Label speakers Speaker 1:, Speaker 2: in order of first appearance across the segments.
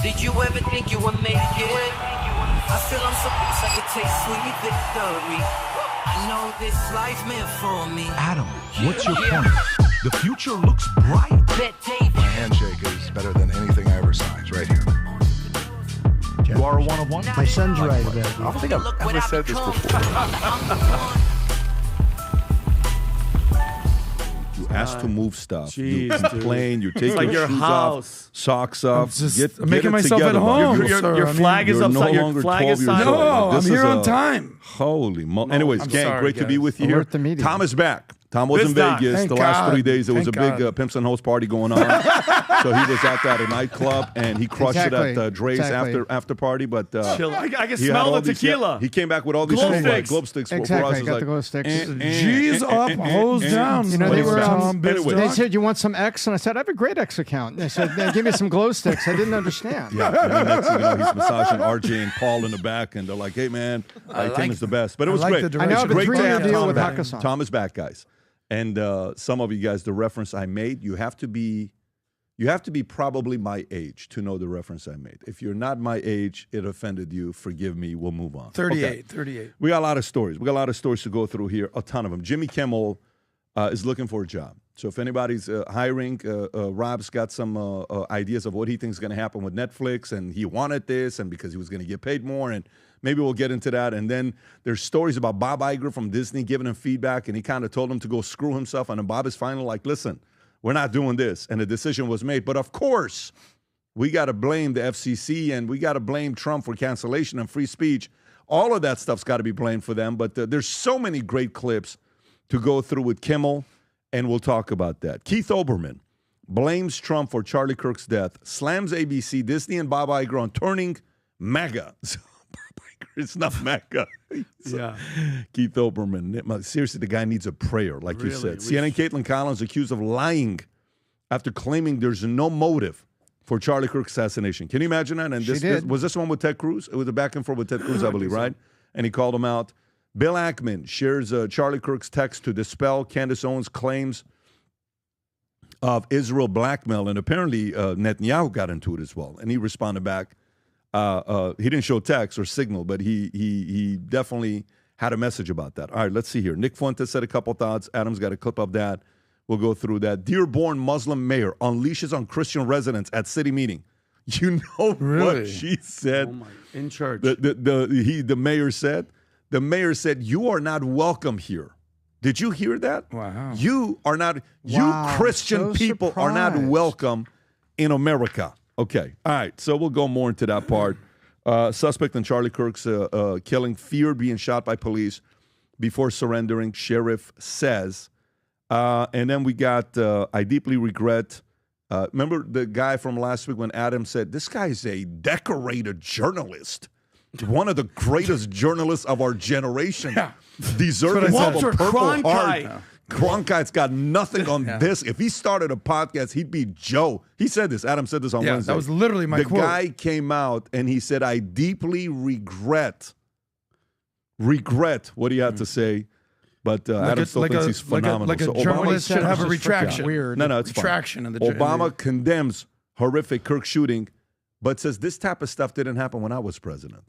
Speaker 1: Did you ever think you would make it? I feel I'm so close I could taste sweet victory. I know this life meant for me.
Speaker 2: Adam, what's your point? The future looks bright.
Speaker 3: My handshake is better than anything I ever signed. It's right here.
Speaker 2: You are a one-of-one?
Speaker 4: My son's right about
Speaker 5: I don't think I've ever said this before.
Speaker 6: You asked to move stuff.
Speaker 7: Jeez,
Speaker 6: you complain. You take
Speaker 7: like
Speaker 6: your
Speaker 7: your
Speaker 6: shoes
Speaker 7: house.
Speaker 6: off, socks off.
Speaker 7: I'm making myself at home. Your flag is upside. Your flag is
Speaker 6: sideways.
Speaker 7: No,
Speaker 6: I'm
Speaker 7: here on time.
Speaker 6: Holy moly. Anyways, gang,
Speaker 7: sorry,
Speaker 6: great to be
Speaker 7: guys.
Speaker 6: with you here.
Speaker 4: Alert the media.
Speaker 6: Tom is back. Tom was in Vegas
Speaker 7: Thank
Speaker 6: the last
Speaker 7: God.
Speaker 6: 3 days. There was a
Speaker 7: Thank
Speaker 6: big
Speaker 7: God.
Speaker 6: Pimps and Hoes party going on. So he was out at a nightclub, and he crushed it at Dre's after party. But
Speaker 7: Chill. I can
Speaker 6: he had
Speaker 7: smell
Speaker 6: all
Speaker 7: the
Speaker 6: these-
Speaker 7: tequila.
Speaker 6: He came back with all these
Speaker 7: Glow
Speaker 6: shoes, like
Speaker 7: sticks.
Speaker 6: globe sticks for us.
Speaker 4: Exactly,
Speaker 6: It's
Speaker 4: got
Speaker 6: like,
Speaker 4: the glow sticks.
Speaker 7: G's up, hose down.
Speaker 4: You know, they were,
Speaker 6: Anyway.
Speaker 4: they said, you want some X? And I said, I have a great X account. And they said, give me some glow sticks. I didn't understand.
Speaker 6: Yeah, and then next thing you know, he's massaging RJ and Paul in the back, and they're like, "Hey, man, Tim is the best." But it was
Speaker 7: like
Speaker 6: great.
Speaker 7: the
Speaker 4: I know,
Speaker 7: direction.
Speaker 4: but
Speaker 6: Great to
Speaker 4: 3-year
Speaker 6: have
Speaker 4: deal
Speaker 6: Tom
Speaker 4: with
Speaker 6: back.
Speaker 4: Hakkasan.
Speaker 6: Tom is back, guys. And some of you guys, the reference I made, you have to be probably my age to know the reference I made. If you're not my age, it offended you. Forgive me. We'll move on.
Speaker 7: 38.
Speaker 6: We got a lot of stories. We got a lot of stories to go through here. A ton of them. Jimmy Kimmel is looking for a job. So if anybody's hiring, Rob's got some ideas of what he thinks is going to happen with Netflix, and he wanted this, and because he was going to get paid more, and maybe we'll get into that. And then there's stories about Bob Iger from Disney giving him feedback, and he kind of told him to go screw himself. And then Bob is finally like, listen, we're not doing this. And the decision was made. But of course, we got to blame the FCC, and we got to blame Trump for cancellation and free speech. All of that stuff's got to be blamed for them. But there's so many great clips to go through with Kimmel, and we'll talk about that. Keith Olbermann blames Trump for Charlie Kirk's death, slams ABC, Disney, and Bob Iger on turning MAGA. It's not MAGA.
Speaker 7: Yeah.
Speaker 6: Keith Olbermann. Seriously, the guy needs a prayer, like you said. CNN Kaitlin Collins accused of lying after claiming there's no motive for Charlie Kirk's assassination. Can you imagine that? And was this one with Ted Cruz? It was a back and forth with Ted Cruz, I believe, right? And he called him out. Bill Ackman shares Charlie Kirk's text to dispel Candace Owens' claims of Israel blackmail. And apparently Netanyahu got into it as well. And he responded back. He didn't show text or signal, but he definitely had a message about that. All right, let's see here. Nick Fuentes said a couple thoughts. Adam's got a clip of that. We'll go through that. Dearborn Muslim mayor unleashes on Christian residents at city meeting. You know what she said?
Speaker 7: Oh my, in church.
Speaker 6: The mayor said? The mayor said, you are not welcome here. Did you hear that?
Speaker 7: Wow.
Speaker 6: You are not, you Christian people are not welcome in America. Okay. All right. So we'll go more into that part. Suspect in Charlie Kirk's killing feared being shot by police before surrendering, sheriff says. And then we got, I deeply regret. Remember the guy from last week when Adam said, this guy is a decorated journalist. One of the greatest journalists of our generation. Yeah. Deserving of a Purple Heart. Cronkite's got nothing on this. If he started a podcast, he'd be Joe. He said this. Adam said this on Wednesday.
Speaker 7: That was literally my quote.
Speaker 6: The guy came out and he said, I deeply regret what he had to say. But Adam still thinks he's phenomenal.
Speaker 7: Like a journalist should have a retraction.
Speaker 4: Weird.
Speaker 6: No, it's
Speaker 7: retraction
Speaker 6: fine.
Speaker 7: in the
Speaker 6: Obama condemns horrific Kirk shooting, but says this type of stuff didn't happen when I was president.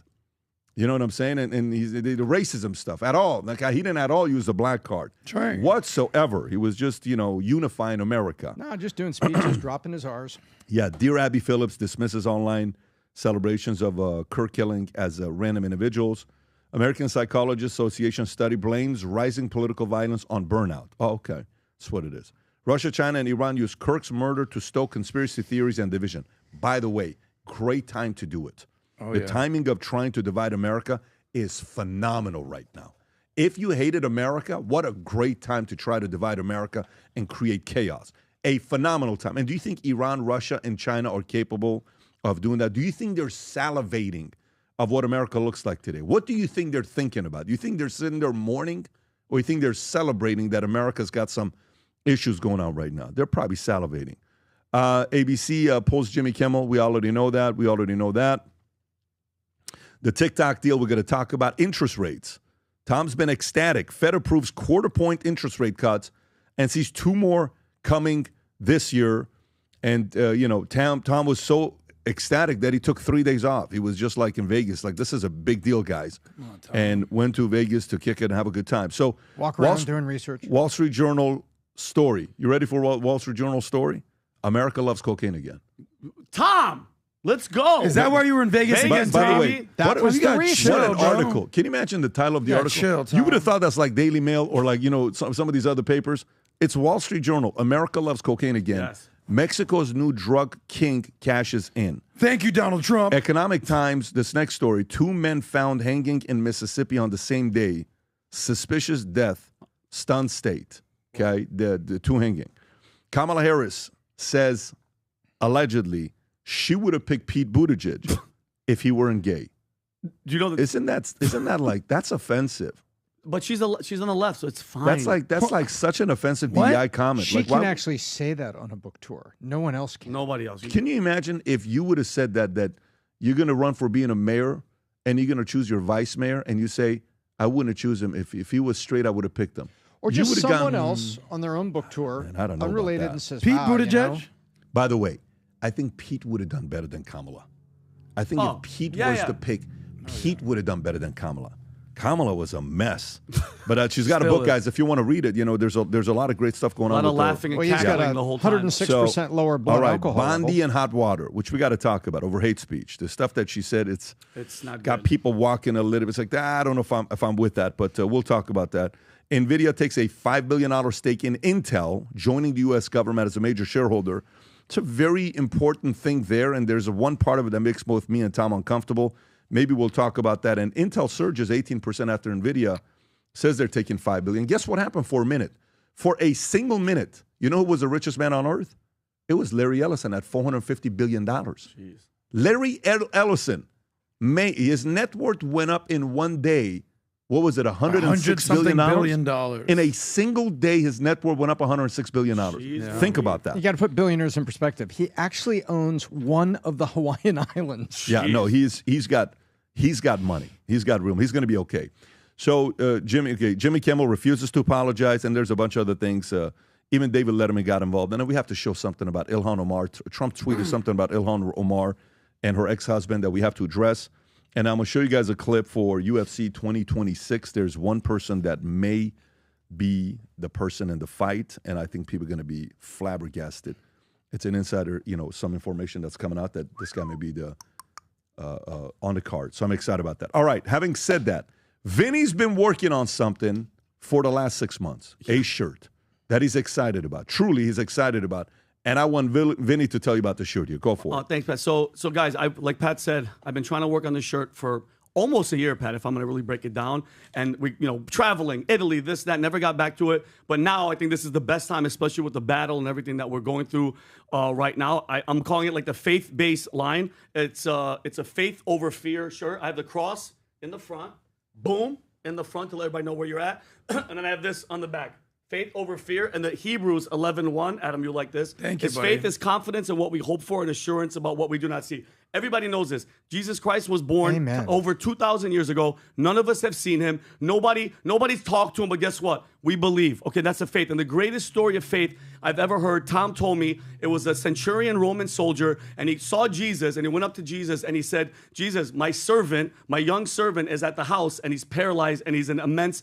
Speaker 6: You know what I'm saying? And he's the racism stuff at all. Like he didn't at all use the black card whatsoever. He was just, unifying America.
Speaker 4: No, just doing speeches, dropping his R's.
Speaker 6: Yeah, Dear Abby Phillips dismisses online celebrations of Kirk killing as random individuals. American Psychologists Association study blames rising political violence on burnout. Oh, okay. That's what it is. Russia, China, and Iran use Kirk's murder to stoke conspiracy theories and division. By the way, great time to do it. The timing of trying to divide America is phenomenal right now. If you hated America, what a great time to try to divide America and create chaos. A phenomenal time. And do you think Iran, Russia, and China are capable of doing that? Do you think they're salivating of what America looks like today? What do you think they're thinking about? Do you think they're sitting there mourning, or you think they're celebrating that America's got some issues going on right now? They're probably salivating. ABC pulls Jimmy Kimmel. We already know that. The TikTok deal we're going to talk about. Interest rates. Tom's been ecstatic. Fed approves quarter-point interest rate cuts and sees 2 more coming this year. And, Tom was so ecstatic that he took 3 days off. He was just like in Vegas, like, this is a big deal, guys. And went to Vegas to kick it and have a good time. So
Speaker 4: walk around doing research.
Speaker 6: Wall Street Journal story. You ready for Wall Street Journal story? America loves cocaine again.
Speaker 7: Tom, let's go.
Speaker 8: Is that why you were in Vegas again,
Speaker 6: By the
Speaker 8: Tommy?
Speaker 6: way,
Speaker 4: That was the research.
Speaker 6: what an
Speaker 8: bro.
Speaker 6: article. Can you imagine the title of the article?
Speaker 8: Chill, Tom.
Speaker 6: You would have thought that's like Daily Mail or like, some of these other papers. It's Wall Street Journal. America loves cocaine again.
Speaker 7: Yes.
Speaker 6: Mexico's new drug king cashes in.
Speaker 8: Thank you, Donald Trump.
Speaker 6: Economic Times, this next story, 2 men found hanging in Mississippi on the same day. Suspicious death, stunned state. Okay, the 2 hanging. Kamala Harris says, allegedly, she would have picked Pete Buttigieg if he weren't gay.
Speaker 7: You know,
Speaker 6: Isn't that like, that's offensive?
Speaker 7: but she's on the left, so it's fine.
Speaker 6: That's like such an offensive DEI comment.
Speaker 4: She
Speaker 6: Like,
Speaker 4: can
Speaker 6: why-
Speaker 4: actually say that on a book tour. No one else can.
Speaker 7: Nobody else.
Speaker 6: Can you imagine if you would have said that you're going to run for being a mayor and you're going to choose your vice mayor and you say, I wouldn't have choose him. If he was straight, I would have picked him.
Speaker 4: Or
Speaker 6: You
Speaker 4: just
Speaker 6: would've
Speaker 4: someone
Speaker 6: gone,
Speaker 4: else on their own book tour,
Speaker 6: Man, I don't know about
Speaker 4: unrelated,
Speaker 6: that.
Speaker 4: and says,
Speaker 8: Pete
Speaker 4: wow,
Speaker 8: Buttigieg?
Speaker 6: By the way, I think Pete would have done better than Kamala. I think if Pete was the pick, Pete would have done better than Kamala. Kamala was a mess. But she's got a
Speaker 7: Still
Speaker 6: book,
Speaker 7: is.
Speaker 6: guys. If you want to read it, there's a lot of great stuff going
Speaker 7: A lot
Speaker 6: on.
Speaker 7: of
Speaker 6: with her.
Speaker 7: laughing and
Speaker 4: Well, he's got
Speaker 7: cackling
Speaker 4: a
Speaker 7: the whole time.
Speaker 4: 106% lower blood
Speaker 6: all right,
Speaker 4: alcohol
Speaker 6: Bondi
Speaker 4: level.
Speaker 6: and hot water, which we got to talk about over hate speech. The stuff that she said, it's
Speaker 7: not
Speaker 6: got
Speaker 7: good.
Speaker 6: people walking a little bit. It's like, I don't know if I'm with that, but we'll talk about that. NVIDIA takes a $5 billion stake in Intel, joining the U.S. government as a major shareholder. It's a very important thing there, and there's one part of it that makes both me and Tom uncomfortable. Maybe we'll talk about that. And Intel surges 18% after NVIDIA says they're taking $5 billion. Guess what happened for a minute? For a single minute, you know who was the richest man on earth? It was Larry Ellison at $450 billion.
Speaker 7: Jeez.
Speaker 6: Larry Ellison, his net worth went up in one day. What was it, $106 billion? In a single day, his net worth went up $106 billion. Think about that.
Speaker 4: You got to put billionaires in perspective. He actually owns one of the Hawaiian Islands.
Speaker 6: Yeah, no, he's got money. He's got room. He's going to be okay. So Jimmy Kimmel refuses to apologize, and there's a bunch of other things. Even David Letterman got involved. And then we have to show something about Ilhan Omar. Trump tweeted something about Ilhan Omar and her ex-husband that we have to address. And I'm going to show you guys a clip for UFC 2026. There's one person that may be the person in the fight, and I think people are going to be flabbergasted. It's an insider, some information that's coming out that this guy may be the on the card. So I'm excited about that. All right, having said that, Vinny's been working on something for the last 6 months, a shirt that he's excited about. Truly, he's excited about. And I want Vinny to tell you about the shirt here. Go for it.
Speaker 7: Thanks, Pat. So guys, like Pat said, I've been trying to work on this shirt for almost a year, Pat, if I'm going to really break it down. And we, traveling, Italy, this, that, never got back to it. But now I think this is the best time, especially with the battle and everything that we're going through right now. I'm calling it like the faith-based line. It's a faith over fear shirt. I have the cross in the front, boom, in the front to let everybody know where you're at. And then I have this on the back. Faith over fear, and the Hebrews 11:1. Adam, you like this?
Speaker 8: Thank you,
Speaker 7: His faith is confidence in what we hope for and assurance about what we do not see. Everybody knows this. Jesus Christ was born over 2,000 years ago. None of us have seen him. Nobody's talked to him, but guess what? We believe. Okay, that's a faith. And the greatest story of faith I've ever heard, Tom told me, it was a centurion Roman soldier, and he saw Jesus, and he went up to Jesus, and he said, Jesus, my young servant is at the house, and he's paralyzed, and he's in immense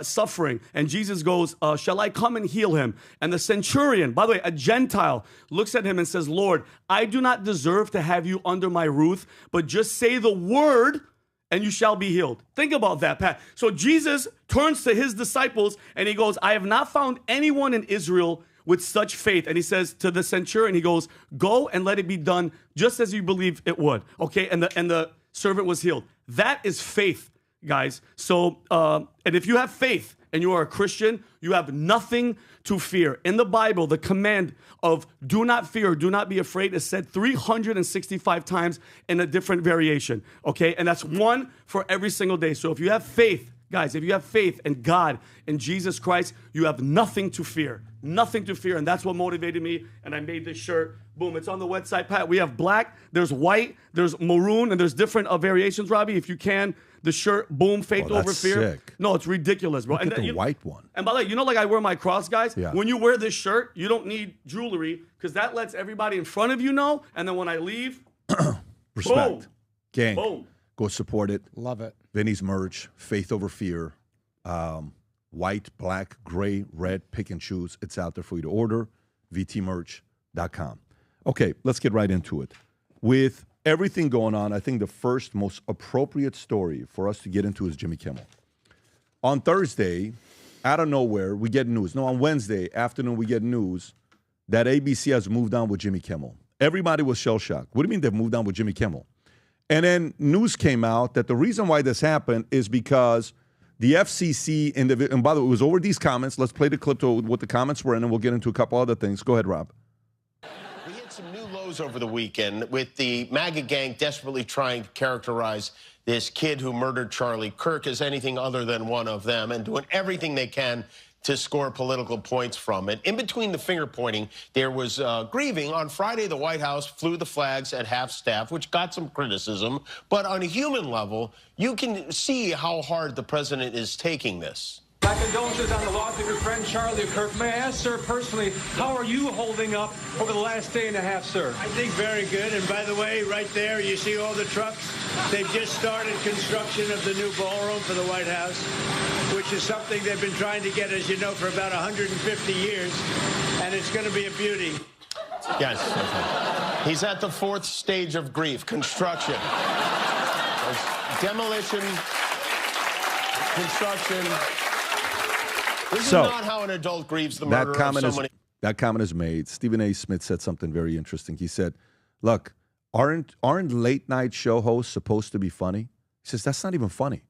Speaker 7: suffering. And Jesus goes, shall I come and heal him? And the centurion, by the way, a Gentile, looks at him and says, Lord, I do not deserve to have you under my roof, but just say the word and you shall be healed. Think about that, Pat. So Jesus turns to his disciples and he goes, I have not found anyone in Israel with such faith. And he says to the centurion, he goes, go and let it be done just as you believe it would. Okay, and the servant was healed. That is faith, guys. So, and if you have faith and you are a Christian, you have nothing to fear. In the Bible, the command of do not fear, do not be afraid is said 365 times in a different variation. Okay, and that's one for every single day. So if you have faith, guys, if you have faith in God, in Jesus Christ, you have nothing to fear. Nothing to fear. And that's what motivated me. And I made this shirt. Boom, it's on the website, Pat. We have black, there's white, there's maroon, and there's different variations, Robbie. If you can, the shirt, boom, faith over fear.
Speaker 6: Sick.
Speaker 7: No, it's ridiculous, bro.
Speaker 6: Look at the white one.
Speaker 7: And by the way, like I wear my cross, guys?
Speaker 6: Yeah.
Speaker 7: When you wear this shirt, you don't need jewelry because that lets everybody in front of you know. And then when I leave,
Speaker 6: Respect.
Speaker 7: Boom.
Speaker 6: Gang.
Speaker 7: Boom.
Speaker 6: Go support it.
Speaker 4: Love it.
Speaker 6: Vinny's merch, Faith Over Fear. White, black, gray, red, pick and choose. It's out there for you to order. VTmerch.com. Okay, let's get right into it. With everything going on, I think the first most appropriate story for us to get into is Jimmy Kimmel. On Thursday, out of nowhere, we get news. No, on Wednesday afternoon, we get news that ABC has moved on with Jimmy Kimmel. Everybody was shell-shocked. What do you mean they've moved on with Jimmy Kimmel? And then news came out that the reason why this happened is because the FCC, and by the way, it was over these comments. Let's play the clip to what the comments were, and then we'll get into a couple other things. Go ahead, Rob.
Speaker 9: We hit some new lows over the weekend with the MAGA gang desperately trying to characterize this kid who murdered Charlie Kirk as anything other than one of them and doing everything they can to score political points from it. In between the finger-pointing, there was grieving. On Friday, the White House flew the flags at half-staff, which got some criticism. But on a human level, you can see how hard the president is taking this.
Speaker 10: My condolences on the loss of your friend Charlie Kirk. May I ask, sir, personally, how are you holding up over the last day and a half, sir?
Speaker 11: I think very good. And by the way, right there, you see all the trucks? They've just started construction of the new ballroom for the White House, which is something they've been trying to get, as you know, for about 150 years. And it's going to be a beauty.
Speaker 9: Yes. He's at the fourth stage of grief, construction. There's demolition, construction. This is not how an adult grieves the murder of someone.
Speaker 6: That comment is made. Stephen A. Smith said something very interesting. He said, look, aren't late-night show hosts supposed to be funny? He says, that's not even funny.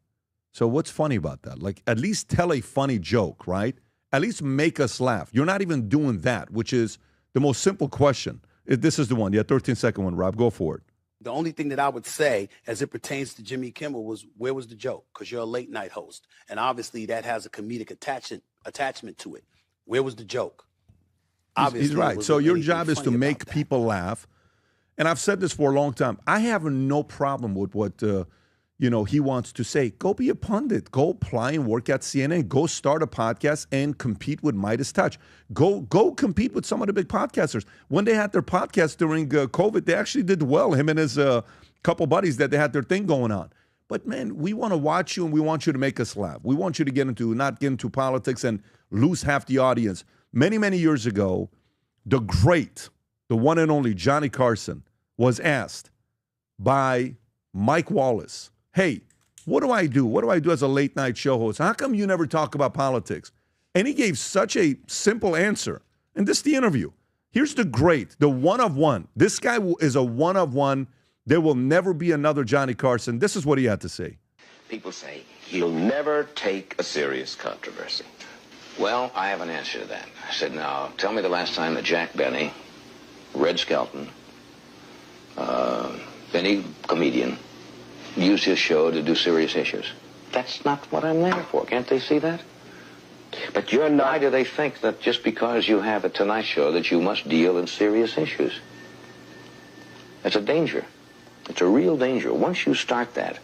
Speaker 6: So what's funny about that? Like, at least tell a funny joke, right? At least make us laugh. You're not even doing that, which is the most simple question. This is the one. Yeah, 13-second one, Rob. Go for it.
Speaker 12: The only thing that I would say as it pertains to Jimmy Kimmel was, where was the joke? Because you're a late night host. And obviously that has a comedic attachment to it. Where was the joke? Obviously,
Speaker 6: he's right. So your job is to make people laugh. And I've said this for a long time. I have no problem with what he wants to say. Go be a pundit. Go apply and work at CNN. Go start a podcast and compete with Midas Touch. Go compete with some of the big podcasters. When they had their podcast during COVID, they actually did well. Him and his couple buddies that they had their thing going on. But man, we want to watch you and we want you to make us laugh. We want you to not get into politics and lose half the audience. Many, many years ago, the one and only Johnny Carson was asked by Mike Wallace, hey, what do I do? What do I do as a late night show host? How come you never talk about politics? And he gave such a simple answer. And this is the interview. Here's the one of one. This guy is a one of one. There will never be another Johnny Carson. This is what he had to say.
Speaker 13: People say he'll never take a serious controversy. Well, I have an answer to that. I said, now, tell me the last time that Jack Benny, Red Skelton, Benny comedian, used his show to do serious issues. That's not what I'm there for. Can't they see that? But why do they think that just because you have a Tonight Show that you must deal in serious issues? It's a danger. It's a real danger. Once you start that,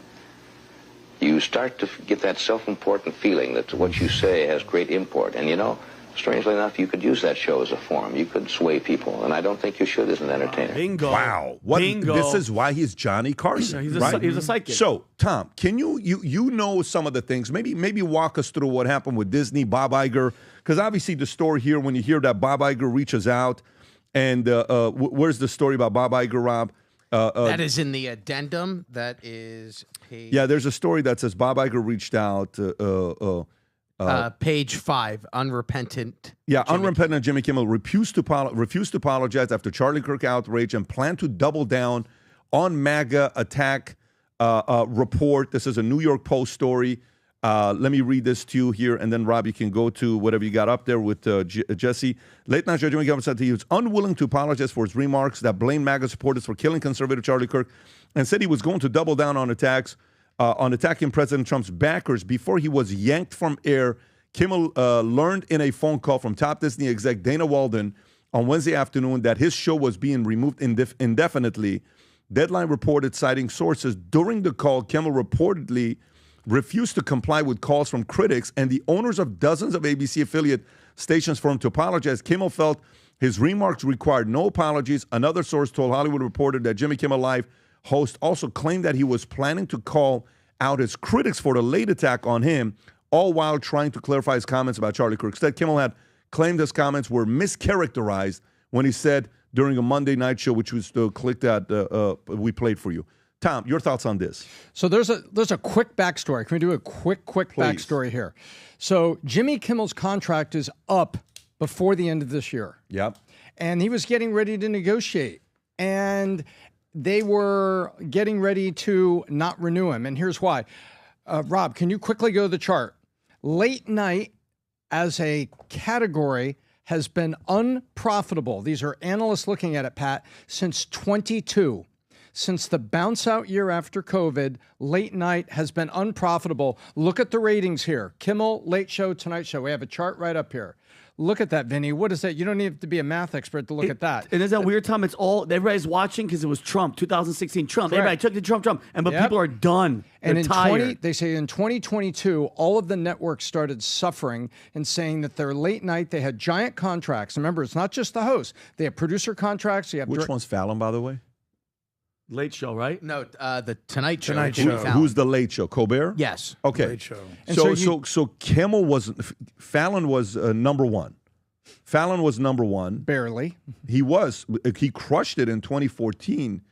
Speaker 13: you start to get that self-important feeling that what you say has great import. And strangely enough, you could use that show as a forum. You could sway people, and I don't think you should as an entertainer.
Speaker 7: Bingo.
Speaker 6: Wow.
Speaker 7: Bingo.
Speaker 6: This is why he's Johnny Carson.
Speaker 7: He's
Speaker 6: right?
Speaker 7: He's a psychic.
Speaker 6: So, Tom, can you know some of the things? Maybe walk us through what happened with Disney, Bob Iger, because obviously the story here, when you hear that Bob Iger reaches out, and where's the story about Bob Iger, Rob?
Speaker 14: That is in the addendum. That is page...
Speaker 6: Yeah, there's a story that says Bob Iger reached out.
Speaker 14: Page 5, unrepentant.
Speaker 6: Yeah, unrepentant Jimmy Kimmel refused to apologize after Charlie Kirk outrage and planned to double down on MAGA attack report. This is a New York Post story. Let me read this to you here, and then, Rob, you can go to whatever you got up there with Jesse. Late night show, Jimmy Kimmel said he was unwilling to apologize for his remarks that blamed MAGA supporters for killing conservative Charlie Kirk, and said he was going to double down on attacking President Trump's backers before he was yanked from air. Kimmel learned in a phone call from top Disney exec Dana Walden on Wednesday afternoon that his show was being removed indefinitely. Deadline reported, citing sources, during the call, Kimmel reportedly refused to comply with calls from critics and the owners of dozens of ABC affiliate stations for him to apologize. Kimmel felt His remarks required no apologies. Another source told Hollywood Reporter that Jimmy Kimmel Live host also claimed that he was planning to call out his critics for the late attack on him, all while trying to clarify his comments about Charlie Kirk. Instead, Kimmel had claimed his comments were mischaracterized when he said during a Monday night show, which was the clip that we played for you. Tom, your thoughts on this?
Speaker 4: So there's a quick backstory. Can we do a quick
Speaker 6: Please.
Speaker 4: backstory here? So Jimmy Kimmel's contract is up before the end of this year.
Speaker 6: Yep.
Speaker 4: And he was getting ready to negotiate. And they were getting ready to not renew him. And here's why. Rob, can you quickly go to the chart? Late night as a category has been unprofitable. These are analysts looking at it, Pat, since 22. Since the bounce out year after COVID, late night has been unprofitable. Look at the ratings here. Kimmel, Late Show, Tonight Show. We have a chart right up here. Look at that, Vinny. What is that? You don't need to be a math expert to look at that.
Speaker 7: And is that weird, Tom? It's all, everybody's watching because it was Trump, 2016 Trump.
Speaker 4: Correct.
Speaker 7: Everybody took the Trump. But people are done.
Speaker 4: And
Speaker 7: They're
Speaker 4: in
Speaker 7: tired.
Speaker 4: they say in 2022, all of the networks started suffering and saying that their late night, they had giant contracts. Remember, it's not just the host. They have producer contracts. You have
Speaker 6: Which one's Fallon, by the way?
Speaker 7: Late Show, right?
Speaker 14: No, the Tonight Show.
Speaker 6: Who's the Late Show? Colbert?
Speaker 14: Yes.
Speaker 6: Okay.
Speaker 8: Late Show.
Speaker 6: So Kimmel was, Fallon was number one. Fallon was number one.
Speaker 4: Barely.
Speaker 6: He crushed it in 2014,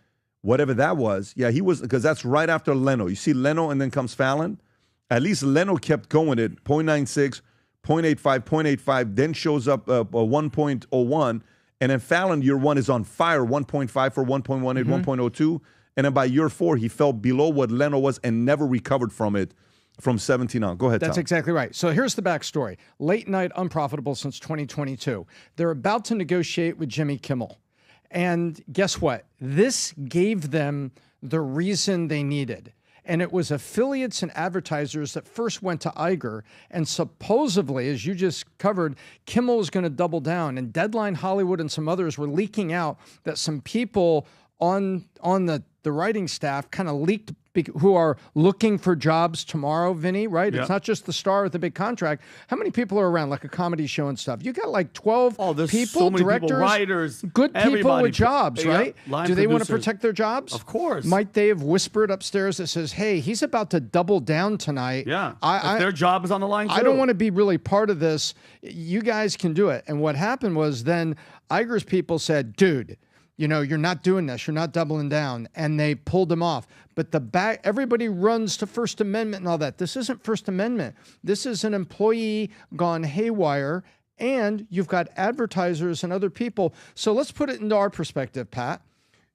Speaker 6: whatever that was. Yeah, he was, because that's right after Leno. You see Leno and then comes Fallon. At least Leno kept going at 0.96, 0.85, 0.85, then shows up 1.01. And then Fallon, year one, is on fire, 1.5 for 1.18, 1.02. And then by year 4, he fell below what Leno was and never recovered from it from 17 on. Go ahead,
Speaker 4: That's
Speaker 6: Tom.
Speaker 4: exactly right. So here's the backstory. Late night, unprofitable since 2022. They're about to negotiate with Jimmy Kimmel. And guess what? This gave them the reason they needed. And it was affiliates and advertisers that first went to Iger. And supposedly, as you just covered, Kimmel was going to double down. And Deadline Hollywood and some others were leaking out that some people on the writing staff kind of leaked, who are looking for jobs tomorrow, Vinny, right?
Speaker 7: Yeah.
Speaker 4: It's not just the star with the big contract. How many people are around, like a comedy show and stuff? You got like 12
Speaker 7: there's
Speaker 4: people,
Speaker 7: so many
Speaker 4: directors,
Speaker 7: people, writers,
Speaker 4: good people
Speaker 7: everybody.
Speaker 4: with jobs,
Speaker 7: Yeah,
Speaker 4: right?
Speaker 7: line
Speaker 4: Do they want to
Speaker 7: producers.
Speaker 4: protect their jobs?
Speaker 7: Of course.
Speaker 4: Might they have whispered upstairs that says, hey, he's about to double down tonight.
Speaker 7: Yeah. If their job is on the line, too.
Speaker 4: I don't want to be really part of this. You guys can do it. And what happened was then Iger's people said, dude, you know, you're not doing this. You're not doubling down. And they pulled him off. But everybody runs to First Amendment and all that. This isn't First Amendment. This is an employee gone haywire. And you've got advertisers and other people. So let's put it into our perspective, Pat.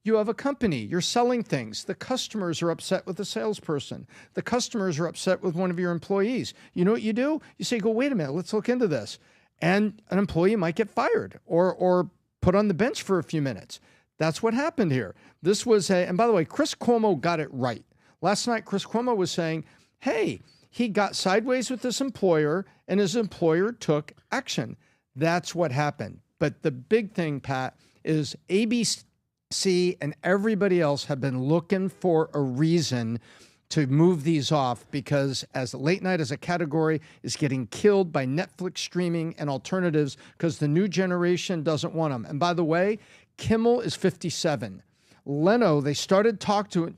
Speaker 4: You have a company. You're selling things. The customers are upset with the salesperson. The customers are upset with one of your employees. You know what you do? You say, go, wait a minute. Let's look into this. And an employee might get fired or put on the bench for a few minutes. That's what happened here. This was and by the way, Chris Cuomo got it right. Last night, Chris Cuomo was saying, hey, he got sideways with this employer and his employer took action. That's what happened. But the big thing, Pat, is ABC and everybody else have been looking for a reason to move these off because as late night as a category is getting killed by Netflix streaming and alternatives because the new generation doesn't want them. And by the way, Kimmel is 57. Leno, they started talking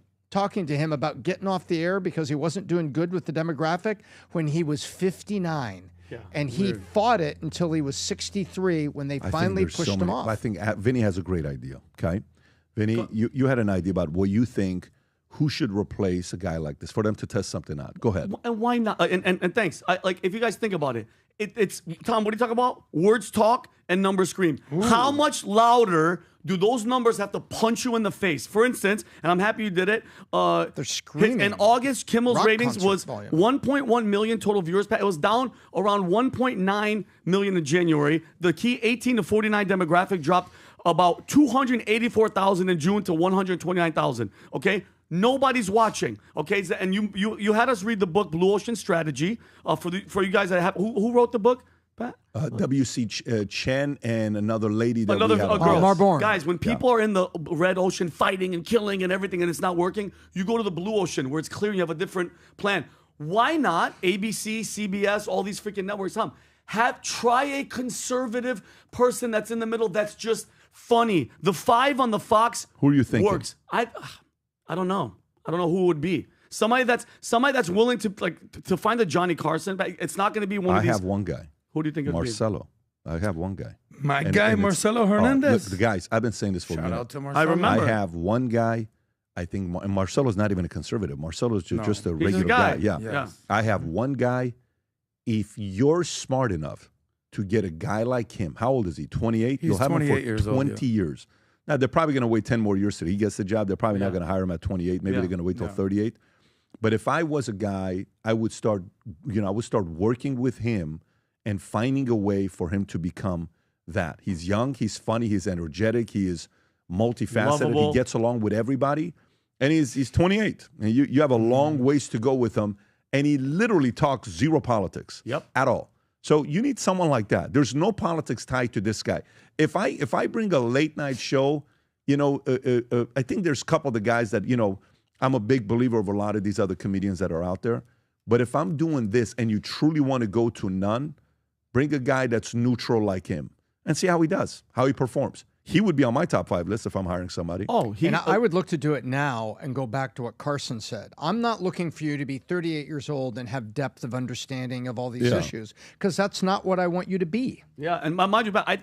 Speaker 4: to him about getting off the air because he wasn't doing good with the demographic when he was 59.
Speaker 7: Yeah,
Speaker 4: and he fought it until he was 63 when they finally pushed him off.
Speaker 6: I think Vinny has a great idea, okay? Vinny, you had an idea about what you think, who should replace a guy like this for them to test something out. Go ahead.
Speaker 7: And why not? And thanks. Like, if you guys think about it, it's Tom, what are you talking about? Words talk and numbers scream. Ooh. How much louder do those numbers have to punch you in the face? For instance, and I'm happy you did it.
Speaker 4: They're screaming.
Speaker 7: In August, Kimmel's ratings was 1.1 million total viewers. It was down around 1.9 million in January. The key 18 to 49 demographic dropped about 284,000 in June to 129,000. Okay. Nobody's watching, okay? And you had us read the book Blue Ocean Strategy for you guys that have. Who wrote the book, Pat?
Speaker 6: W.C. Chen and another lady that
Speaker 7: another
Speaker 6: we have.
Speaker 7: girl.
Speaker 4: Marborn.
Speaker 7: Guys, when people are in the red ocean fighting and killing and everything and it's not working, you go to the blue ocean where it's clear and you have a different plan. Why not ABC, CBS, all these freaking networks? Try a conservative person that's in the middle that's just funny. The 5 on the Fox
Speaker 6: Who are you thinking?
Speaker 7: works. I don't know. I don't know who it would be. Somebody that's willing to find a Johnny Carson, but it's not going to be one of these.
Speaker 6: I have one guy.
Speaker 7: Who do you think it would be?
Speaker 6: Marcelo. I have one guy.
Speaker 8: My guy, Marcelo Hernandez.
Speaker 6: Look, the guys, I've been saying this for a
Speaker 14: Shout
Speaker 6: minute.
Speaker 14: out to Marcelo.
Speaker 7: I remember.
Speaker 6: I have one guy. I think and Marcelo's not even a conservative. Marcelo's just a
Speaker 7: He's
Speaker 6: regular
Speaker 7: a guy.
Speaker 6: Yeah.
Speaker 7: Yes.
Speaker 6: I have one guy. If you're smart enough to get a guy like him, how old is he? 28?
Speaker 8: He's
Speaker 6: You'll have him
Speaker 8: 28
Speaker 6: for
Speaker 8: years
Speaker 6: 20
Speaker 8: old,
Speaker 6: years. Now, they're probably going to wait 10 more years till he gets the job. They're probably not going to hire him at 28. Maybe they're going to wait till 38. But if I was a guy, I would start working with him and finding a way for him to become that. He's young, he's funny, he's energetic, he is multifaceted,
Speaker 7: Lovable.
Speaker 6: he gets along with everybody, and he's 28. And you have a long ways to go with him, and he literally talks zero politics at all. So you need someone like that. There's no politics tied to this guy. If I bring a late night show, I think there's a couple of the guys that, I'm a big believer of a lot of these other comedians that are out there. But if I'm doing this and you truly want to go to none, bring a guy that's neutral like him and see how he does, how he performs. He would be on my top 5 list if I'm hiring somebody.
Speaker 4: I would look to do it now and go back to what Carson said. I'm not looking for you to be 38 years old and have depth of understanding of all these issues, because that's not what I want you to be.
Speaker 7: Yeah, and mind you, I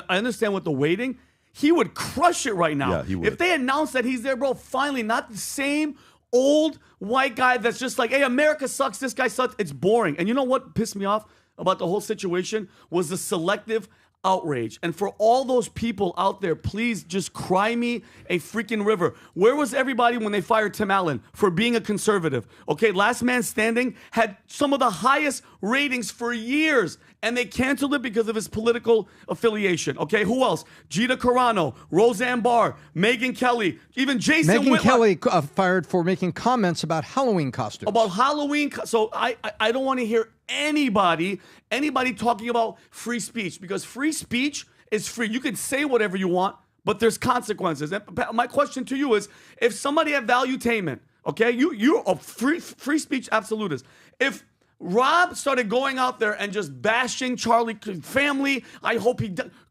Speaker 7: understand with the waiting. He would crush it right now.
Speaker 6: Yeah, he would.
Speaker 7: If they announce that he's there, bro, finally, not the same old white guy that's just like, hey, America sucks, this guy sucks. It's boring. And you know what pissed me off about the whole situation was the selective outrage. And for all those people out there, please just cry me a freaking river. Where was everybody when they fired Tim Allen for being a conservative? Okay, Last Man Standing had some of the highest ratings for years, and they canceled it because of his political affiliation. Okay, who else? Gita Carano, Roseanne Barr, Megyn Kelly, even Jason
Speaker 4: Megyn
Speaker 7: Whitlock.
Speaker 4: Kelly fired for making comments about Halloween costumes.
Speaker 7: About Halloween. So I don't want to hear anybody talking about free speech, because free speech is free. You can say whatever you want, but there's consequences. And my question to you is, if somebody at Valuetainment, okay, you're a free speech absolutist. If Rob started going out there and just bashing Charlie family, I hope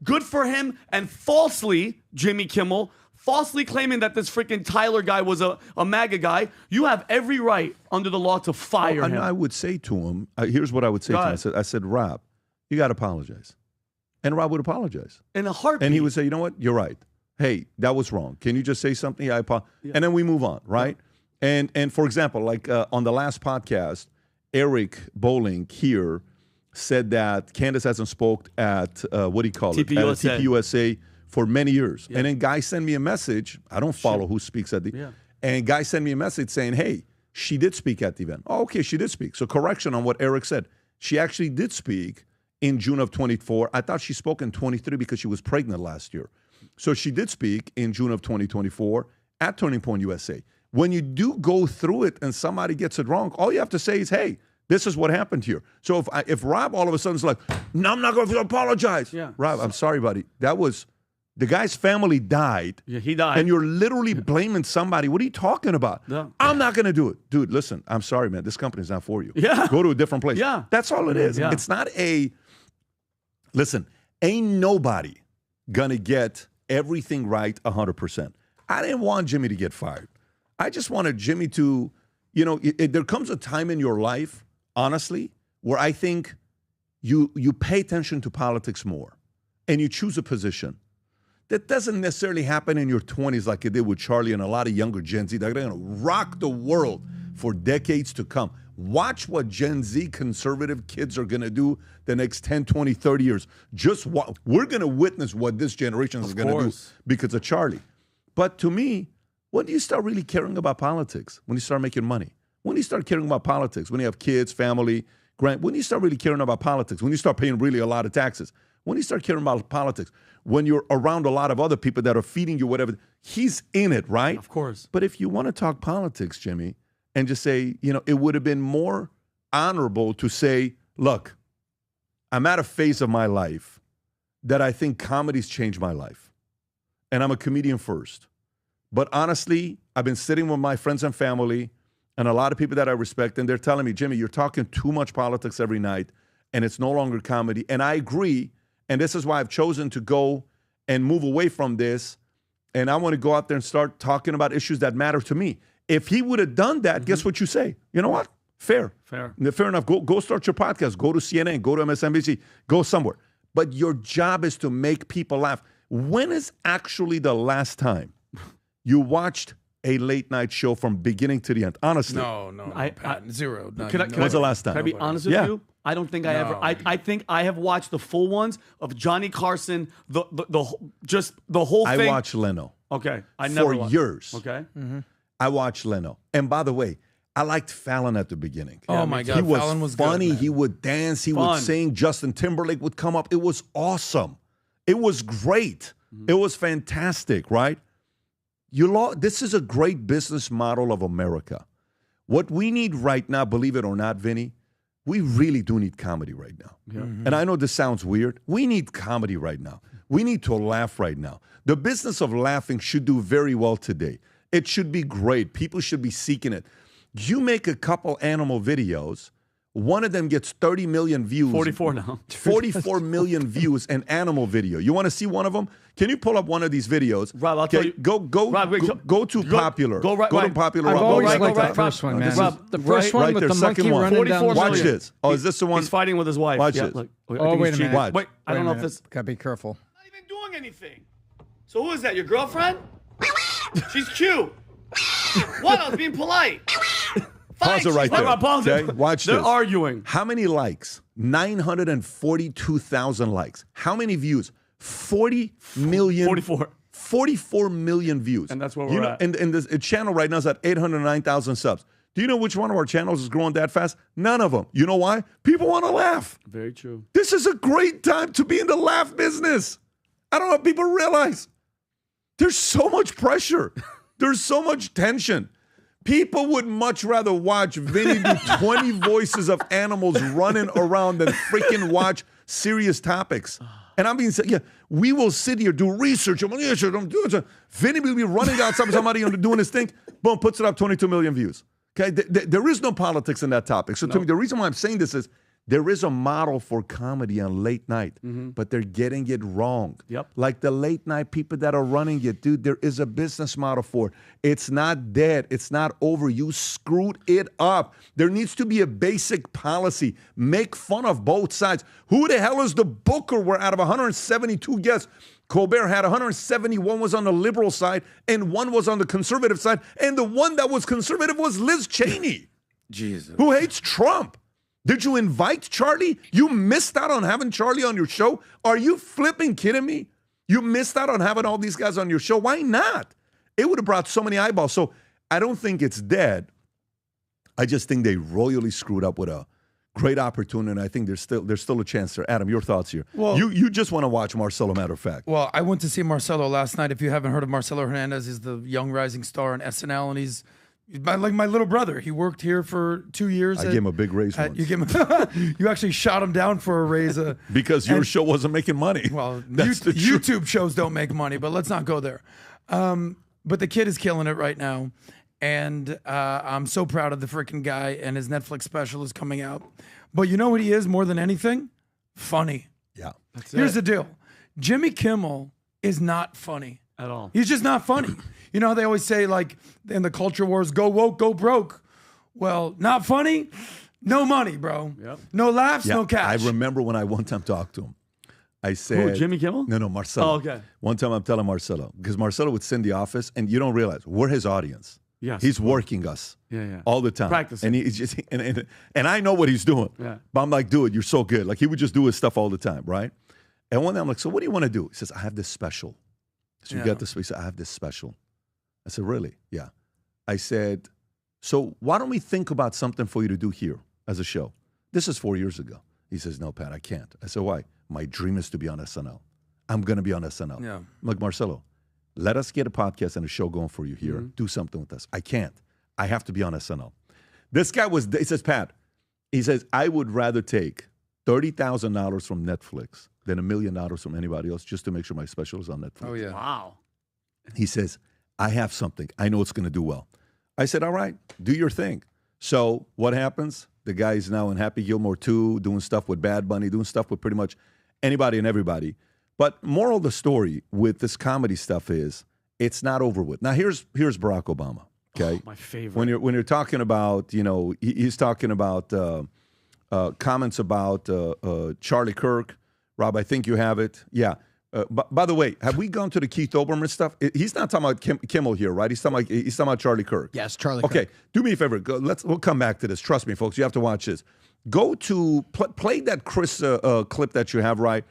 Speaker 7: good for him, and falsely, Jimmy Kimmel, falsely claiming that this freaking Tyler guy was a MAGA guy, you have every right under the law to fire him.
Speaker 6: I would say to him, here's what I would say to him. I said, Rob, you got to apologize. And Rob would apologize.
Speaker 7: In a heartbeat.
Speaker 6: And he would say, you know what? You're right. Hey, that was wrong. Can you just say something? Yeah, I apologize. Yeah. And then we move on, right? Yeah. And for example, like on the last podcast, Eric Bowling here said that Candace hasn't spoke at, TPUSA for many years. Yeah. And then Guy sent me a message. I don't follow who speaks at the event. And Guy sent me a message saying, hey, she did speak at the event. Oh, okay, she did speak. So correction on what Eric said. She actually did speak in June of 24. I thought she spoke in 23 because she was pregnant last year. So she did speak in June of 2024 at Turning Point USA. When you do go through it and somebody gets it wrong, all you have to say is, hey, this is what happened here. So if Rob all of a sudden is like, no, I'm not going to apologize. Yeah. Rob, I'm sorry, buddy. That was, the guy's family died.
Speaker 7: Yeah, he died.
Speaker 6: And you're literally blaming somebody. What are you talking about? No. I'm not going to do it. Dude, listen, I'm sorry, man. This company's not for you.
Speaker 7: Yeah.
Speaker 6: Go to a different place.
Speaker 7: Yeah.
Speaker 6: That's all it is. Yeah. It's not listen, ain't nobody going to get everything right 100%. I didn't want Jimmy to get fired. I just wanted Jimmy to, there comes a time in your life, honestly, where I think you pay attention to politics more and you choose a position. That doesn't necessarily happen in your 20s like it did with Charlie and a lot of younger Gen Z. They're going to rock the world for decades to come. Watch what Gen Z conservative kids are going to do the next 10, 20, 30 years. We're going to witness what this generation is going to do because of Charlie. But to me, when do you start really caring about politics? When you start making money? When do you start caring about politics? When you have kids, family, when do you start really caring about politics? When you start paying really a lot of taxes? When do you start caring about politics? When you're around a lot of other people that are feeding you whatever. He's in it, right?
Speaker 7: Of course.
Speaker 6: But if you want to talk politics, Jimmy, and just say, it would have been more honorable to say, look, I'm at a phase of my life that I think comedy's changed my life. And I'm a comedian first. But honestly, I've been sitting with my friends and family and a lot of people that I respect, and they're telling me, Jimmy, you're talking too much politics every night. and it's no longer comedy. And I agree, and this is why I've chosen to go and move away from this, and I want to go out there and start talking about issues that matter to me. If he would have done that, guess what you say? You know what? Fair enough. Go start your podcast. Go to CNN. Go to MSNBC. Go somewhere. But your job is to make people laugh. When is actually the last time you watched a late night show from beginning to the end? Honestly.
Speaker 8: No, zero. No,
Speaker 6: When's the last time?
Speaker 7: Can I be honest with you? I don't think I ever. I think I have watched the full ones of Johnny Carson, the whole thing.
Speaker 6: I watched Leno.
Speaker 7: Okay. I never
Speaker 6: for years.
Speaker 7: Okay.
Speaker 4: Mm-hmm.
Speaker 6: I watched Leno. And by the way, I liked Fallon at the beginning.
Speaker 8: Oh, my God.
Speaker 6: He was
Speaker 8: Fallon was
Speaker 6: funny.
Speaker 8: good,
Speaker 6: he would dance. He would sing. Justin Timberlake would come up. It was awesome. It was great. It was fantastic, right? This is a great business model of America. What we need right now, believe it or not, Vinny, we really do need comedy right now.
Speaker 7: Yeah.
Speaker 6: And I know this sounds weird. We need comedy right now. We need to laugh right now. The business of laughing should do very well today. It should be great. People should be seeking it. You make a couple animal videos, one of them gets 30 million views.
Speaker 7: 44 now.
Speaker 6: 44 million views, an animal video. You want to see one of them? Can you pull up one of these videos?
Speaker 7: Rob, I'll tell you.
Speaker 6: Go to popular.
Speaker 7: Go
Speaker 6: to popular.
Speaker 4: I've
Speaker 6: Rob,
Speaker 4: always
Speaker 6: right,
Speaker 4: liked
Speaker 6: right,
Speaker 4: the first one, man.
Speaker 7: Rob,
Speaker 4: The first one with
Speaker 6: there,
Speaker 4: the monkey
Speaker 6: second one.
Speaker 4: running down the
Speaker 6: Watch
Speaker 4: street.
Speaker 6: this. Oh, is this the one?
Speaker 7: He's fighting with his wife.
Speaker 6: Watch
Speaker 7: yeah,
Speaker 6: this.
Speaker 7: Look,
Speaker 4: Oh, wait a minute.
Speaker 6: Watch.
Speaker 7: Wait, I don't know if this.
Speaker 4: Gotta be careful.
Speaker 7: Not even doing anything. So who is that? Your girlfriend? She's cute. What? I was being polite.
Speaker 6: Pause it right there. Okay? Watch this.
Speaker 7: They're arguing.
Speaker 6: How many likes? 942,000 likes. How many views? 40 million.
Speaker 7: 44.
Speaker 6: 44 million views.
Speaker 7: And that's where we're at.
Speaker 6: And this channel right now is at 809,000 subs. Do you know which one of our channels is growing that fast? None of them. You know why? People want to laugh.
Speaker 7: Very true.
Speaker 6: This is a great time to be in the laugh business. I don't know if people realize. There's so much pressure. There's so much tension. People would much rather watch Vinny do 20 voices of animals running around than freaking watch serious topics. And I mean, yeah, we will sit here, do research. Vinny will be running outside somebody doing his thing. Boom, puts it up 22 million views. Okay, there is no politics in that topic. So to me, the reason why I'm saying this is there is a model for comedy on late night, but they're getting it wrong.
Speaker 7: Yep.
Speaker 6: Like the late night people that are running it, dude, there is a business model for it. It's not dead. It's not over. You screwed it up. There needs to be a basic policy. Make fun of both sides. Who the hell is the booker where out of 172 guests, Colbert had 171 was on the liberal side and one was on the conservative side, and the one that was conservative was Liz Cheney.
Speaker 8: Jesus.
Speaker 6: Who hates Trump. Did you invite Charlie? You missed out on having Charlie on your show? Are you flipping kidding me? You missed out on having all these guys on your show? Why not? It would have brought so many eyeballs. So I don't think it's dead. I just think they royally screwed up with a great opportunity, and I think there's still a chance there. Adam, your thoughts here. Well, you just want to watch Marcelo, matter of fact.
Speaker 8: Well, I went to see Marcelo last night. If you haven't heard of Marcelo Hernandez, he's the young rising star on SNL, and he's like my little brother. He worked here for 2 years.
Speaker 6: I gave him a big raise once.
Speaker 8: You actually shot him down for a raise.
Speaker 6: Because your show wasn't making money.
Speaker 8: Well, YouTube shows don't make money, but let's not go there. But the kid is killing it right now. And I'm so proud of the freaking guy, and his Netflix special is coming out. But you know what he is more than anything? Funny.
Speaker 6: Yeah.
Speaker 8: Here's the deal. Jimmy Kimmel is not funny.
Speaker 7: At all.
Speaker 8: He's just not funny. You know, they always say, like, in the culture wars, go woke, go broke. Well, not funny, no money, bro.
Speaker 7: Yep.
Speaker 8: No laughs, no cash.
Speaker 6: I remember when I one time talked to him. I said...
Speaker 7: Who, Jimmy Kimmel?
Speaker 6: No, Marcelo.
Speaker 7: Oh, okay.
Speaker 6: One time I'm telling Marcelo, because Marcelo would send the office, and you don't realize, we're his audience.
Speaker 7: Yes.
Speaker 6: He's working us all the time.
Speaker 7: Practicing.
Speaker 6: And he's just and I know what he's doing.
Speaker 7: Yeah.
Speaker 6: But I'm like, dude, you're so good. Like, he would just do his stuff all the time, right? And one day I'm like, so what do you want to do? He says, I have this special. So you got this? He said, I have this special. I said, really? Yeah. I said, so why don't we think about something for you to do here as a show? This is 4 years ago. He says, no, Pat, I can't. I said, why? My dream is to be on SNL. I'm going to be on SNL.
Speaker 8: Yeah.
Speaker 6: I'm like, Marcelo, let us get a podcast and a show going for you here. Do something with us. I can't. I have to be on SNL. This guy he says, Pat, he says, I would rather take $30,000 from Netflix than $1 million from anybody else just to make sure my special is on Netflix.
Speaker 8: Oh, yeah.
Speaker 7: Wow.
Speaker 6: He says, I have something. I know it's going to do well. I said, all right, do your thing. So what happens? The guy's now in Happy Gilmore 2, doing stuff with Bad Bunny, doing stuff with pretty much anybody and everybody. But moral of the story with this comedy stuff is it's not over with. Now, here's Barack Obama, okay?
Speaker 7: Oh, my favorite.
Speaker 6: When you're talking about, he's talking about comments about Charlie Kirk. Rob, I think you have it. Yeah. By the way, have we gone to the Keith Olbermann stuff? He's not talking about Kimmel here, right? He's talking about Charlie Kirk.
Speaker 4: Yes, Charlie Kirk.
Speaker 6: Okay, do me a favor. We'll come back to this. Trust me, folks. You have to watch this. Go to play that Chris clip that you have, Rob,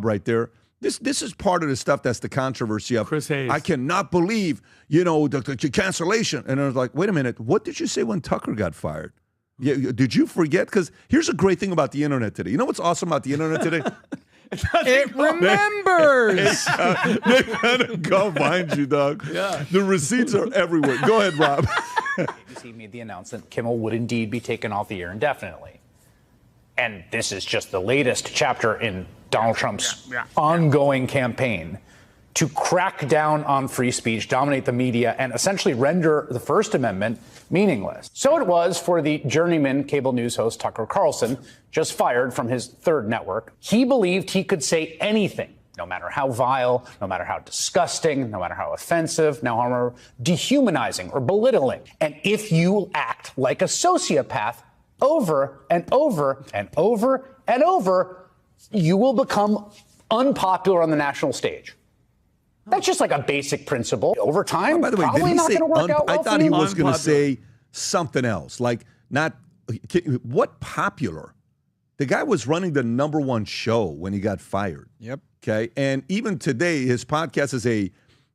Speaker 6: right there. This is part of the stuff that's the controversy of
Speaker 7: Chris Hayes.
Speaker 6: I cannot believe, the cancellation. And I was like, wait a minute. What did you say when Tucker got fired? Yeah, did you forget? Because here's a great thing about the internet today. You know what's awesome about the internet today?
Speaker 4: It remembers.
Speaker 6: They gotta go find you, dog.
Speaker 7: Yeah.
Speaker 6: The receipts are everywhere. Go ahead, Rob.
Speaker 15: He made the announcement Kimmel would indeed be taken off the air indefinitely. And this is just the latest chapter in Donald Trump's ongoing campaign to crack down on free speech, dominate the media, and essentially render the First Amendment meaningless. So it was for the journeyman cable news host Tucker Carlson, just fired from his third network. He believed he could say anything, no matter how vile, no matter how disgusting, no matter how offensive, no matter how dehumanizing or belittling. And if you act like a sociopath over and over and over and over, you will become unpopular on the national stage. That's just like a basic principle. Over time,
Speaker 6: by the way,
Speaker 15: probably not going to work out well
Speaker 6: I thought he was going to
Speaker 7: Unpopular.
Speaker 6: say something else, like what popular. The guy was running the #1 show when he got fired.
Speaker 4: Yep.
Speaker 6: Okay, and even today, his podcast is a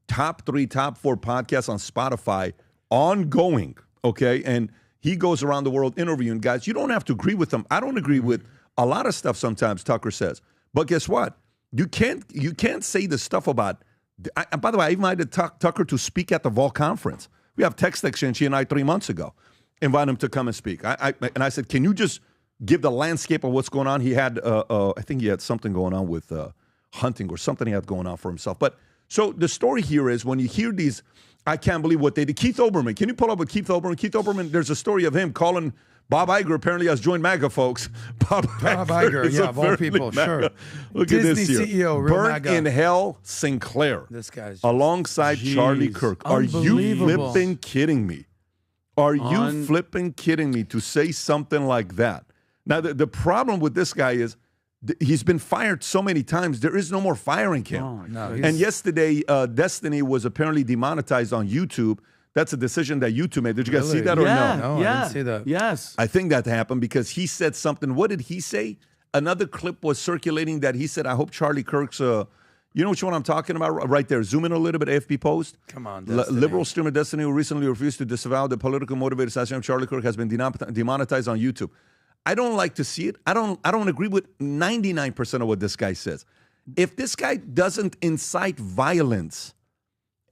Speaker 6: top 3, top 4 podcast on Spotify, ongoing. Okay, and he goes around the world interviewing guys. You don't have to agree with him. I don't agree with a lot of stuff sometimes Tucker says, but guess what? You can't say the stuff about. By the way, I invited Tucker to speak at the Vol conference. We have text exchange, he and I, 3 months ago. Invite him to come and speak. And I said, can you just give the landscape of what's going on? He had, I think he had something going on with hunting or something he had going on for himself. But so the story here is when you hear these, I can't believe what they did. Keith Olbermann, can you pull up with Keith Olbermann? Keith Olbermann, there's a story of him calling Bob Iger apparently has joined MAGA, folks. Bob Iger,
Speaker 8: yeah, of all people,
Speaker 6: MAGA.
Speaker 8: sure.
Speaker 6: Look
Speaker 8: Disney
Speaker 6: at this here.
Speaker 8: CEO, real
Speaker 6: Burnt
Speaker 8: MAGA.
Speaker 6: in Hell, Sinclair.
Speaker 8: This guy's
Speaker 6: alongside Charlie Kirk. Are you flipping kidding me? Are you flipping kidding me to say something like that? Now, the problem with this guy is he's been fired so many times. There is no more firing him.
Speaker 8: Oh, no,
Speaker 6: and yesterday, Destiny was apparently demonetized on YouTube. That's a decision that YouTube made. Did you guys see that or no?
Speaker 8: No, I didn't see that.
Speaker 7: Yes.
Speaker 6: I think that happened because he said something. What did he say? Another clip was circulating that he said, I hope Charlie Kirk's, you know which one I'm talking about? Right there. Zoom in a little bit, AFP Post.
Speaker 8: Come on,
Speaker 6: Liberal streamer Destiny, who recently refused to disavow the political motivated assassination of Charlie Kirk, has been demonetized on YouTube. I don't like to see it. I don't agree with 99% of what this guy says. If this guy doesn't incite violence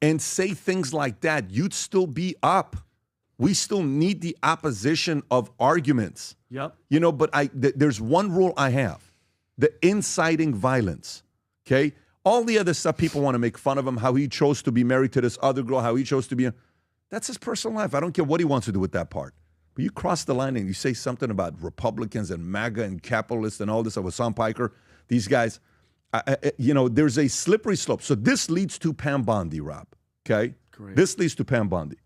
Speaker 6: and say things like that, you'd still be up. We still need the opposition of arguments.
Speaker 7: Yep.
Speaker 6: You know, but there's one rule I have. The inciting violence. Okay? All the other stuff, people want to make fun of him, how he chose to be married to this other girl, how he chose to be. That's his personal life. I don't care what he wants to do with that part. But you cross the line and you say something about Republicans and MAGA and capitalists and all this. With Sam Piker, these guys, you know, there's a slippery slope. So this leads to Pam Bondi, Rob. Okay?
Speaker 7: Great.
Speaker 6: This leads to Pam Bondi.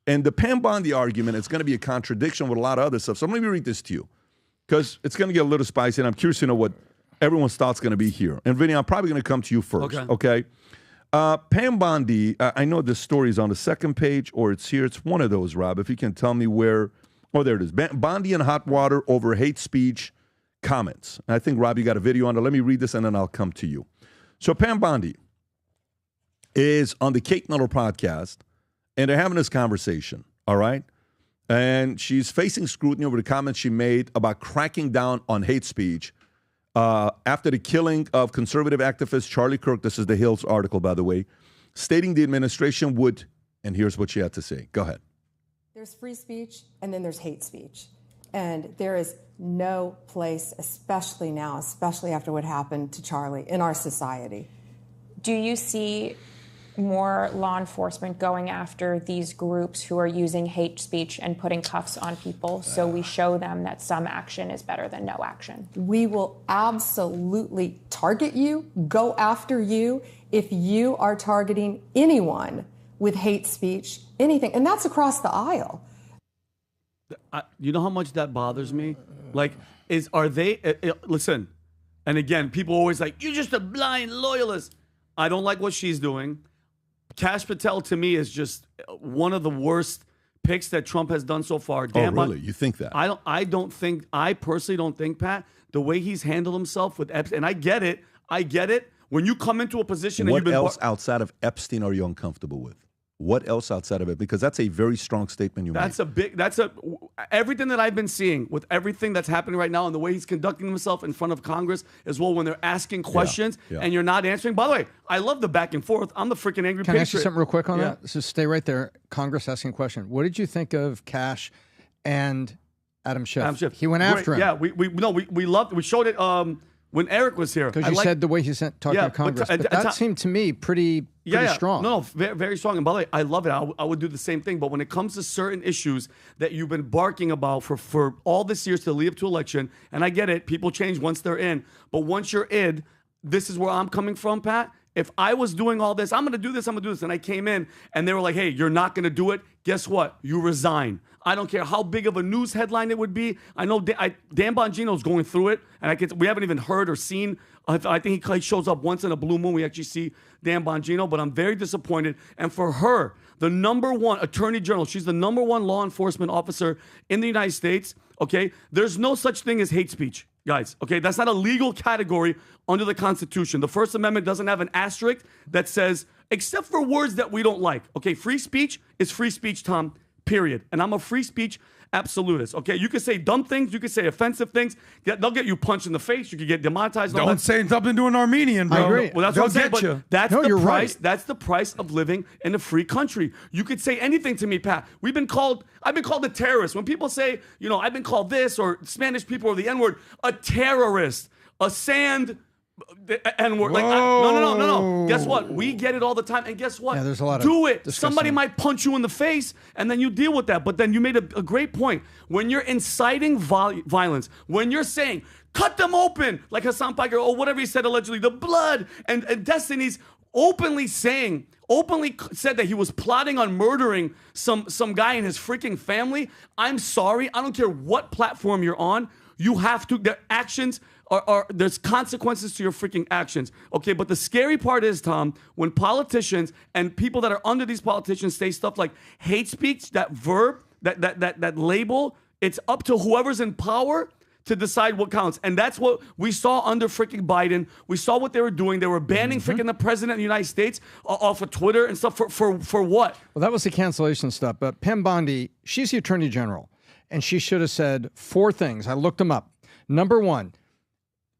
Speaker 6: And the Pam Bondi argument is going to be a contradiction with a lot of other stuff. So let me read this to you because it's going to get a little spicy, and I'm curious to know what everyone's thoughts going to be here. And Vinny, I'm probably going to come to you first. Okay? Pam Bondi, I know this story is on the second page or it's here. It's one of those, Rob. If you can tell me where. Oh, there it is. Bondi in hot water over hate speech comments. And I think, Rob, you got a video on it. Let me read this, and then I'll come to you. So Pam Bondi is on the Kate Miller podcast, and they're having this conversation, all right? And she's facing scrutiny over the comments she made about cracking down on hate speech after the killing of conservative activist Charlie Kirk. This is the Hill's article, by the way, stating the administration would, and here's what she had to say. Go ahead.
Speaker 16: There's free speech, and then there's hate speech. And there is no place, especially now, especially after what happened to Charlie, in our society.
Speaker 17: Do you see more law enforcement going after these groups who are using hate speech and putting cuffs on people, so we show them that some action is better than no action.
Speaker 16: We will absolutely target you, go after you, if you are targeting anyone with hate speech, anything. And that's across the aisle.
Speaker 7: You know how much that bothers me? Like, listen, and again, people always like, you're just a blind loyalist. I don't like what she's doing. Kash Patel, to me, is just one of the worst picks that Trump has done so far.
Speaker 6: Really? You think that?
Speaker 7: I personally don't think, Pat, the way he's handled himself with Epstein, and I get it. When you come into a position and
Speaker 6: what else outside of Epstein are you uncomfortable with? What else outside of it? Because that's a very strong statement you made.
Speaker 7: Everything that I've been seeing with everything that's happening right now and the way he's conducting himself in front of Congress as well when they're asking questions and you're not answering. By the way, I love the back and forth. I'm the freaking angry
Speaker 4: Can
Speaker 7: patriot.
Speaker 4: I ask you something real quick on that? So stay right there. Congress asking a question. What did you think of Kash and Adam Schiff? He went after him.
Speaker 7: Yeah, we loved it. We showed it when Eric was here.
Speaker 4: Because you said the way he talking to Congress. But that seemed to me pretty strong.
Speaker 7: No, very strong. And by the way, I love it. I would do the same thing. But when it comes to certain issues that you've been barking about for all this years to lead up to election, and I get it, people change once they're in. But once you're in, this is where I'm coming from, Pat. If I was doing all this, I'm going to do this, and I came in and they were like, hey, you're not going to do it. Guess what? You resign. I don't care how big of a news headline it would be. I know Dan Bongino's going through it, and we haven't even heard or seen. I think he shows up once in a blue moon. We actually see Dan Bongino, but I'm very disappointed. And for her, the number one attorney general, she's the number one law enforcement officer in the United States, okay? There's no such thing as hate speech, guys, okay? That's not a legal category under the Constitution. The First Amendment doesn't have an asterisk that says, except for words that we don't like, okay? Free speech is free speech, Tom. Period. And I'm a free speech absolutist. Okay, you can say dumb things, you can say offensive things. They'll get you punched in the face. You can get demonetized.
Speaker 8: Don't say something to an Armenian, bro.
Speaker 4: I agree.
Speaker 7: Well, that's
Speaker 8: They'll
Speaker 7: what I'm saying.
Speaker 8: get you.
Speaker 7: That's the price. Right. That's the price of living in a free country. You could say anything to me, Pat. I've been called a terrorist. When people say, I've been called this, or Spanish people, or the N-word, a terrorist, a sand. N-word. Like, no. Guess what? We get it all the time. And guess what?
Speaker 4: Yeah, there's a lot
Speaker 7: Do
Speaker 4: of
Speaker 7: it. Somebody might punch you in the face, and then you deal with that. But then you made a great point. When you're inciting violence, when you're saying, cut them open, like Hassan Piker, or whatever he said allegedly, the blood, and Destiny's openly said that he was plotting on murdering some guy in his freaking family. I'm sorry. I don't care what platform you're on. You have to, their actions there's consequences to your freaking actions. Okay, but the scary part is, Tom, when politicians and people that are under these politicians say stuff like hate speech, that verb, that label, it's up to whoever's in power to decide what counts. And that's what we saw under freaking Biden. We saw what they were doing. They were banning freaking the president of the United States off of Twitter and stuff for what?
Speaker 4: Well, that was the cancellation stuff. But Pam Bondi, she's the attorney general, and she should have said 4 things. I looked them up. Number 1,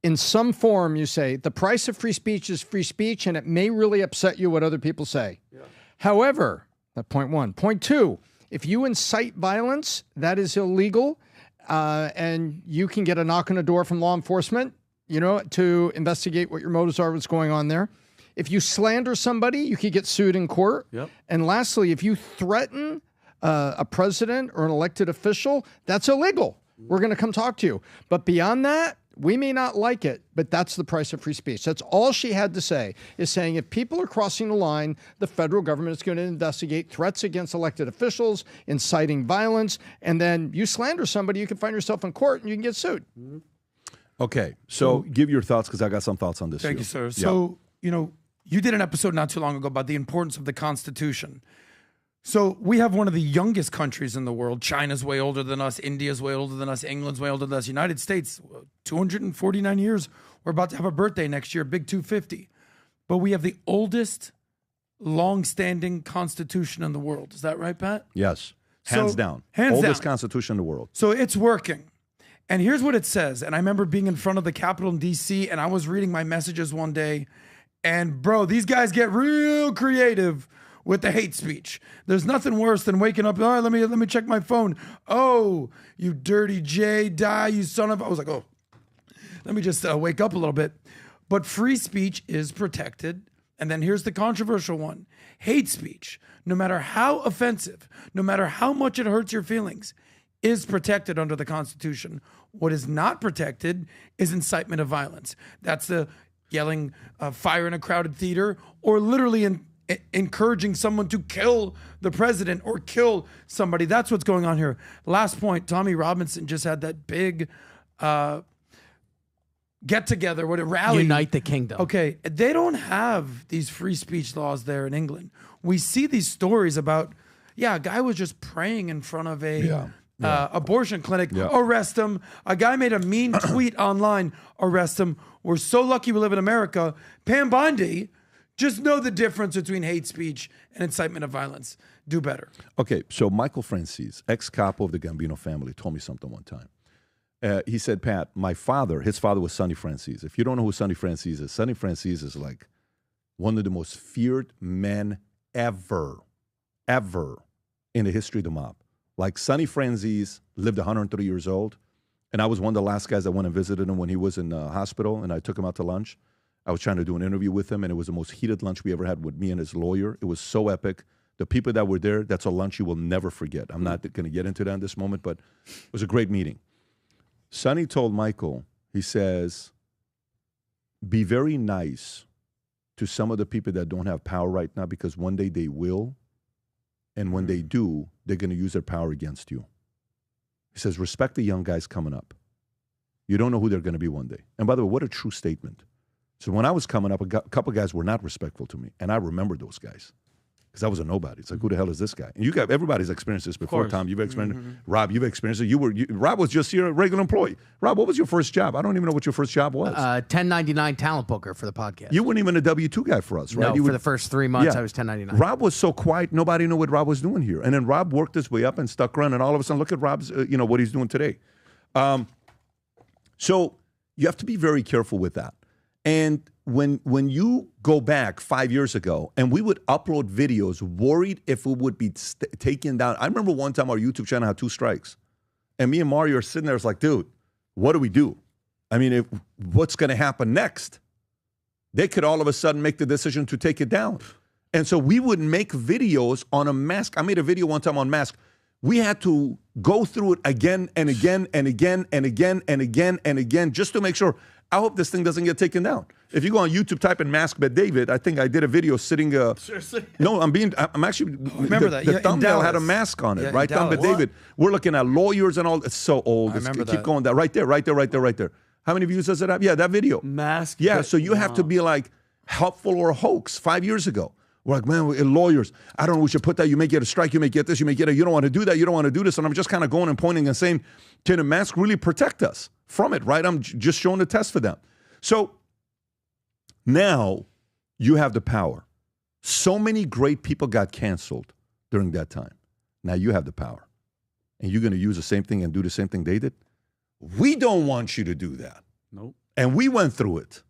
Speaker 4: in some form, you say the price of free speech is free speech, and it may really upset you what other people say. Yeah. However, that's point 1. Point 2, if you incite violence, that is illegal, and you can get a knock on the door from law enforcement, to investigate what your motives are, what's going on there. If you slander somebody, you could get sued in court. Yep. And lastly, if you threaten a president or an elected official, that's illegal. We're going to come talk to you. But beyond that, we may not like it, but that's the price of free speech. That's all she had to say, is saying if people are crossing the line, the federal government is going to investigate threats against elected officials, inciting violence, and then you slander somebody, you can find yourself in court and you can get sued.
Speaker 6: Okay, so give your thoughts, because I got some thoughts on this.
Speaker 8: Thank you, sir. So, you did an episode not too long ago about the importance of the Constitution. So we have one of the youngest countries in the world. China's way older than us. India's way older than us. England's way older than us. United States, 249 years. We're about to have a birthday next year, big 250. But we have the oldest long-standing constitution in the world. Is that right, Pat?
Speaker 6: Yes. Hands down. Oldest constitution in the world.
Speaker 8: So it's working. And here's what it says. And I remember being in front of the Capitol in D.C., and I was reading my messages one day. And, bro, these guys get real creative with the hate speech. There's nothing worse than waking up, all right, let me check my phone. Oh, you dirty J, die, you son of... I was like, oh, let me just wake up a little bit. But free speech is protected And then here's the controversial one. Hate speech, no matter how offensive, no matter how much it hurts your feelings, is protected under the Constitution. What is not protected is incitement of violence. That's the yelling fire in a crowded theater, or literally encouraging someone to kill the president or kill somebody. That's what's going on here. Last point, Tommy Robinson just had that big get together, what a rally.
Speaker 14: Unite the kingdom.
Speaker 8: Okay, they don't have these free speech laws there in England. We see these stories about, a guy was just praying in front of a abortion clinic, arrest him. A guy made a mean tweet online, arrest him. We're so lucky we live in America. Pam Bondi, just know the difference between hate speech and incitement of violence. Do better.
Speaker 6: Okay, so Michael Francis, ex-capo of the Gambino family, told me something one time. He said, Pat, his father was Sonny Francis. If you don't know who Sonny Francis is like one of the most feared men ever in the history of the mob. Like Sonny Francis lived 103 years old, and I was one of the last guys that went and visited him when he was in the hospital, and I took him out to lunch. I was trying to do an interview with him, and it was the most heated lunch we ever had with me and his lawyer. It was so epic. The people that were there, that's a lunch you will never forget. I'm not going to get into that in this moment, but it was a great meeting. Sonny told Michael, he says, be very nice to some of the people that don't have power right now, because one day they will, and when they do, they're going to use their power against you. He says, respect the young guys coming up. You don't know who they're going to be one day. And by the way, what a true statement. So when I was coming up, a couple guys were not respectful to me, and I remember those guys. Because I was a nobody. It's like, who the hell is this guy? And everybody's experienced this before, Tom. You've experienced it. Rob, you've experienced it. Rob was just your regular employee. Rob, what was your first job? I don't even know what your first job was.
Speaker 14: 1099 talent booker for the podcast.
Speaker 6: You weren't even a W-2 guy for us, right?
Speaker 14: No, for the first 3 months, I was 1099.
Speaker 6: Rob was so quiet, nobody knew what Rob was doing here. And then Rob worked his way up and stuck around, and all of a sudden, look at Rob's, what he's doing today. So you have to be very careful with that. And when you go back 5 years ago, and we would upload videos worried if it would be taken down. I remember one time our YouTube channel had 2 strikes. And me and Mario are sitting there, it's like, dude, what do we do? I mean, what's going to happen next? They could all of a sudden make the decision to take it down. And so we would make videos on a mask. I made a video one time on mask. We had to go through it again and again and again and again and again and again just to make sure. I hope this thing doesn't get taken down. If you go on YouTube, type in Mask Bet David, I think I did a video sitting.
Speaker 7: Seriously?
Speaker 6: No, I'm actually.
Speaker 8: Remember that.
Speaker 6: The thumbnail had a mask on it, right? Thumb Bet David. We're looking at lawyers and all. It's so old. Keep going down. Right there. How many views does it have? Yeah, that video.
Speaker 7: Mask.
Speaker 6: Yeah, so you have to be like helpful or a hoax 5 years ago. We're like, man, we're lawyers. I don't know, we should put that. You may get a strike. You may get this. You may get it. You don't want to do that. You don't want to do this. And I'm just kind of going and pointing and saying, can the mask really protect us from it, right? I'm just showing the test for them. So now you have the power. So many great people got canceled during that time. Now you have the power. And you're going to use the same thing and do the same thing they did? We don't want you to do that.
Speaker 7: Nope.
Speaker 6: And we went through it.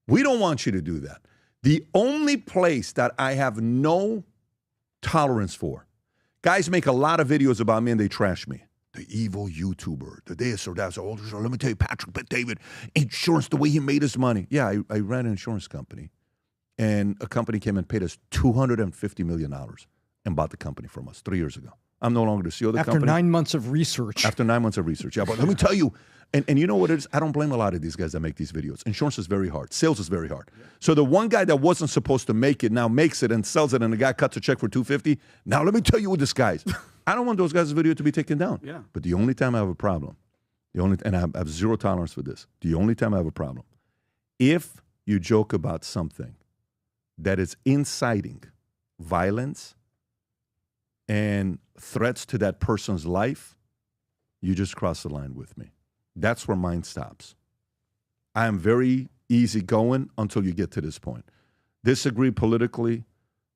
Speaker 6: We don't want you to do that. The only place that I have no tolerance for, guys make a lot of videos about me and they trash me. The evil YouTuber, the this or that. So let me tell you, Patrick Bet David, insurance, the way he made his money. Yeah, I ran an insurance company, and a company came and paid us $250 million and bought the company from us 3 years ago. I'm no longer the CEO of the company.
Speaker 4: After 9 months of research.
Speaker 6: After 9 months of research. Yeah, but let me tell you, and you know what it is? I don't blame a lot of these guys that make these videos. Insurance is very hard. Sales is very hard. So the one guy that wasn't supposed to make it now makes it and sells it, and the guy cuts a check for $250. Now let me tell you what this guy's. I don't want those guys' video to be taken down.
Speaker 7: Yeah.
Speaker 6: But the only time I have a problem, and I have zero tolerance for this, the only time I have a problem, if you joke about something that is inciting violence and threats to that person's life, you just cross the line with me. That's where mine stops. I am very easygoing until you get to this point. Disagree politically,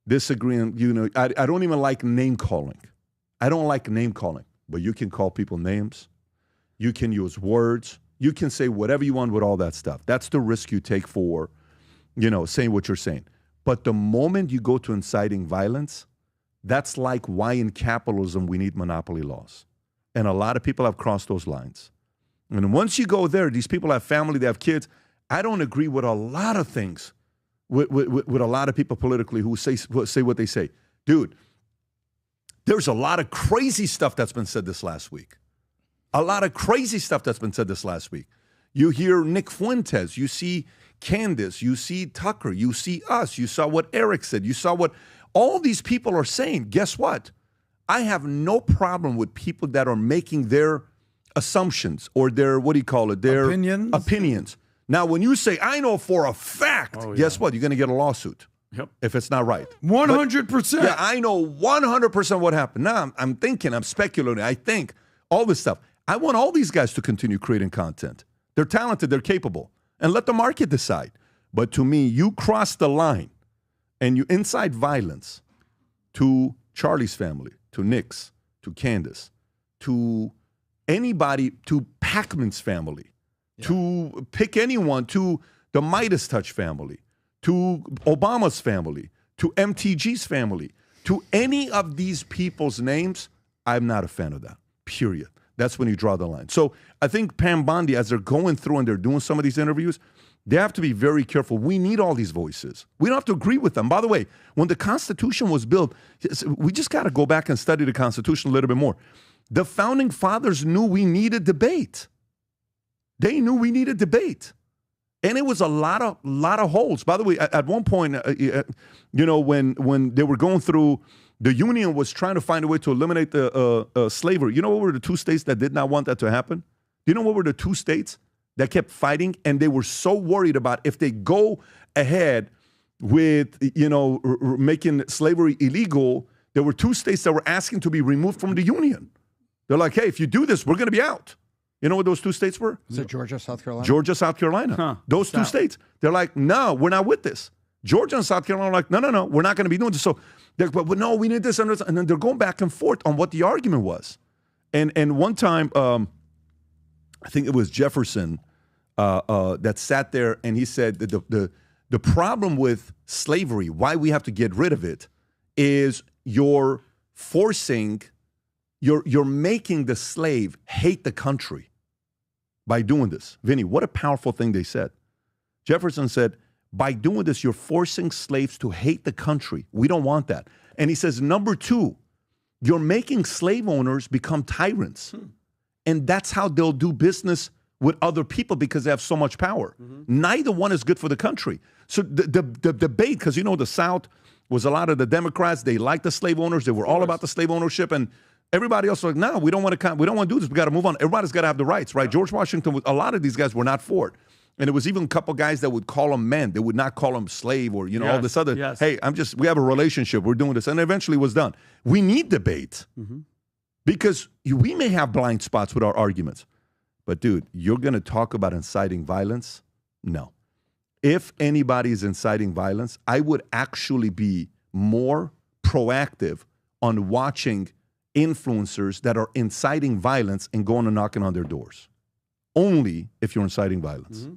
Speaker 6: disagreeing, I don't even like name calling. I don't like name calling, but you can call people names. You can use words. You can say whatever you want with all that stuff. That's the risk you take for, saying what you're saying. But the moment you go to inciting violence, that's like why in capitalism we need monopoly laws. And a lot of people have crossed those lines. And once you go there, these people have family, they have kids. I don't agree with a lot of things with a lot of people politically who say what they say. Dude, there's a lot of crazy stuff that's been said this last week. A lot of crazy stuff that's been said this last week. You hear Nick Fuentes, you see Candace, you see Tucker, you see us, you saw what Eric said, you saw what all these people are saying. Guess what? I have no problem with people that are making their assumptions or their, their opinions. Now, when you say, I know for a fact, guess what? You're going to get a lawsuit.
Speaker 7: Yep.
Speaker 6: If it's not right.
Speaker 8: 100%.
Speaker 6: Yeah, I know 100% what happened. Now, I'm thinking, I'm speculating. I think all this stuff. I want all these guys to continue creating content. They're talented. They're capable. And let the market decide. But to me, you cross the line and you incite violence to Charlie's family, to Nick's, to Candace, to anybody, to Pacman's family, to pick anyone, to the Midas Touch family, to Obama's family, to MTG's family, to any of these people's names, I'm not a fan of that, period. That's when you draw the line. So I think Pam Bondi, as they're going through and they're doing some of these interviews, they have to be very careful. We need all these voices. We don't have to agree with them. By the way, when the Constitution was built, we just got to go back and study the Constitution a little bit more. The Founding Fathers knew we needed debate. They knew we needed debate. And it was a lot of holes. By the way, at one point, when they were going through, the Union was trying to find a way to eliminate the slavery. You know what were the two states that did not want that to happen? Do you know what were the two states that kept fighting? And they were so worried about if they go ahead with, making slavery illegal, there were two states that were asking to be removed from the Union. They're like, hey, if you do this, we're going to be out. You know what those two states were?
Speaker 4: Is it Georgia, South Carolina?
Speaker 6: Georgia, South Carolina. Those two states. They're like, no, we're not with this. Georgia and South Carolina are like, no, we're not going to be doing this. So, but no, we need this and this. And then they're going back and forth on what the argument was. And one time, I think it was Jefferson that sat there and he said that the problem with slavery, why we have to get rid of it, is you're making the slave hate the country by doing this. Vinny, what a powerful thing they said. Jefferson said, by doing this, you're forcing slaves to hate the country. We don't want that. And he says, number two, you're making slave owners become tyrants. And that's how they'll do business with other people because they have so much power. Neither one is good for the country. So the debate, because the South was a lot of the Democrats, they liked the slave owners, they were all about the slave ownership, and everybody else was like, no, we don't want to do this. We got to move on. Everybody's got to have the rights, right? George Washington, a lot of these guys were not for it. And there was even a couple guys that would call them men. They would not call them slave or, all this other, hey, we have a relationship. We're doing this. And eventually it was done. We need debate because we may have blind spots with our arguments. But, dude, you're going to talk about inciting violence? No. If anybody is inciting violence, I would actually be more proactive on watching influencers that are inciting violence and going and knocking on their doors. Only if you're inciting violence.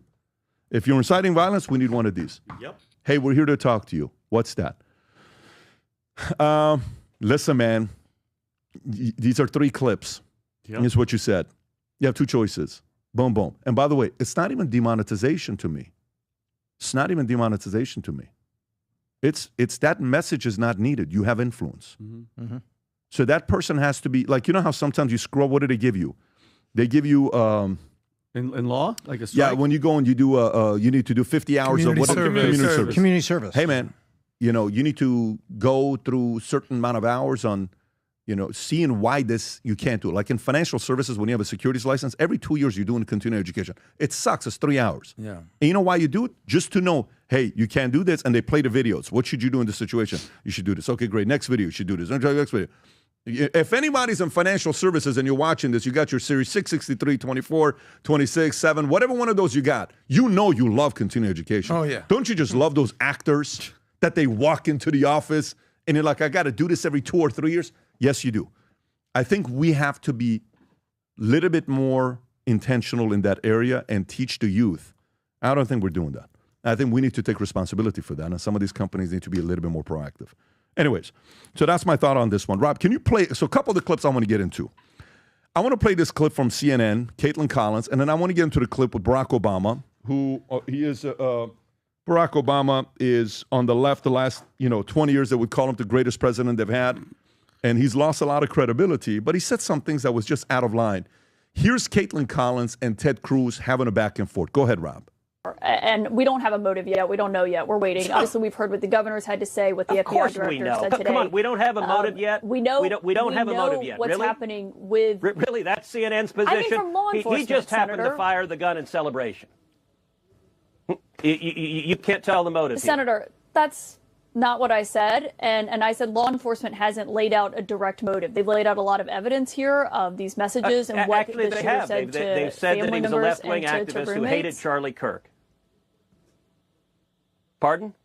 Speaker 6: If you're inciting violence, we need one of these.
Speaker 7: Yep.
Speaker 6: Hey, we're here to talk to you. What's that? Listen, man, these are 3 clips.
Speaker 7: Yep.
Speaker 6: Here's what you said. You have 2 choices. Boom, boom. And by the way, it's not even demonetization to me. It's not even demonetization to me. It's that message is not needed. You have influence. So that person has to be, like, how sometimes you scroll, what do they give you? They give you...
Speaker 7: In law? Like a strike?
Speaker 6: Yeah, when you go and you do, you need to do 50 hours of what?
Speaker 4: Community service.
Speaker 6: Hey, man, you need to go through a certain amount of hours on, seeing why this you can't do it. Like in financial services, when you have a securities license, every 2 years you're doing continuing education. It sucks. It's 3 hours.
Speaker 8: Yeah.
Speaker 6: And you know why you do it? Just to know, hey, you can't do this, and they play the videos. What should you do in this situation? You should do this. Okay, great. Next video, you should do this. Next video. If anybody's in financial services and you're watching this, you got your series 663, 24, 26, 7, whatever one of those you got, you love continuing education.
Speaker 8: Oh, yeah.
Speaker 6: Don't you just love those actors that they walk into the office and you're like, I got to do this every 2 or 3 years? Yes, you do. I think we have to be a little bit more intentional in that area and teach the youth. I don't think we're doing that. I think we need to take responsibility for that, and some of these companies need to be a little bit more proactive. Anyways, so that's my thought on this one. Rob, can you play? So a couple of the clips I want to get into. I want to play this clip from CNN, Kaitlin Collins, and then I want to get into the clip with Barack Obama, who he is Barack Obama is on the left the last 20 years. They would call him the greatest president they've had. And he's lost a lot of credibility, but he said some things that was just out of line. Here's Kaitlin Collins and Ted Cruz having a back and forth. Go ahead, Rob.
Speaker 18: And we don't have a motive yet. We don't know yet. We're waiting. Obviously, we've heard what the governor's had to say, what the FBI director said today.
Speaker 19: Come on, we don't have a motive yet.
Speaker 18: We know.
Speaker 19: We don't have a motive yet.
Speaker 18: What's happening with?
Speaker 19: Really, that's CNN's position.
Speaker 18: I mean, from law enforcement,
Speaker 19: he just happened
Speaker 18: Senator.
Speaker 19: to fire the gun in celebration. You can't tell the motive.
Speaker 18: Senator, that's not what I said. And I said law enforcement hasn't laid out a direct motive. They've laid out a lot of evidence here of these messages and what
Speaker 19: actually
Speaker 18: the
Speaker 19: they
Speaker 18: shooter
Speaker 19: have.
Speaker 18: said to
Speaker 19: They've said that
Speaker 18: family
Speaker 19: he was a
Speaker 18: members
Speaker 19: left-wing
Speaker 18: and to
Speaker 19: activist who
Speaker 18: roommates.
Speaker 19: hated Charlie Kirk. Pardon?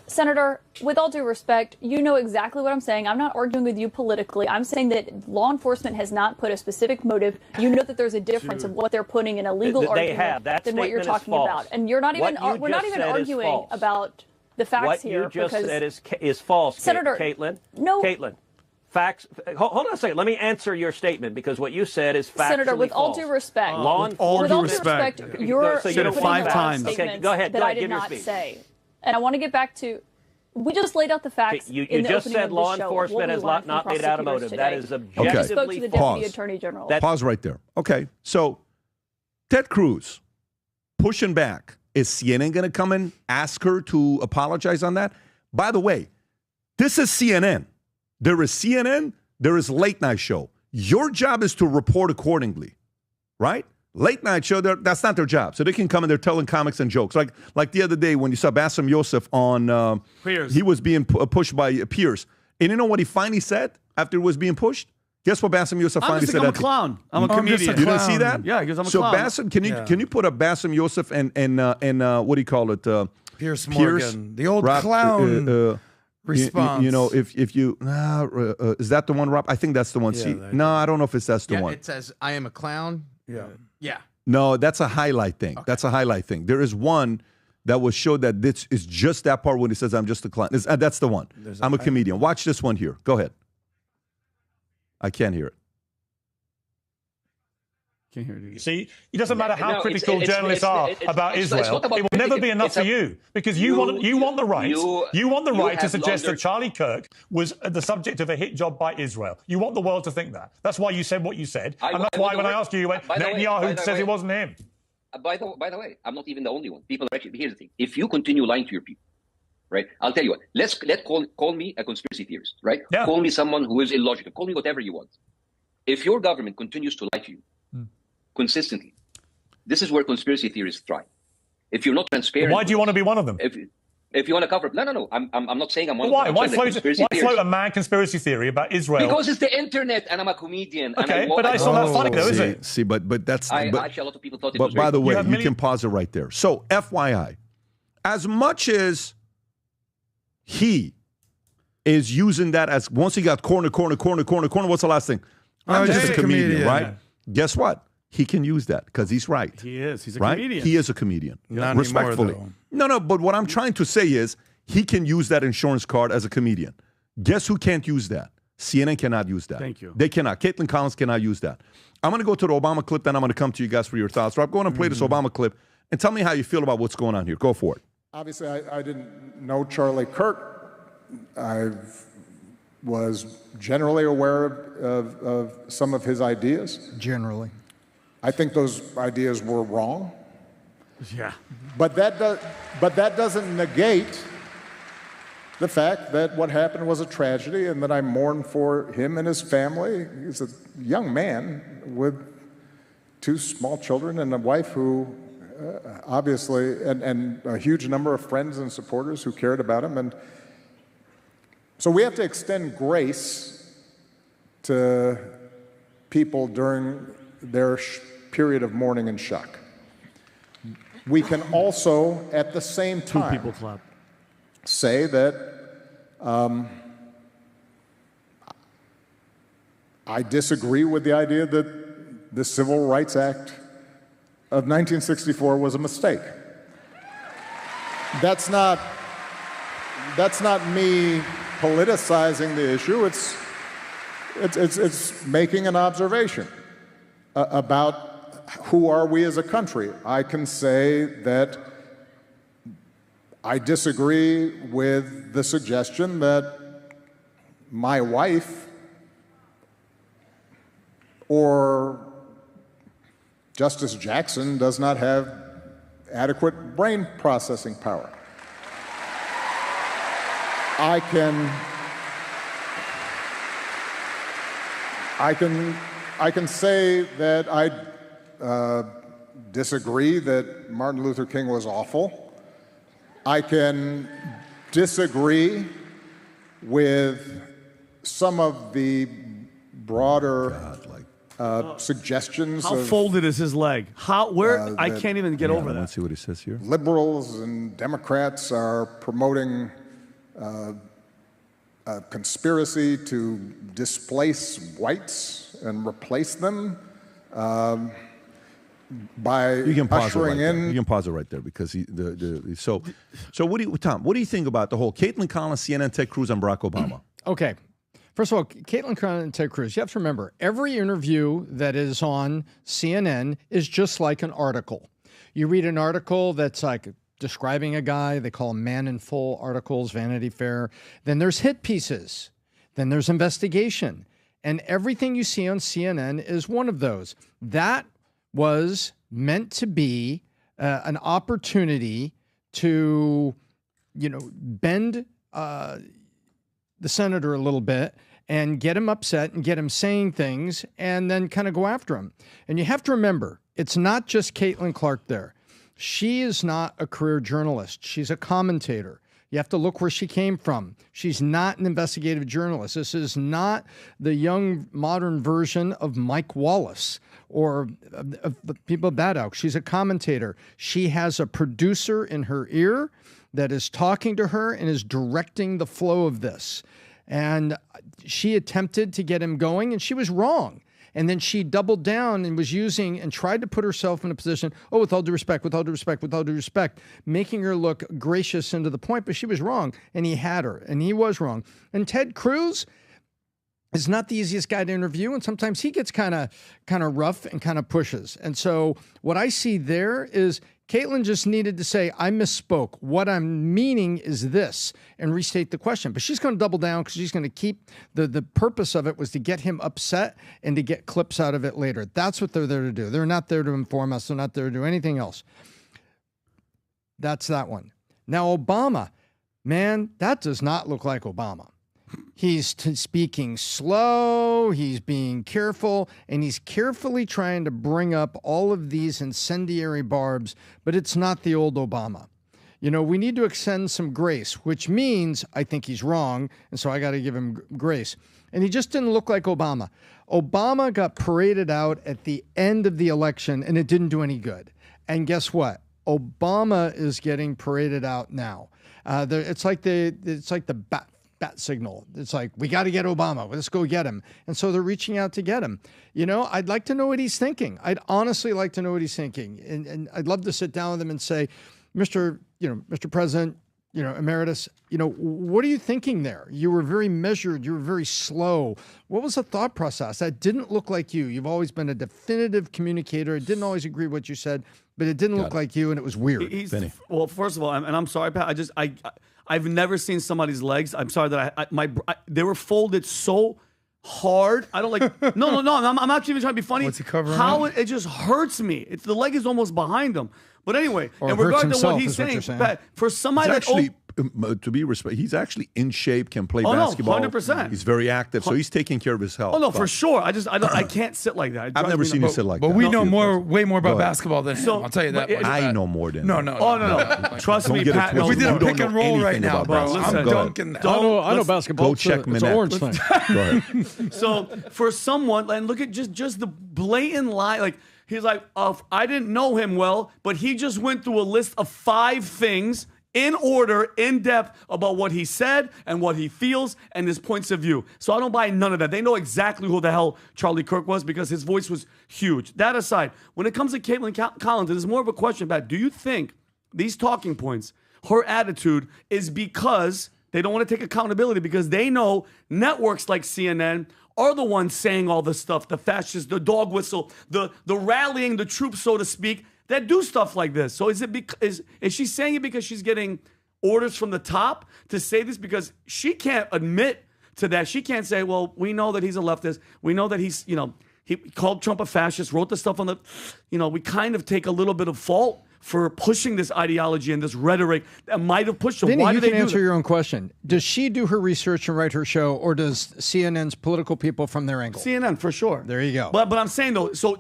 Speaker 18: Senator, with all due respect, you know exactly what I'm saying. I'm not arguing with you politically. I'm saying that law enforcement has not put a specific motive. You know that there's a difference of what they're putting in a legal argument than what you're talking about. And you're not even. We're not even arguing about the facts here.
Speaker 19: What you just
Speaker 18: because
Speaker 19: said is false,
Speaker 18: Senator,
Speaker 19: Kaitlin.
Speaker 18: No.
Speaker 19: Kaitlin. Facts. Hold on a second. Let me answer your statement because what you said is factually
Speaker 18: Senator, with all
Speaker 19: false.
Speaker 18: due respect,
Speaker 19: Law enforcement.
Speaker 18: with all due respect, you're
Speaker 19: said it 5 times. Okay, go ahead.
Speaker 18: That I did not say. And I want to get back to. We just laid out the facts.
Speaker 19: You
Speaker 18: in the
Speaker 19: just
Speaker 18: opening
Speaker 19: said
Speaker 18: of
Speaker 19: law
Speaker 18: the show,
Speaker 19: enforcement has not made out a motive. That is objectively
Speaker 18: false. Spoke to the Deputy Attorney General.
Speaker 6: Pause right there. Okay, so Ted Cruz pushing back. Is CNN going to come and ask her to apologize on that? By the way, this is CNN. There is CNN. There is late night show. Your job is to report accordingly, right? Late night show, that's not their job. So they can come and they're telling comics and jokes. Like the other day when you saw Bassem Youssef on, he was being pushed by Pierce. And you know what he finally said after he was being pushed? Guess what Bassem Youssef finally said?
Speaker 7: I'm a clown. I'm a comedian.
Speaker 6: You didn't see that?
Speaker 7: Yeah, because I'm a
Speaker 6: so
Speaker 7: clown.
Speaker 6: Bassem, can you put up Bassem Youssef and what do you call it?
Speaker 8: Pierce Morgan, the old clown response.
Speaker 6: You know, if you is that the one, Rob? I think that's the one.
Speaker 14: Yeah,
Speaker 6: See, no, I don't know if that's the one.
Speaker 14: It says, I am a clown.
Speaker 8: Yeah.
Speaker 14: Yeah.
Speaker 6: No, that's a highlight thing. Okay. That's a highlight thing. There is one that was showed that this is just that part when he says, I'm just a clown. That's the one. I'm a comedian. Watch this one here. Go ahead. I can't hear it.
Speaker 7: Can't hear it.
Speaker 20: You see, it doesn't matter how critical journalists are about Israel. It will never be enough for you because you want the right. You want the right to suggest that Charlie Kirk was the subject of a hit job by Israel. You want the world to think that. That's why you said what you said, and that's why when I asked you, you went, Netanyahu says it wasn't him.
Speaker 21: By the way, I'm not even the only one. People are actually. Here's the thing: if you continue lying to your people, right? I'll tell you what. Let's call me a conspiracy theorist, right? Yeah. Call me someone who is illogical. Call me whatever you want. If your government continues to lie to you consistently, this is where conspiracy theorists thrive. If you're not transparent,
Speaker 20: why do you want to be one of them?
Speaker 21: If you want to cover, no. I'm not saying I'm one.
Speaker 20: Why?
Speaker 21: Of them.
Speaker 20: Why float a mad conspiracy theory about Israel?
Speaker 21: Because it's the internet, and I'm a comedian.
Speaker 20: Okay,
Speaker 21: and
Speaker 20: but that's not that funny, though, is it?
Speaker 6: See, but that's.
Speaker 21: Actually, a lot of people thought it was.
Speaker 6: But by the way, you
Speaker 20: million...
Speaker 6: can pause it right there. So, FYI, as much as he is using that as once he got corner, what's the last thing? I'm just a comedian, right? Yeah. Guess what? He can use that because he's right.
Speaker 7: He is. He's a
Speaker 6: right?
Speaker 7: comedian.
Speaker 6: He is a comedian.
Speaker 8: Not
Speaker 6: respectfully.
Speaker 8: Anymore,
Speaker 6: No, but what I'm trying to say is he can use that insurance card as a comedian. Guess who can't use that? CNN cannot use that.
Speaker 7: Thank you.
Speaker 6: They cannot. Kaitlin Collins cannot use that. I'm going to go to the Obama clip, then I'm going to come to you guys for your thoughts. Rob, go on and play this Obama clip and tell me how you feel about what's going on here. Go for it.
Speaker 22: Obviously, I didn't know Charlie Kirk. I was generally aware of some of his ideas.
Speaker 4: Generally.
Speaker 22: I think those ideas were wrong.
Speaker 7: Yeah.
Speaker 22: But that doesn't negate the fact that what happened was a tragedy and that I mourn for him and his family. He's a young man with 2 small children and a wife who obviously, and a huge number of friends and supporters who cared about him. And so we have to extend grace to people during their period of mourning and shock. We can also, at the same time, say that I disagree with the idea that the Civil Rights Act of 1964 was a mistake. That's not me politicizing the issue. It's making an observation about who are we as a country. I can say that I disagree with the suggestion that my wife or Justice Jackson does not have adequate brain processing power. I can say that I disagree that Martin Luther King was awful. I can disagree with some of the broader suggestions.
Speaker 7: How folded is his leg? I can't even get over that.
Speaker 6: Let's see what he says here.
Speaker 22: Liberals and Democrats are promoting a conspiracy to displace whites and replace them by
Speaker 6: You can pause it right
Speaker 22: ushering
Speaker 6: there.
Speaker 22: in.
Speaker 6: You can pause it right there because so what do you, Tom? What do you think about the whole Kaitlin Collins, CNN, Ted Cruz, and Barack Obama?
Speaker 4: Okay. First of all, Kaitlin Collins and Ted Cruz, you have to remember, every interview that is on CNN is just like an article. You read an article that's like describing a guy, they call them man in full articles, Vanity Fair. Then there's hit pieces. Then there's investigation. And everything you see on CNN is one of those. That was meant to be an opportunity to, bend the senator a little bit and get him upset and get him saying things and then kind of go after him. And you have to remember, it's not just Kaitlin Clark there. She is not a career journalist. She's a commentator. You have to look where she came from. She's not an investigative journalist. This is not the young modern version of Mike Wallace or of the people of that ilk. She's a commentator. She has a producer in her ear that is talking to her and is directing the flow of this. And she attempted to get him going, and she was wrong. And then she doubled down and was using and tried to put herself in a position, with all due respect, with all due respect, with all due respect, making her look gracious and to the point, but she was wrong, and he had her, and he was wrong. And Ted Cruz is not the easiest guy to interview, and sometimes he gets kind of rough and kind of pushes. And so what I see there is Kaitlin just needed to say, I misspoke. What I'm meaning is this, and restate the question. But she's going to double down because she's going to keep the purpose of it was to get him upset and to get clips out of it later. That's what they're there to do. They're not there to inform us. They're not there to do anything else. That's that one. Now, Obama, man, that does not look like Obama. He's speaking slow, he's being careful, and he's carefully trying to bring up all of these incendiary barbs, but it's not the old Obama. We need to extend some grace, which means I think he's wrong, and so I got to give him grace. And he just didn't look like Obama. Obama got paraded out at the end of the election, and it didn't do any good. And guess what? Obama is getting paraded out now. It's like the bat signal. It's like, we got to get Obama. Let's go get him. And so they're reaching out to get him. I'd like to know what he's thinking. I'd honestly like to know what he's thinking. And I'd love to sit down with him and say, Mr. President, emeritus, what are you thinking there? You were very measured. You were very slow. What was the thought process? That didn't look like you. You've always been a definitive communicator. I didn't always agree with what you said, but it didn't look like you, and it was weird.
Speaker 7: Well, first of all, and I'm sorry, Pat, I've never seen somebody's legs. I'm sorry that they were folded so hard. I don't like. No. I'm not even trying to be funny.
Speaker 8: What's he covering?
Speaker 7: How it just hurts me. The leg is almost behind him. But anyway,
Speaker 4: or
Speaker 7: in regard to what he's saying, Pat, for somebody
Speaker 6: to be respected, he's actually in shape, can play
Speaker 7: basketball.
Speaker 6: 100%. He's very active, so he's taking care of his health.
Speaker 7: Oh no, for sure. I can't sit like that.
Speaker 6: I've never seen you sit like that.
Speaker 8: But we know way more about basketball than him. I'll tell you that.
Speaker 6: I know more than
Speaker 8: no.
Speaker 7: No. Trust me, Pat.
Speaker 8: We did a pick and roll right now, bro. I'm dunking that.
Speaker 4: I know basketball.
Speaker 6: Go check
Speaker 4: it's an orange thing.
Speaker 6: Go ahead.
Speaker 7: So for someone, and look at just the blatant lie, like. He's like, I didn't know him well, but he just went through a list of 5 things in order, in depth, about what he said and what he feels and his points of view. So I don't buy none of that. They know exactly who the hell Charlie Kirk was because his voice was huge. That aside, when it comes to Kaitlin Collins, it is more of a question about, do you think these talking points, her attitude is because they don't want to take accountability because they know networks like CNN are the ones saying all this stuff, the fascists, the dog whistle, the rallying the troops, so to speak, that do stuff like this. So is she saying it because she's getting orders from the top to say this because she can't admit to that. She can't say, well, we know that he's a leftist. We know that he's, he called Trump a fascist, wrote the stuff on the, we kind of take a little bit of fault for pushing this ideology and this rhetoric that might have pushed them.
Speaker 4: Vinny,
Speaker 7: Why
Speaker 4: you
Speaker 7: do they
Speaker 4: can
Speaker 7: do
Speaker 4: answer
Speaker 7: that?
Speaker 4: your own question. Does she do her research and write her show, or does CNN's political people from their angle?
Speaker 7: CNN, for sure.
Speaker 4: There you go.
Speaker 7: But I'm saying, though, so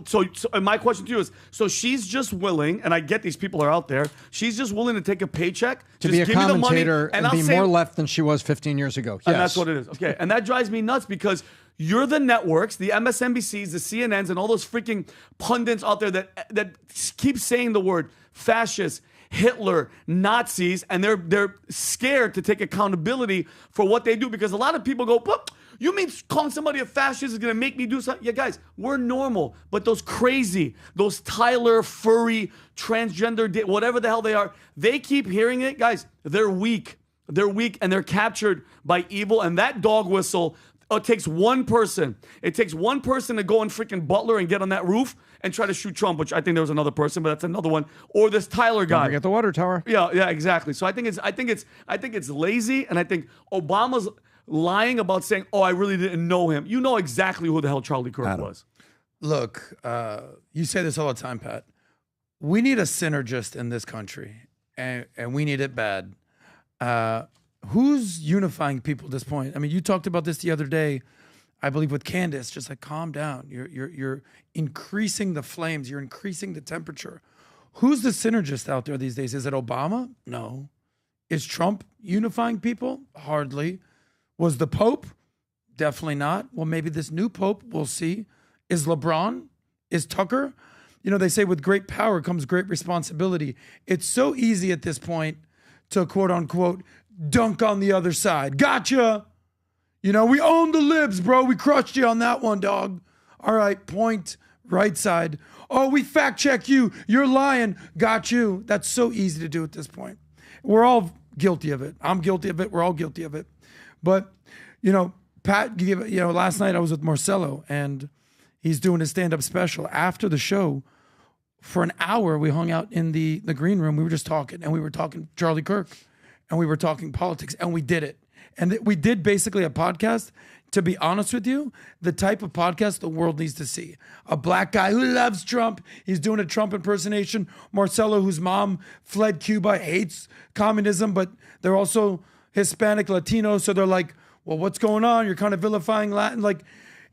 Speaker 7: my question to you is, so she's just willing, and I get these people are out there, she's just willing to take a paycheck,
Speaker 4: To
Speaker 7: just
Speaker 4: be a
Speaker 7: give me the money,
Speaker 4: commentator and
Speaker 7: I'll
Speaker 4: be
Speaker 7: say,
Speaker 4: more left than she was 15 years ago. Yes.
Speaker 7: And that's what it is. Okay. And that drives me nuts because you're the networks, the MSNBCs, the CNNs, and all those freaking pundits out there that keep saying the word fascist, Hitler, Nazis, and they're scared to take accountability for what they do because a lot of people go, you mean calling somebody a fascist is going to make me do something? Yeah, guys, we're normal. But those crazy, those Tyler, furry, transgender, whatever the hell they are, they keep hearing it. Guys, they're weak. They're weak and they're captured by evil. And that dog whistle, it takes one person. It takes one person to go in freaking Butler and get on that roof and try to shoot Trump, which I think there was another person, but that's another one. Or this Tyler guy.
Speaker 4: Don't forget the water tower.
Speaker 7: Yeah, exactly. So I think it's lazy, and I think Obama's lying about saying, "Oh, I really didn't know him." You know exactly who the hell Charlie Kirk was.
Speaker 8: Look, you say this all the time, Pat. We need a synergist in this country, and we need it bad. Who's unifying people at this point? I mean, you talked about this the other day, I believe, with Candace. Just like, calm down. You're increasing the flames. You're increasing the temperature. Who's the synergist out there these days? Is it Obama? No. Is Trump unifying people? Hardly. Was the Pope? Definitely not. Well, maybe this new Pope, we'll see. Is LeBron? Is Tucker? They say with great power comes great responsibility. It's so easy at this point to quote unquote dunk on the other side. Gotcha. We own the libs, bro. We crushed you on that one, dog. All right, point, right side. Oh, we fact check you. You're lying. Got you. That's so easy to do at this point. We're all guilty of it. I'm guilty of it. We're all guilty of it. But, Pat, last night I was with Marcelo and he's doing his stand-up special. After the show, for an hour, we hung out in the green room. We were just talking, and we were talking Charlie Kirk, and we were talking politics, and we did it. And we did basically a podcast, to be honest with you, the type of podcast the world needs to see. A black guy who loves Trump. He's doing a Trump impersonation. Marcelo, whose mom fled Cuba, hates communism, but they're also Hispanic, Latino, so they're like, well, what's going on? You're kind of vilifying Latin.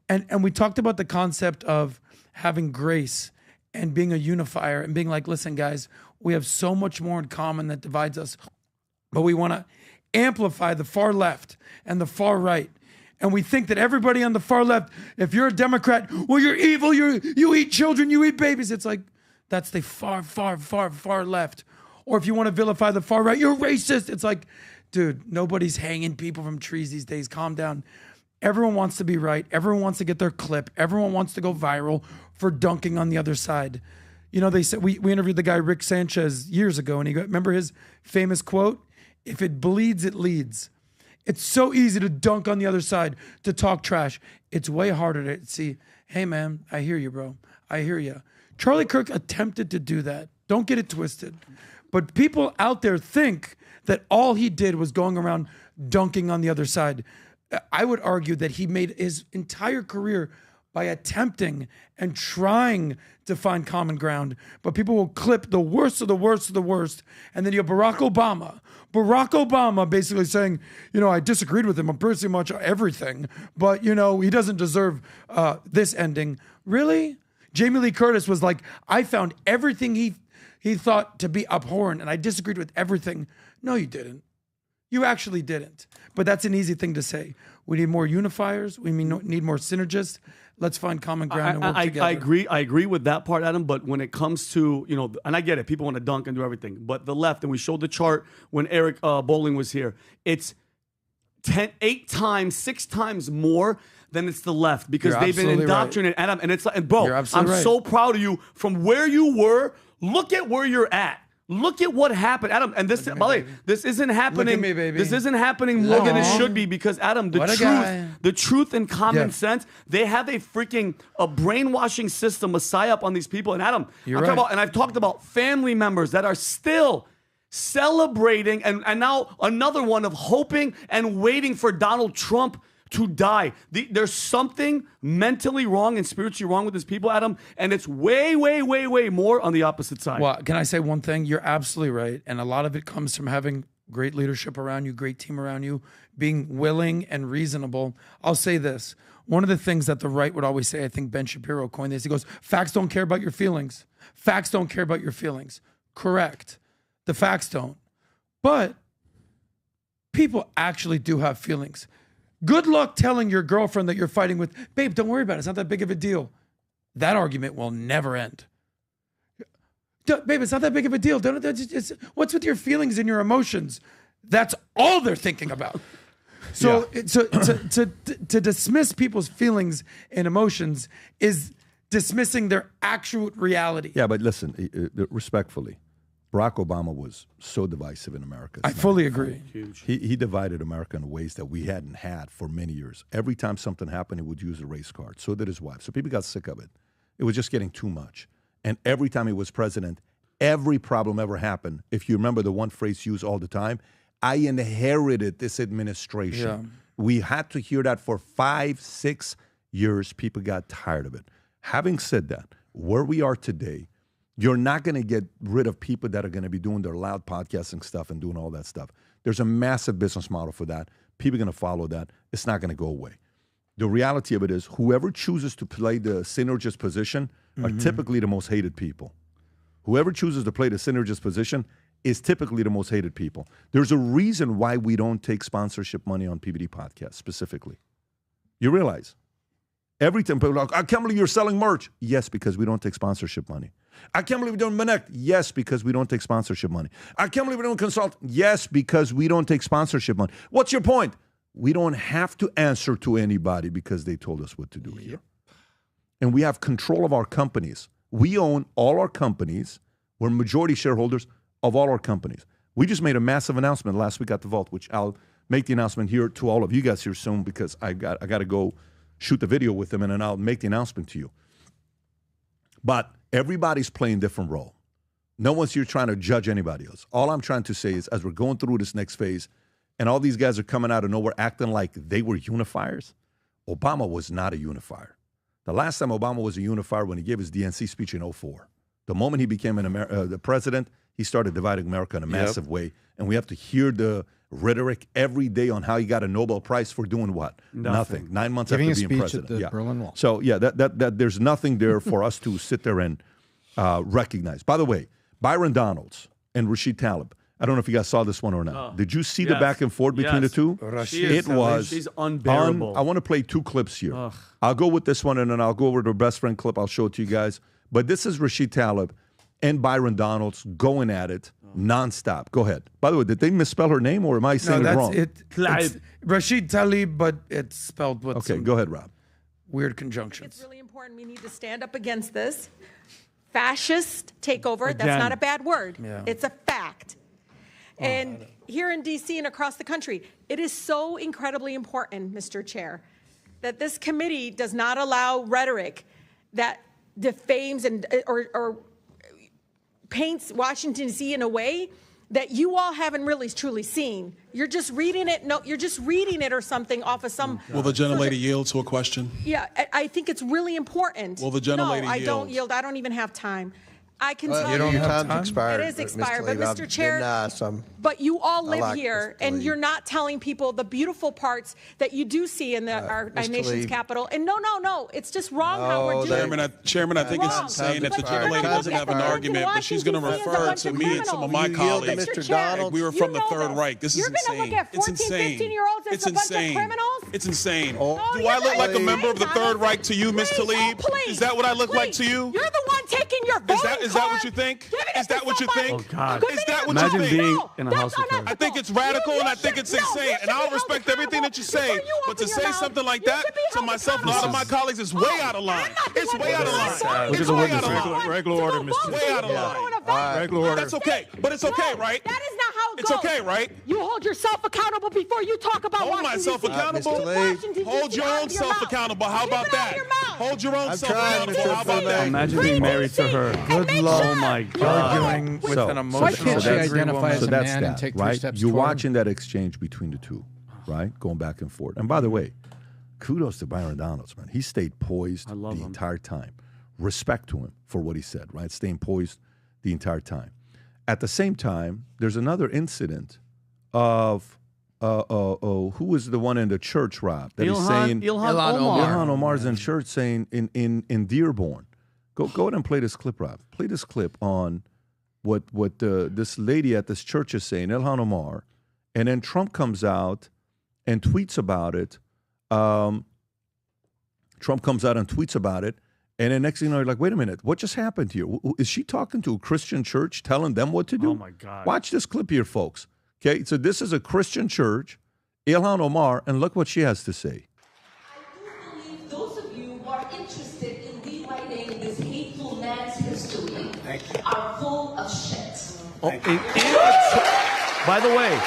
Speaker 8: And we talked about the concept of having grace and being a unifier and being like, listen, guys, we have so much more in common that divides us, but we want to amplify the far left and the far right. And we think that everybody on the far left, if you're a Democrat, well, you're evil, you eat children, you eat babies. It's like, that's the far, far, far, far left. Or if you want to vilify the far right, you're racist. It's like, dude, nobody's hanging people from trees these days. Calm down. Everyone wants to be right. Everyone wants to get their clip. Everyone wants to go viral for dunking on the other side. They said, we interviewed the guy Rick Sanchez years ago, and remember his famous quote? If it bleeds, it leads. It's so easy to dunk on the other side, to talk trash. It's way harder to see, hey, man, I hear you, bro. I hear you. Charlie Kirk attempted to do that. Don't get it twisted. But people out there think that all he did was going around dunking on the other side. I would argue that he made his entire career by attempting and trying to find common ground. But people will clip the worst of the worst of the worst. And then you have Barack Obama. Barack Obama basically saying, I disagreed with him on pretty much everything, but, he doesn't deserve this ending. Really? Jamie Lee Curtis was like, I found everything he thought to be abhorrent, and I disagreed with everything. No, you didn't. You actually didn't. But that's an easy thing to say. We need more unifiers. We need more synergists. Let's find common ground and work together.
Speaker 7: I agree with that part, Adam. But when it comes to, and I get it, people want to dunk and do everything. But the left, and we showed the chart when Eric Bowling was here, it's 8 times, 6 times more than it's the left because they've been indoctrinated. Right. Adam, and it's like, and bro, I'm so proud of you from where you were. Look at where you're at. Look at what happened, Adam. And this, by the way, this isn't happening.
Speaker 8: Look at me, baby.
Speaker 7: This isn't happening more than it should be because, Adam, the truth and common sense, they have a brainwashing system, a psyop on these people. And Adam, I've talked about family members that are still celebrating, and now another one of hoping and waiting for Donald Trump to die. There's something mentally wrong and spiritually wrong with these people, Adam, and it's way, way, way, way more on the opposite side.
Speaker 8: Well, can I say one thing? You're absolutely right. And a lot of it comes from having great leadership around you, great team around you, being willing and reasonable. I'll say this. One of the things that the right would always say, I think Ben Shapiro coined this, he goes, facts don't care about your feelings. Facts don't care about your feelings. Correct. The facts don't. But people actually do have feelings. Good luck telling your girlfriend that you're fighting with, babe, don't worry about it. It's not that big of a deal. That argument will never end. Babe, it's not that big of a deal. What's with your feelings and your emotions? That's all they're thinking about. So, to dismiss people's feelings and emotions is dismissing their actual reality.
Speaker 6: Yeah, but listen, respectfully, Barack Obama was so divisive in America.
Speaker 8: I fully agree.
Speaker 6: He divided America in ways that we hadn't had for many years. Every time something happened, he would use a race card. So did his wife. So people got sick of it. It was just getting too much. And every time he was president, every problem ever happened. If you remember the one phrase used all the time, I inherited this administration.
Speaker 8: Yeah.
Speaker 6: We had to hear that for 5-6 years. People got tired of it. Having said that, where we are today, you're not going to get rid of people that are going to be doing their loud podcasting stuff and doing all that stuff. There's a massive business model for that. People are going to follow that. It's not going to go away. The reality of it is whoever chooses to play the synergist position are typically the most hated people. Whoever chooses to play the synergist position is typically the most hated people. There's a reason why we don't take sponsorship money on PBD podcasts specifically. You realize every time people are like, I can't believe you're selling merch. Yes, because we don't take sponsorship money. I can't believe we don't connect. Yes, because we don't take sponsorship money. I can't believe we don't consult. Yes, because we don't take sponsorship money. What's your point? We don't have to answer to anybody because they told us what to do here. And we have control of our companies. We own all our companies. We're majority shareholders of all our companies. We just made a massive announcement last week at the Vault, which I'll make the announcement here to all of you guys here soon because I got to go shoot the video with them and then I'll make the announcement to you. But everybody's playing different role. No one's here trying to judge anybody else. All I'm trying to say is as we're going through this next phase and all these guys are coming out of nowhere acting like they were unifiers, Obama was not a unifier. The last time Obama was a unifier when he gave his DNC speech in 2004. The moment he became the president, he started dividing America in a massive way. And we have to hear the rhetoric every day on how he got a Nobel Prize for doing what? Nothing. 9 months
Speaker 4: Giving
Speaker 6: after
Speaker 4: a
Speaker 6: being
Speaker 4: speech
Speaker 6: president.
Speaker 4: at the Berlin Wall.
Speaker 6: So, that there's nothing there for us to sit there and recognize. By the way, Byron Donalds and Rashid Tlaib, I don't know if you guys saw this one or not. Did you see the back and forth between the two?
Speaker 7: She's unbearable.
Speaker 6: I want to play two clips here. I'll go with this one, and then I'll go over to the best friend clip. I'll show it to you guys. But this is Rashid Tlaib and Byron Donalds going at it nonstop. Go ahead. By the way, did they misspell her name, or am I saying it wrong?
Speaker 8: It's Rashid Tlaib, but it's spelled with some
Speaker 6: go ahead, Rob.
Speaker 8: Weird conjunctions.
Speaker 1: It's really important. We need to stand up against this fascist takeover. That's not a bad word.
Speaker 8: Yeah.
Speaker 1: It's a fact. And here in D.C. and across the country, it is so incredibly important, Mr. Chair, that this committee does not allow rhetoric that defames and or paints Washington, D.C. in a way that you all haven't really truly seen. You're just reading it. No, you're just reading it or something off of some.
Speaker 3: Will the gentlelady yield to a question?
Speaker 1: Yeah, I think it's really important.
Speaker 3: Will the gentlelady yield?
Speaker 1: No, I don't yield. I don't even have time. I can tell
Speaker 23: you don't have time to expire.
Speaker 1: It is expired, but Mr. Chair, but you all live here, and you're not telling people the beautiful parts that you do see in our nation's capital. And no, it's just wrong how we're doing it.
Speaker 3: Chairman, I think it's insane that the gentlelady doesn't have an argument, but she's going to refer to me and some of my colleagues. We were from the Third Reich. This is insane.
Speaker 1: You're going to look at 14, 15-year-olds as a bunch of criminals?
Speaker 3: It's insane. Do I look like a member of the Third Reich to you, Ms. Tlaib? Is that what I look like to you?
Speaker 1: You're the one taking your voting
Speaker 3: Is that what you think? Is that what you think?
Speaker 7: Oh, God.
Speaker 3: Is that what
Speaker 7: Imagine
Speaker 3: you think?
Speaker 7: being in a house with her.
Speaker 3: I think it's radical and I think it's insane. And I'll respect everything that you say. But to say something like that to myself and a lot of my colleagues is way out of line. It's way out of line.
Speaker 7: Look at the witness. Regular order, Mr.
Speaker 3: Way out of line.
Speaker 7: Regular order.
Speaker 3: That's okay. But it's okay, right?
Speaker 1: That is not how
Speaker 3: It's okay, right?
Speaker 1: You hold yourself accountable before you talk about
Speaker 3: Hold
Speaker 1: Washington,
Speaker 3: myself
Speaker 1: D.C.
Speaker 3: accountable. Hold your own self accountable. How about that? Hold your own self accountable. How about that?
Speaker 7: Imagine being married to her.
Speaker 8: Good luck.
Speaker 7: Oh my God.
Speaker 8: Arguing with an emotional
Speaker 4: can't she
Speaker 8: angry
Speaker 4: identify
Speaker 8: woman.
Speaker 4: as a man and take 3
Speaker 6: right?
Speaker 4: steps
Speaker 6: You're
Speaker 4: toward him?
Speaker 6: watching that exchange between the two, right? Going back and forth. And by the way, kudos to Byron Donalds, man. He stayed poised the entire time. Respect to him for what he said, right? Staying poised the entire time. At the same time, there's another incident of who was the one in the church, Rob? That he's saying
Speaker 7: Ilhan Omar.
Speaker 6: Ilhan Omar's in church saying in Dearborn. Go ahead and play this clip, Rob. Play this clip on what this lady at this church is saying, Ilhan Omar, and then Trump comes out and tweets about it. Trump comes out and tweets about it, and then next thing you know, you're like, wait a minute, what just happened here? Is she talking to a Christian church, telling them what to do?
Speaker 7: Oh my God!
Speaker 6: Watch this clip here, folks. Okay, so this is a Christian church, Ilhan Omar, and look what she has to say.
Speaker 2: Those of you who are interested in rewriting this hateful man's history are full of shit.
Speaker 7: By the way,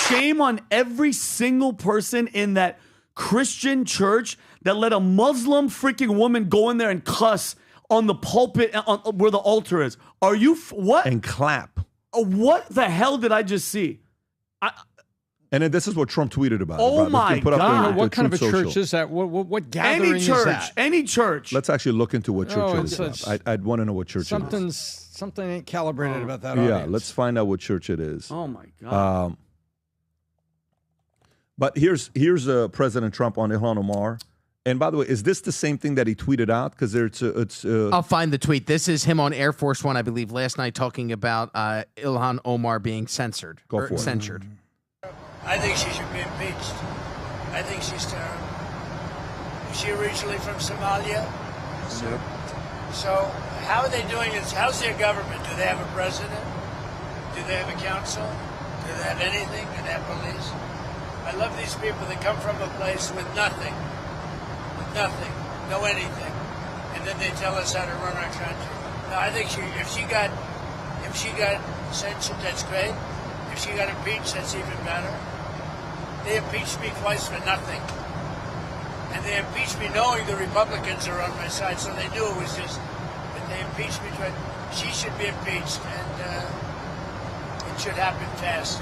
Speaker 7: shame on every single person in that Christian church that let a Muslim freaking woman go in there and cuss on the pulpit where the altar is. Are you what?
Speaker 6: And clap.
Speaker 7: What the hell did I just see?
Speaker 6: And then this is what Trump tweeted about.
Speaker 7: Oh my God!
Speaker 4: What kind of a church is that? What gathering is that?
Speaker 7: Any church.
Speaker 6: Let's actually look into what church it is. I'd want to know what church it is.
Speaker 4: Something ain't calibrated about that.
Speaker 6: Yeah,
Speaker 4: audience.
Speaker 6: let's find out what church it is.
Speaker 7: Oh my God!
Speaker 6: But here's President Trump on Ilhan Omar. And by the way, is this the same thing that he tweeted out? Because it's.
Speaker 14: I'll find the tweet. This is him on Air Force One, I believe, last night talking about Ilhan Omar being censored.
Speaker 6: Go for it.
Speaker 14: Censured.
Speaker 11: I think she should be impeached. I think she's terrible. Is she originally from Somalia?
Speaker 6: Yep.
Speaker 11: So how are they doing this? How's their government? Do they have a president? Do they have a council? Do they have anything? Do they have police? I love these people that come from a place with nothing. No anything. And then they tell us how to run our country. No, I think if she got censored, that's great. If she got impeached, that's even better. They impeached me twice for nothing. And they impeached me knowing the Republicans are on my side, so they knew it was just, but they impeached me twice. She should be impeached, and it should happen fast.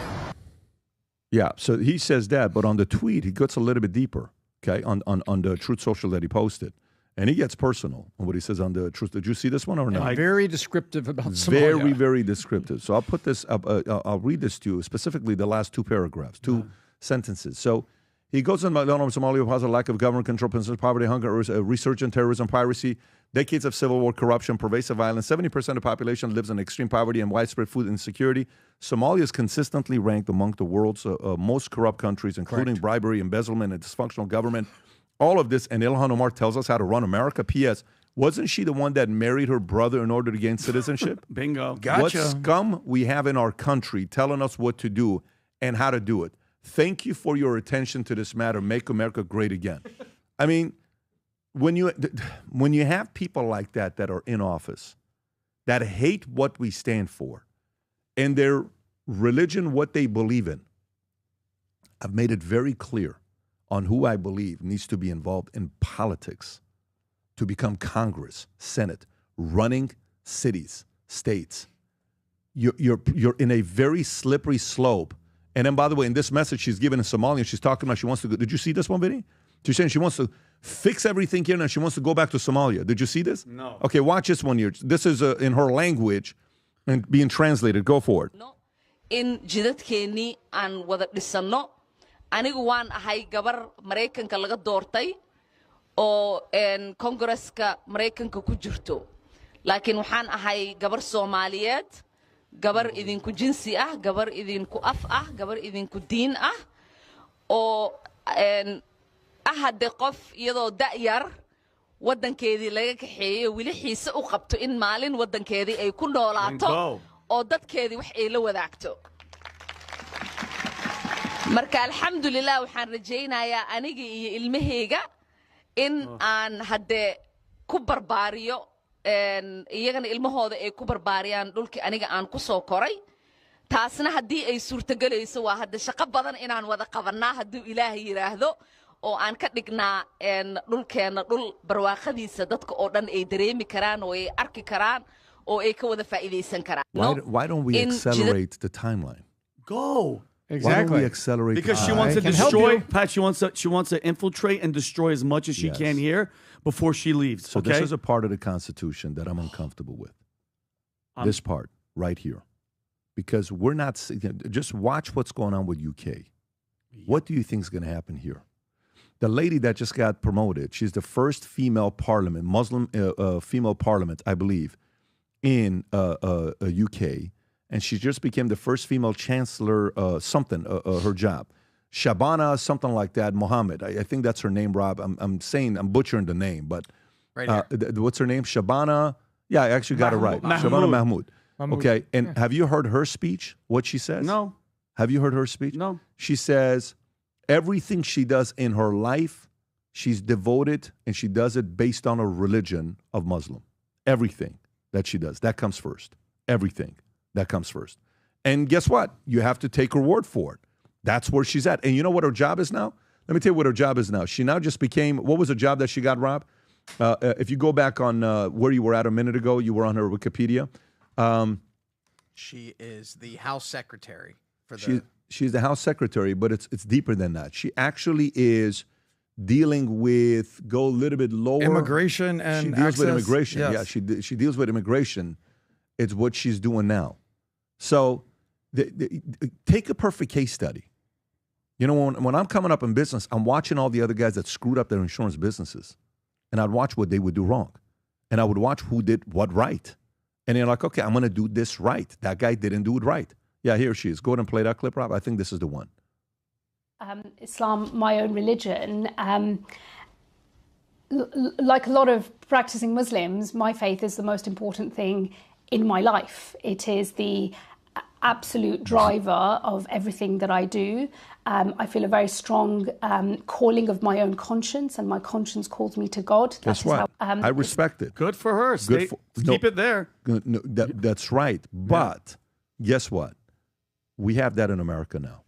Speaker 6: Yeah, so he says that, but on the tweet, he gets a little bit deeper, okay, on the Truth Social that he posted. And he gets personal on what he says on the Truth. Did you see this one or not?
Speaker 4: And very descriptive about Somalia.
Speaker 6: Very, very descriptive. So I'll put this up, I'll read this to you, specifically the last 2 paragraphs, 2 sentences. So he goes on Somalia has a lack of government control, poverty, hunger, resurgent terrorism, piracy, decades of civil war, corruption, pervasive violence. 70% of the population lives in extreme poverty and widespread food insecurity. Somalia is consistently ranked among the world's most corrupt countries, including bribery, embezzlement, and dysfunctional government. All of this, and Ilhan Omar tells us how to run America. P.S. Wasn't she the one that married her brother in order to gain citizenship?
Speaker 7: Bingo.
Speaker 8: Gotcha.
Speaker 6: What scum we have in our country telling us what to do and how to do it. Thank you for your attention to this matter. Make America great again. I mean, when you have people like that are in office, that hate what we stand for, and their religion, what they believe in, I've made it very clear on who I believe needs to be involved in politics to become Congress, Senate, running cities, states. You're in a very slippery slope. And then, by the way, in this message she's given in Somalia, she's talking about she wants to go. Did you see this one, Vinny? She's saying she wants to fix everything here and she wants to go back to Somalia. Did you see this?
Speaker 7: No.
Speaker 6: Okay, watch this one here. This is in her language and being translated. Go for it.
Speaker 2: In jidadkeennii aan wada dhisano anigu waan ahay gabar Mareykanka laga doortay oo Kongresska Mareykanka ku jirto laakiin waxaan ahay gabar Soomaaliyeed gabar idinku jinsi ah gabar idinku af ah gabar idinku diin ah oo ahade qof iyadoo da'yar wadankeedii laga kaxeeyay wili xiise u qabto in maalin wadankeedii ay ku noolaato oo dadkeedii wax ay la wadaagto marka alxamdulillah waxaan rajaynayaa aniga iyo ilmahayga in aan hadde ku barbaariyo iyagana ilmahooda ay ku barbaariyaan dhulkii aniga aan ku soo koray taasna haddii ay suurtagelayso waa hadda shaqo badan inaan wada qabannaa hadduu ilaahay yidhaahdo oo aan ka dhignaa dhulkeenna dhul barwaaqadiisa dadka oo dhan ay dareemi karaan oo ay arki karaan oo ay ka wada faa'iidaysan karaan.
Speaker 6: Why don't we accelerate the timeline?
Speaker 7: Go.
Speaker 6: Exactly. Why don't we accelerate?
Speaker 7: Because she wants to destroy, Pat. She wants to infiltrate and destroy as much as she can here before she leaves.
Speaker 6: So this is a part of the Constitution that I'm uncomfortable with. This part right here, because we're not. Just watch what's going on with UK. What do you think is going to happen here? The lady that just got promoted, she's the first female parliament, Muslim female parliament, I believe, in UK. And she just became the first female chancellor, her job. Shabana, something like that, Mohammed. I think that's her name, Rob. I'm butchering the name, but what's her name? Shabana. Yeah, I actually got it right. Shabana Mahmoud. Okay, and have you heard her speech, what she says?
Speaker 7: No.
Speaker 6: Have you heard her speech?
Speaker 7: No.
Speaker 6: She says everything she does in her life, she's devoted, and she does it based on a religion of Muslim. Everything that she does, that comes first. Everything. That comes first. And guess what? You have to take her word for it. That's where she's at. And you know what her job is now? Let me tell you what her job is now. She now just became, what was the job that she got, Rob? If you go back on where you were at a minute ago, you were on her Wikipedia.
Speaker 14: She is the House Secretary for the...
Speaker 6: She's the House Secretary, but it's deeper than that. She actually is dealing with, go a little bit lower.
Speaker 8: Immigration and
Speaker 6: She deals with
Speaker 8: access,
Speaker 6: immigration.
Speaker 8: yes.
Speaker 6: Yeah, she deals with immigration. It's what she's doing now. So take a perfect case study. You know, when I'm coming up in business, I'm watching all the other guys that screwed up their insurance businesses. And I'd watch what they would do wrong. And I would watch who did what right. And you're like, okay, I'm going to do this right. That guy didn't do it right. Yeah, here she is. Go ahead and play that clip, Rob. I think this is the one.
Speaker 5: Islam, my own religion. Like a lot of practicing Muslims, my faith is the most important thing in my life. It is the absolute driver of everything that I do. I feel a very strong calling of my own conscience, and my conscience calls me to God.
Speaker 6: That's right. I respect it.
Speaker 7: Good for her. Keep it there.
Speaker 6: No, that's right. But guess what? We have that in America now.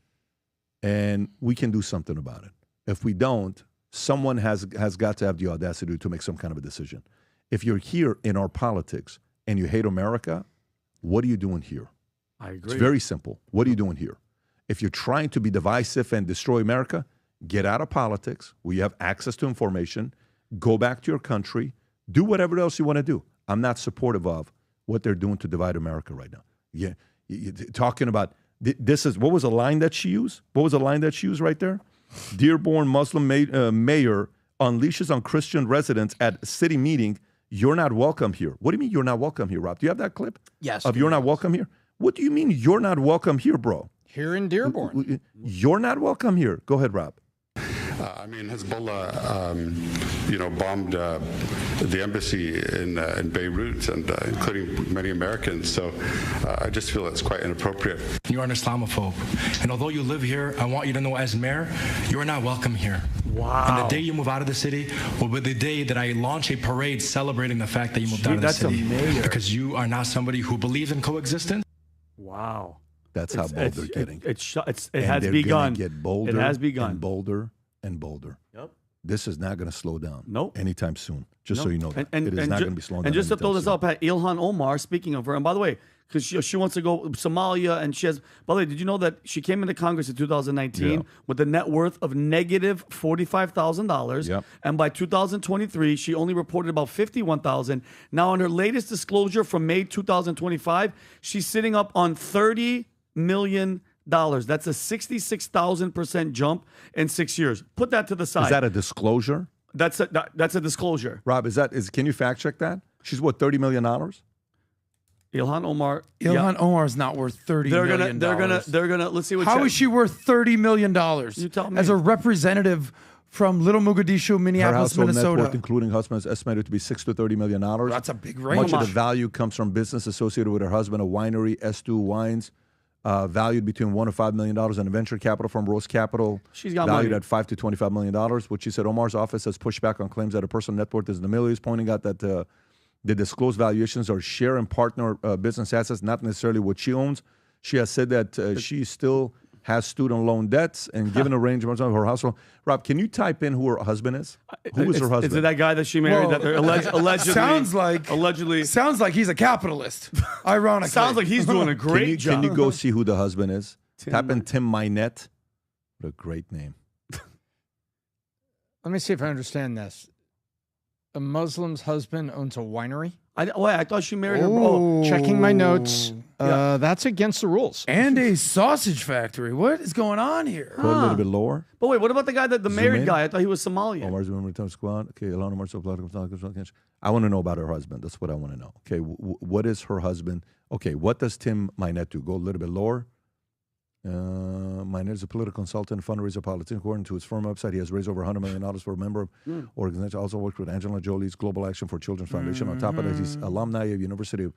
Speaker 6: And we can do something about it. If we don't, someone has got to have the audacity to make some kind of a decision. If you're here in our politics and you hate America, what are you doing here?
Speaker 7: I agree.
Speaker 6: It's very simple. What are you doing here? If you're trying to be divisive and destroy America, get out of politics where you have access to information, go back to your country, do whatever else you want to do. I'm not supportive of what they're doing to divide America right now. Yeah, talking about this is, what was the line that she used? What was the line that she used right there? Dearborn Muslim mayor unleashes on Christian residents at city meeting. You're not welcome here. What do you mean you're not welcome here, Rob? Do you have that clip?
Speaker 14: Yes.
Speaker 6: Of you're not welcome here? What do you mean you're not welcome here, bro?
Speaker 4: Here in Dearborn.
Speaker 6: You're not welcome here. Go ahead, Rob.
Speaker 10: I mean, Hezbollah, bombed the embassy in Beirut, and including many Americans. So I just feel it's quite inappropriate.
Speaker 23: You're an Islamophobe, and although you live here, I want you to know, as mayor, you are not welcome here.
Speaker 7: Wow.
Speaker 23: And the day you move out of the city will be the day that I launch a parade celebrating the fact that you moved out of the city.
Speaker 7: That's a mayor.
Speaker 23: Because you are not somebody who believes in coexistence.
Speaker 7: Wow.
Speaker 6: That's how bold they're getting.
Speaker 7: It has begun.
Speaker 6: Get bolder.
Speaker 7: It has begun.
Speaker 6: And bolder and bolder.
Speaker 7: Yep.
Speaker 6: This is not going to slow down.
Speaker 7: Nope.
Speaker 6: Anytime soon. Just so you know that. It is not going to be slowing down.
Speaker 7: And just to throw this up, Pat, Ilhan Omar, speaking of her, and by the way, because she wants to go Somalia, and she has, by the way, did you know that she came into Congress in 2019 with a net worth of negative $45,000?
Speaker 6: Yep.
Speaker 7: And by 2023, she only reported about $51,000. Now, on her latest disclosure from May 2025, she's sitting up on $30 million. That's a 66,000% jump in 6 years. Put that to the side.
Speaker 6: Is that a disclosure?
Speaker 7: That's a disclosure.
Speaker 6: Rob, can you fact check that? She's what, $30 million?
Speaker 7: Ilhan Omar.
Speaker 8: Ilhan Omar is not worth $30 million.
Speaker 7: They're gonna. Let's see what.
Speaker 8: How is she worth $30 million?
Speaker 7: You tell me.
Speaker 8: As a representative from Little Mogadishu, Minneapolis,
Speaker 6: her household
Speaker 8: Minnesota.
Speaker 6: net worth, including husband, is estimated to be $6 to $30 million.
Speaker 8: That's a big range.
Speaker 6: Much of the value comes from business associated with her husband, a winery, S2 Wines, valued between $1 to $5 million, and a venture capital from Rose Capital,
Speaker 7: she's got
Speaker 6: valued
Speaker 7: money.
Speaker 6: at $5 to $25 million. Which she said Omar's office has pushed back on claims that her personal net worth is in the millions, pointing out that The disclosed valuations are share and partner business assets, not necessarily what she owns. She has said that she still has student loan debts and given a range of her household. Rob, can you type in who her husband is? Who is her husband?
Speaker 7: Is it that guy that she married? That allegedly
Speaker 8: sounds like he's a capitalist. Ironically,
Speaker 7: sounds like he's doing a great job.
Speaker 6: Can you go see who the husband is? Type in Tim Minette. What a great name.
Speaker 4: Let me see if I understand this. A Muslim's husband owns a winery?
Speaker 7: I thought she married her.
Speaker 4: Oh, checking my notes. That's against the rules.
Speaker 8: And a sausage factory. What is going on here?
Speaker 6: Go a little bit lower.
Speaker 7: But wait, what about the guy the married guy? I thought he was Somalian.
Speaker 6: Omar's member of squad. Okay, Ilhan Omar. I want to know about her husband. That's what I want to know. Okay, what is her husband? Okay, what does Tim Minette do? Go a little bit lower. Minette is a political consultant, fundraiser, politician. According to his firm website, he has raised over $100 million for a member of organization. Also worked with Angela Jolie's Global Action for Children Foundation. On top of that, he's alumni of University of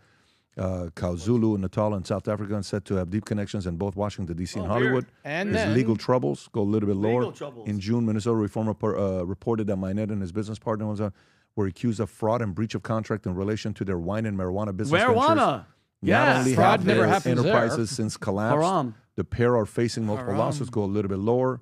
Speaker 6: KwaZulu, Natal, in South Africa, and said to have deep connections in both Washington, D.C. and Hollywood.
Speaker 4: And
Speaker 6: his legal troubles. Go a little bit lower.
Speaker 7: Troubles.
Speaker 6: In June, Minnesota Reform reported that Minette and his business partner were accused of fraud and breach of contract in relation to their wine and marijuana business ventures. Not only
Speaker 4: fraud
Speaker 6: have
Speaker 4: never
Speaker 6: their
Speaker 4: happens
Speaker 6: enterprises
Speaker 4: there.
Speaker 6: since collapsed. The pair are facing multiple lawsuits. Go a little bit lower.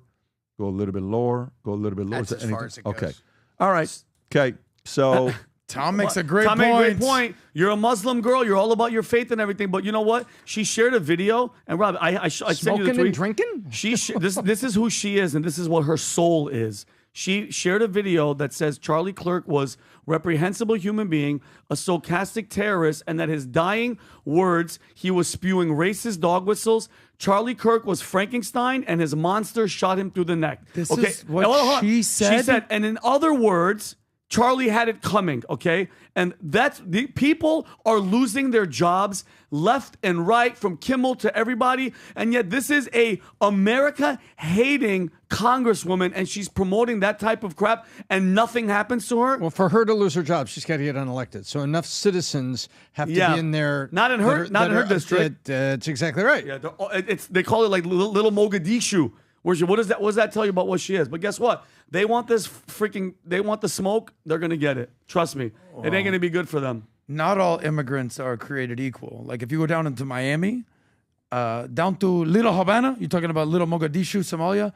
Speaker 6: Go a little bit lower. Go a little bit lower.
Speaker 14: That's as far as it goes.
Speaker 6: Okay. All right. Okay. So
Speaker 8: Tom makes a great
Speaker 7: Tom
Speaker 8: point.
Speaker 7: made a great point. You're a Muslim girl. You're all about your faith and everything. But you know what? She shared a video. And Rob, I sent you the tweet.
Speaker 4: And drinking?
Speaker 7: This is who she is, and this is what her soul is. She shared a video that says Charlie Kirk was a reprehensible human being, a stochastic terrorist, and that his dying words, he was spewing racist dog whistles. Charlie Kirk was Frankenstein, and his monster shot him through the neck.
Speaker 8: This is what she said?
Speaker 7: She said, and in other words, Charlie had it coming, okay? And that's the people are losing their jobs left and right, from Kimmel to everybody. And yet this is a America-hating congresswoman, and she's promoting that type of crap, and nothing happens to her.
Speaker 4: Well, for her to lose her job, she's got to get unelected. So enough citizens have to be in there.
Speaker 7: Not in her district.
Speaker 4: That's exactly right.
Speaker 7: Yeah, they call it like little Mogadishu. What does that tell you about what she is? But guess what? They want this they want the smoke. They're going to get it. Trust me. It ain't going to be good for them.
Speaker 8: Not all immigrants are created equal. Like if you go down into Miami, down to Little Havana, you're talking about Little Mogadishu, Somalia.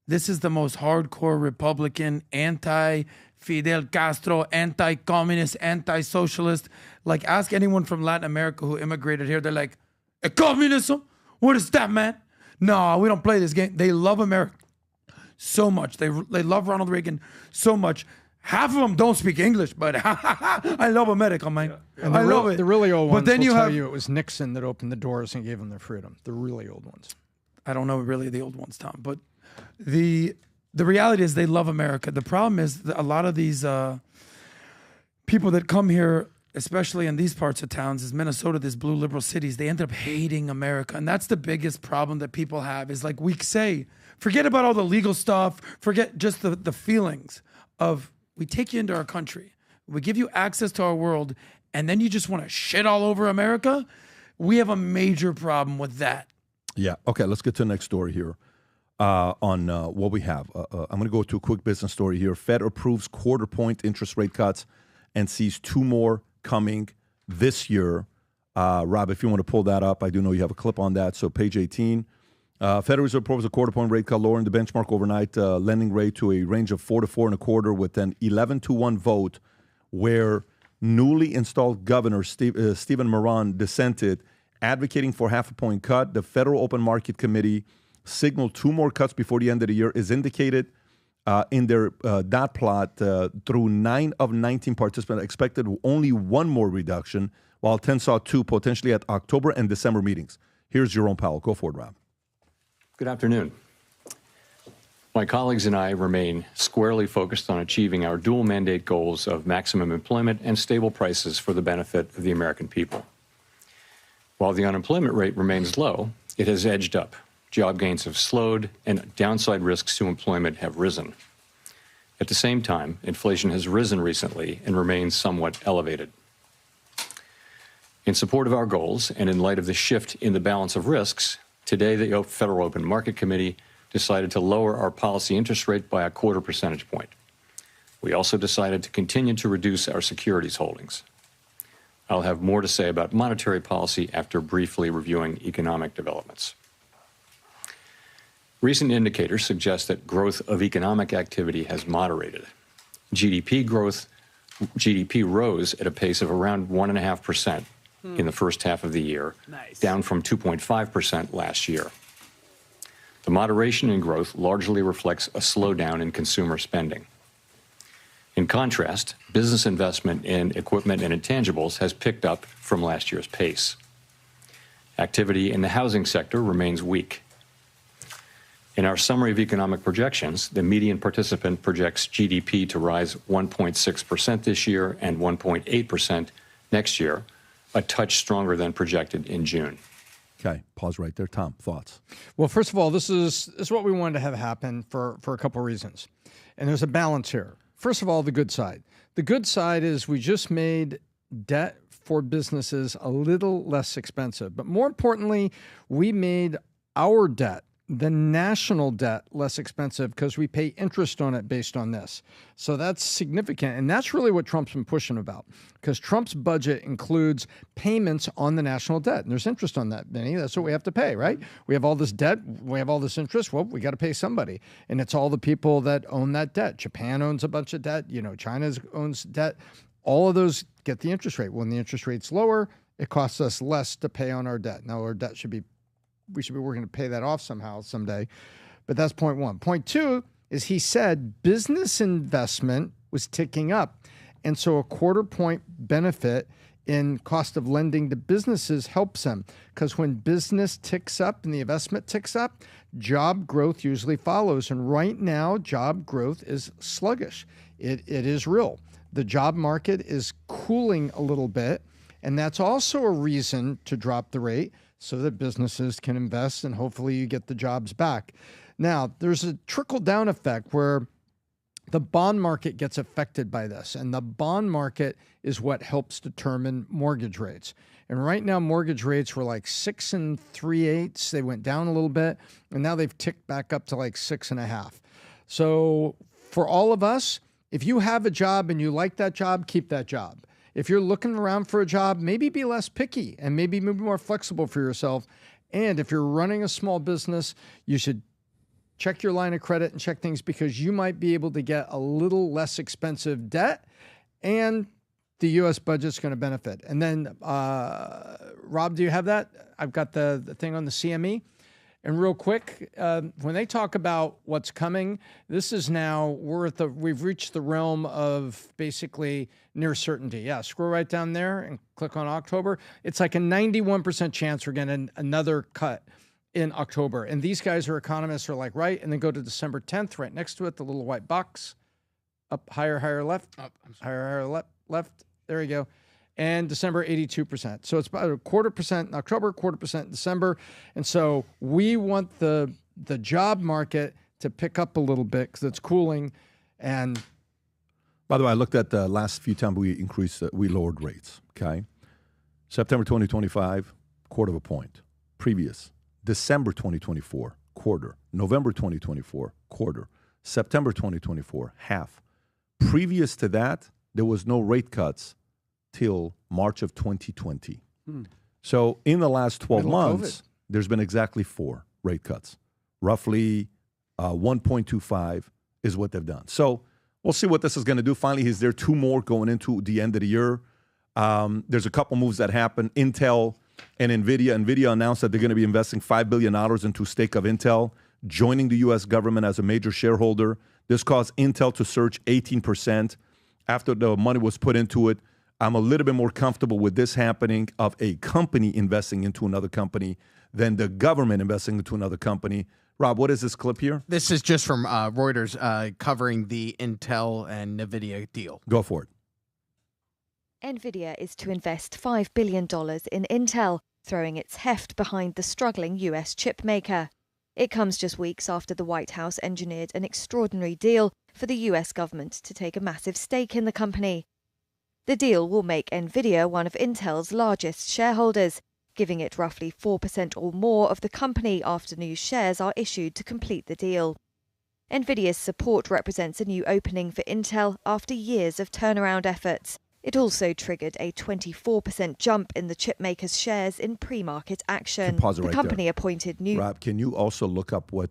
Speaker 8: This is the most hardcore Republican, anti-Fidel Castro, anti-communist, anti-socialist. Like ask anyone from Latin America who immigrated here. They're like, communism? What is that, man? No, we don't play this game. They love America so much. They love Ronald Reagan so much. Half of them don't speak English, but I love America, man.
Speaker 4: And
Speaker 8: I love it.
Speaker 4: The really old ones
Speaker 8: but then
Speaker 4: will
Speaker 8: you
Speaker 4: tell
Speaker 8: have,
Speaker 4: you it was Nixon that opened the doors and gave them their freedom. The really old ones.
Speaker 8: I don't know really the old ones, Tom. But the reality is they love America. The problem is that a lot of these people that come here, especially in these parts of towns, is Minnesota, these blue liberal cities, they end up hating America. And that's the biggest problem that people have is like we say, forget about all the legal stuff, forget just the feelings of we take you into our country, we give you access to our world, and then you just want to shit all over America. We have a major problem with that.
Speaker 6: Yeah. Okay, let's get to the next story here on what we have. I'm going to go to a quick business story here. Fed approves quarter-point interest rate cuts and sees 2 more coming this year. Rob, if you want to pull that up, I do know you have a clip on that. So page 18. Federal Reserve proposed a quarter-point rate cut, lowering the benchmark overnight lending rate to a range of 4 to 4.25 with an 11-1 vote, where newly installed Governor Stephen Moran dissented, advocating for half a point cut. The Federal Open Market Committee signaled 2 more cuts before the end of the year, is indicated in their dot plot. Through 9 of 19 participants expected only 1 more reduction, while 10 saw 2 potentially at October and December meetings. Here's Jerome Powell. Go for it, Rob.
Speaker 9: Good afternoon. My colleagues and I remain squarely focused on achieving our dual mandate goals of maximum employment and stable prices for the benefit of the American people. While the unemployment rate remains low, it has edged up. Job gains have slowed and downside risks to employment have risen. At the same time, inflation has risen recently and remains somewhat elevated. In support of our goals and in light of the shift in the balance of risks, today, the Federal Open Market Committee decided to lower our policy interest rate by a 1/4 percentage point. We also decided to continue to reduce our securities holdings. I'll have more to say about monetary policy after briefly reviewing economic developments. Recent indicators suggest that growth of economic activity has moderated. GDP rose at a pace of around 1.5% in the first half of the year, down from 2.5% last year. The moderation in growth largely reflects a slowdown in consumer spending. In contrast, business investment in equipment and intangibles has picked up from last year's pace. Activity in the housing sector remains weak. In our summary of economic projections, the median participant projects GDP to rise 1.6% this year and 1.8% next year, a touch stronger than projected in June.
Speaker 6: Okay, pause right there. Tom, thoughts?
Speaker 4: Well, first of all, this is what we wanted to have happen for a couple of reasons. And there's a balance here. First of all, the good side. The good side is we just made debt for businesses a little less expensive. But more importantly, we made our debt, the national debt, less expensive because we pay interest on it based on this. So that's significant. And that's really what Trump's been pushing about, because Trump's budget includes payments on the national debt. And there's interest on that, Vinny. That's what we have to pay, right? We have all this debt. We have all this interest. Well, we got to pay somebody. And it's all the people that own that debt. Japan owns a bunch of debt. China owns debt. All of those get the interest rate. When the interest rate's lower, it costs us less to pay on our debt. Now, our debt we should be working to pay that off someday. But that's point one. Point two is he said business investment was ticking up. And so a 0.25 point benefit in cost of lending to businesses helps them. Because when business ticks up and the investment ticks up, job growth usually follows. And right now, job growth is sluggish. It is real. The job market is cooling a little bit. And that's also a reason to drop the rate, so that businesses can invest and hopefully you get the jobs back. Now, there's a trickle-down effect where the bond market gets affected by this, and the bond market is what helps determine mortgage rates. And right now, mortgage rates were like 6 3/8. They went down a little bit, and now they've ticked back up to like 6.5. So for all of us, if you have a job and you like that job, keep that job. If you're looking around for a job, maybe be less picky and maybe be more flexible for yourself. And if you're running a small business, you should check your line of credit and check things, because you might be able to get a little less expensive debt and the U.S. budget's going to benefit. And then, Rob, do you have that? I've got the thing on the CME. And real quick, when they talk about what's coming, this is now, we've reached the realm of basically near certainty. Yeah, scroll right down there and click on October. It's like a 91% chance we're getting another cut in October. And these guys are economists, are like, right, and then go to December 10th, right next to it, the little white box, up, higher, left, higher, left. There you go. And December, 82%. So it's about 0.25% in October, 0.25% in December. And so we want the job market to pick up a little bit because it's cooling. And
Speaker 6: by the way, I looked at the last few times we lowered rates. Okay, September 2025, 0.25 point. Previous December 2024, quarter. November 2024, quarter. September 2024, half. Previous to that, there was no rate cuts till March of 2020. So in the last 12 months, there's been exactly 4 rate cuts. Roughly 1.25 is what they've done. So we'll see what this is going to do. Finally, is there 2 more going into the end of the year? There's a couple moves that happen. Intel and NVIDIA. NVIDIA announced that they're going to be investing $5 billion into stake of Intel, joining the U.S. government as a major shareholder. This caused Intel to surge 18% after the money was put into it. I'm a little bit more comfortable with this happening, of a company investing into another company, than the government investing into another company. Rob, what is this clip here?
Speaker 14: This is just from Reuters covering the Intel and NVIDIA deal.
Speaker 6: Go for it.
Speaker 12: NVIDIA is to invest $5 billion in Intel, throwing its heft behind the struggling US chip maker. It comes just weeks after the White House engineered an extraordinary deal for the US government to take a massive stake in the company. The deal will make NVIDIA one of Intel's largest shareholders, giving it roughly 4% or more of the company after new shares are issued to complete the deal. NVIDIA's support represents a new opening for Intel after years of turnaround efforts. It also triggered a 24% jump in the chipmaker's shares in pre-market action.
Speaker 6: Pause it
Speaker 12: The
Speaker 6: right
Speaker 12: company
Speaker 6: there.
Speaker 12: appointed new...
Speaker 6: Rob, can you also look up what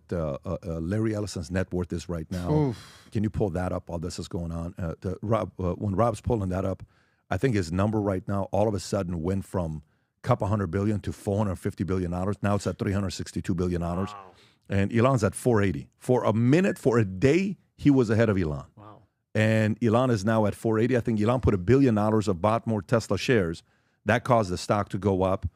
Speaker 6: Larry Ellison's net worth is right now?
Speaker 4: Oof.
Speaker 6: Can you pull that up while this is going on? Rob, when Rob's pulling that up, I think his number right now all of a sudden went from a couple $100 billion to $450 billion. Now it's at $362 billion. Wow. And Elon's at 480. For a minute, for a day, he was ahead of Elon.
Speaker 7: Wow.
Speaker 6: And Elon is now at 480. I think Elon put $1 billion of bought more Tesla shares. That caused the stock to go up.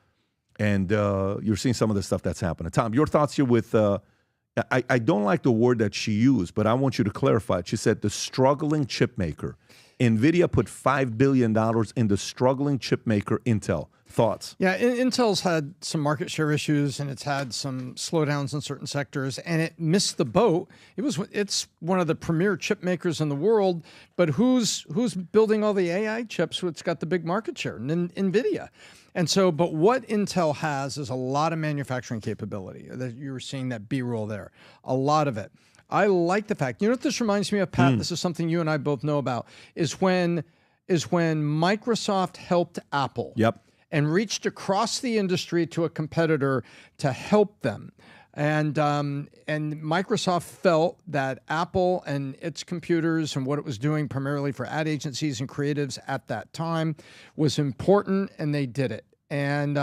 Speaker 6: And you're seeing some of the stuff that's happening. Tom, your thoughts here with, I don't like the word that she used, but I want you to clarify it. She said the struggling chip maker. NVIDIA put $5 billion in the struggling chip maker Intel. Thoughts?
Speaker 4: Yeah, Intel's had some market share issues, and it's had some slowdowns in certain sectors, and it missed the boat. It's one of the premier chip makers in the world, but who's building all the AI chips? It's got the big market share, NVIDIA. And so, but what Intel has is a lot of manufacturing capability. That you were seeing that B-roll there, a lot of it. I like the fact. You know what this reminds me of, Pat? This is something you and I both know about. Is when Microsoft helped Apple.
Speaker 6: Yep.
Speaker 4: And reached across the industry to a competitor to help them. And Microsoft felt that Apple and its computers and what it was doing primarily for ad agencies and creatives at that time was important, and they did it. And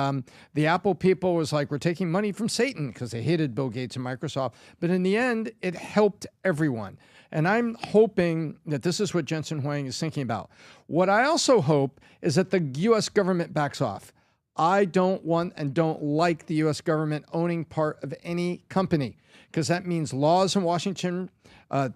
Speaker 4: the Apple people was like, we're taking money from Satan, because they hated Bill Gates and Microsoft. But in the end, it helped everyone. And I'm hoping that this is what Jensen Huang is thinking about. What I also hope is that the U.S. government backs off. I don't want and don't like the U.S. government owning part of any company, because that means laws in Washington,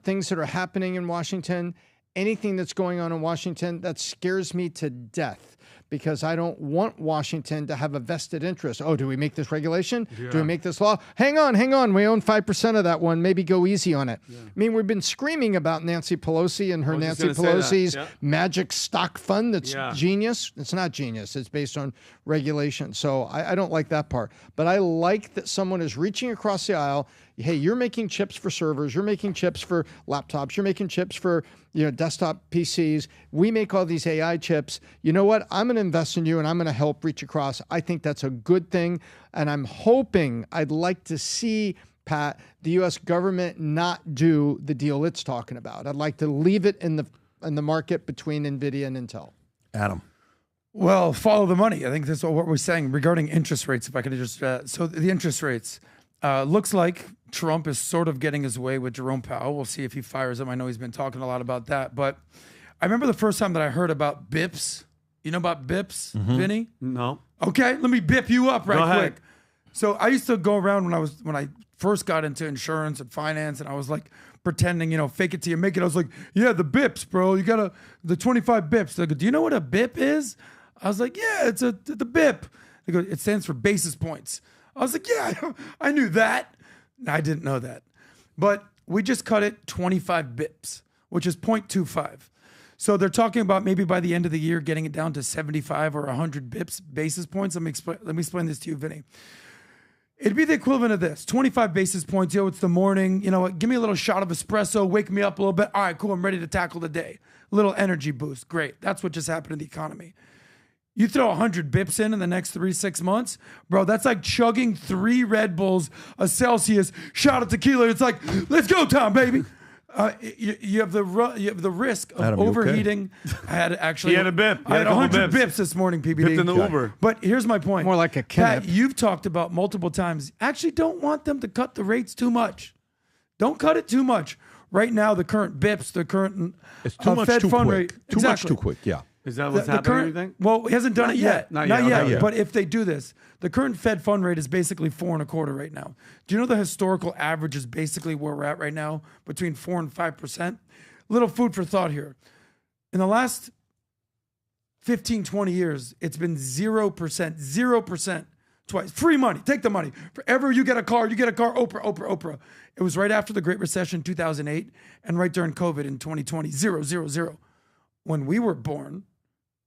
Speaker 4: things that are happening in Washington, anything that's going on in Washington, that scares me to death. Because I don't want Washington to have a vested interest. Oh, do we make this regulation? Yeah. Do we make this law? Hang on. We own 5% of that one. Maybe go easy on it. Yeah. I mean, we've been screaming about Nancy Pelosi and her Nancy Pelosi's magic stock fund that's genius. It's not genius. It's based on regulation. So I don't like that part. But I like that someone is reaching across the aisle. Hey, you're making chips for servers. You're making chips for laptops. You're making chips for desktop PCs. We make all these AI chips. You know what? I'm going to invest in you, and I'm going to help reach across. I think that's a good thing, and I'm hoping, I'd like to see, Pat, the U.S. government not do the deal it's talking about. I'd like to leave it in the market between NVIDIA and Intel.
Speaker 6: Adam.
Speaker 8: Well, follow the money. I think that's what we're saying regarding interest rates. If I could just so the interest rates looks like Trump is sort of getting his way with Jerome Powell. We'll see if he fires him. I know he's been talking a lot about that. But I remember the first time that I heard about BIPs. You know about BIPs, Vinny?
Speaker 7: No.
Speaker 8: Okay, let me bip you up
Speaker 7: Go
Speaker 8: quick.
Speaker 7: ahead.
Speaker 8: So I used to go around when I first got into insurance and finance, and I was like pretending, fake it till you make it. I was like, yeah, the BIPs, bro. You got the 25 BIPs. They go, do you know what a BIP is? I was like, yeah, it's the BIP. They go, it stands for basis points. I was like, yeah, I knew that. I didn't know that. But we just cut it 25 bips, which is 0.25. So they're talking about maybe by the end of the year getting it down to 75 or 100 bips, basis points. Let me explain this to you, Vinny. It'd be the equivalent of this. 25 basis points. It's the morning. You know what? Give me a little shot of espresso. Wake me up a little bit. All right, cool. I'm ready to tackle the day. A little energy boost. Great. That's what just happened in the economy. You throw 100 bips in the next 3-6 months, bro, that's like chugging 3 Red Bulls, a Celsius, shot of tequila. It's like, let's go, Tom, baby. You have the risk of
Speaker 6: Adam,
Speaker 8: overheating.
Speaker 6: Okay?
Speaker 8: I had actually.
Speaker 7: He had a bip.
Speaker 8: I had 100 bips this morning, PBD.
Speaker 7: Bipped in the Uber.
Speaker 8: But here's my point.
Speaker 4: More like a
Speaker 8: Pat, you've talked about multiple times. Actually, don't want them to cut the rates too much. Don't cut it too much. Right now, the current bips, the current
Speaker 6: it's too much
Speaker 8: Fed
Speaker 6: too
Speaker 8: fund
Speaker 6: quick.
Speaker 8: rate,
Speaker 6: Too much too quick. Yeah.
Speaker 7: Is that what's happening, you think?
Speaker 8: Well, he hasn't done it yet.
Speaker 7: Not yet.
Speaker 8: But if they do this, the current Fed fund rate is basically 4.25% right now. Do you know the historical average is basically where we're at right now, between 4 and 5%? Little food for thought here. In the last 15, 20 years, it's been 0% twice. Free money. Take the money. Forever you get a car, Oprah. It was right after the Great Recession in 2008 and right during COVID in 2020. 0. When we were born,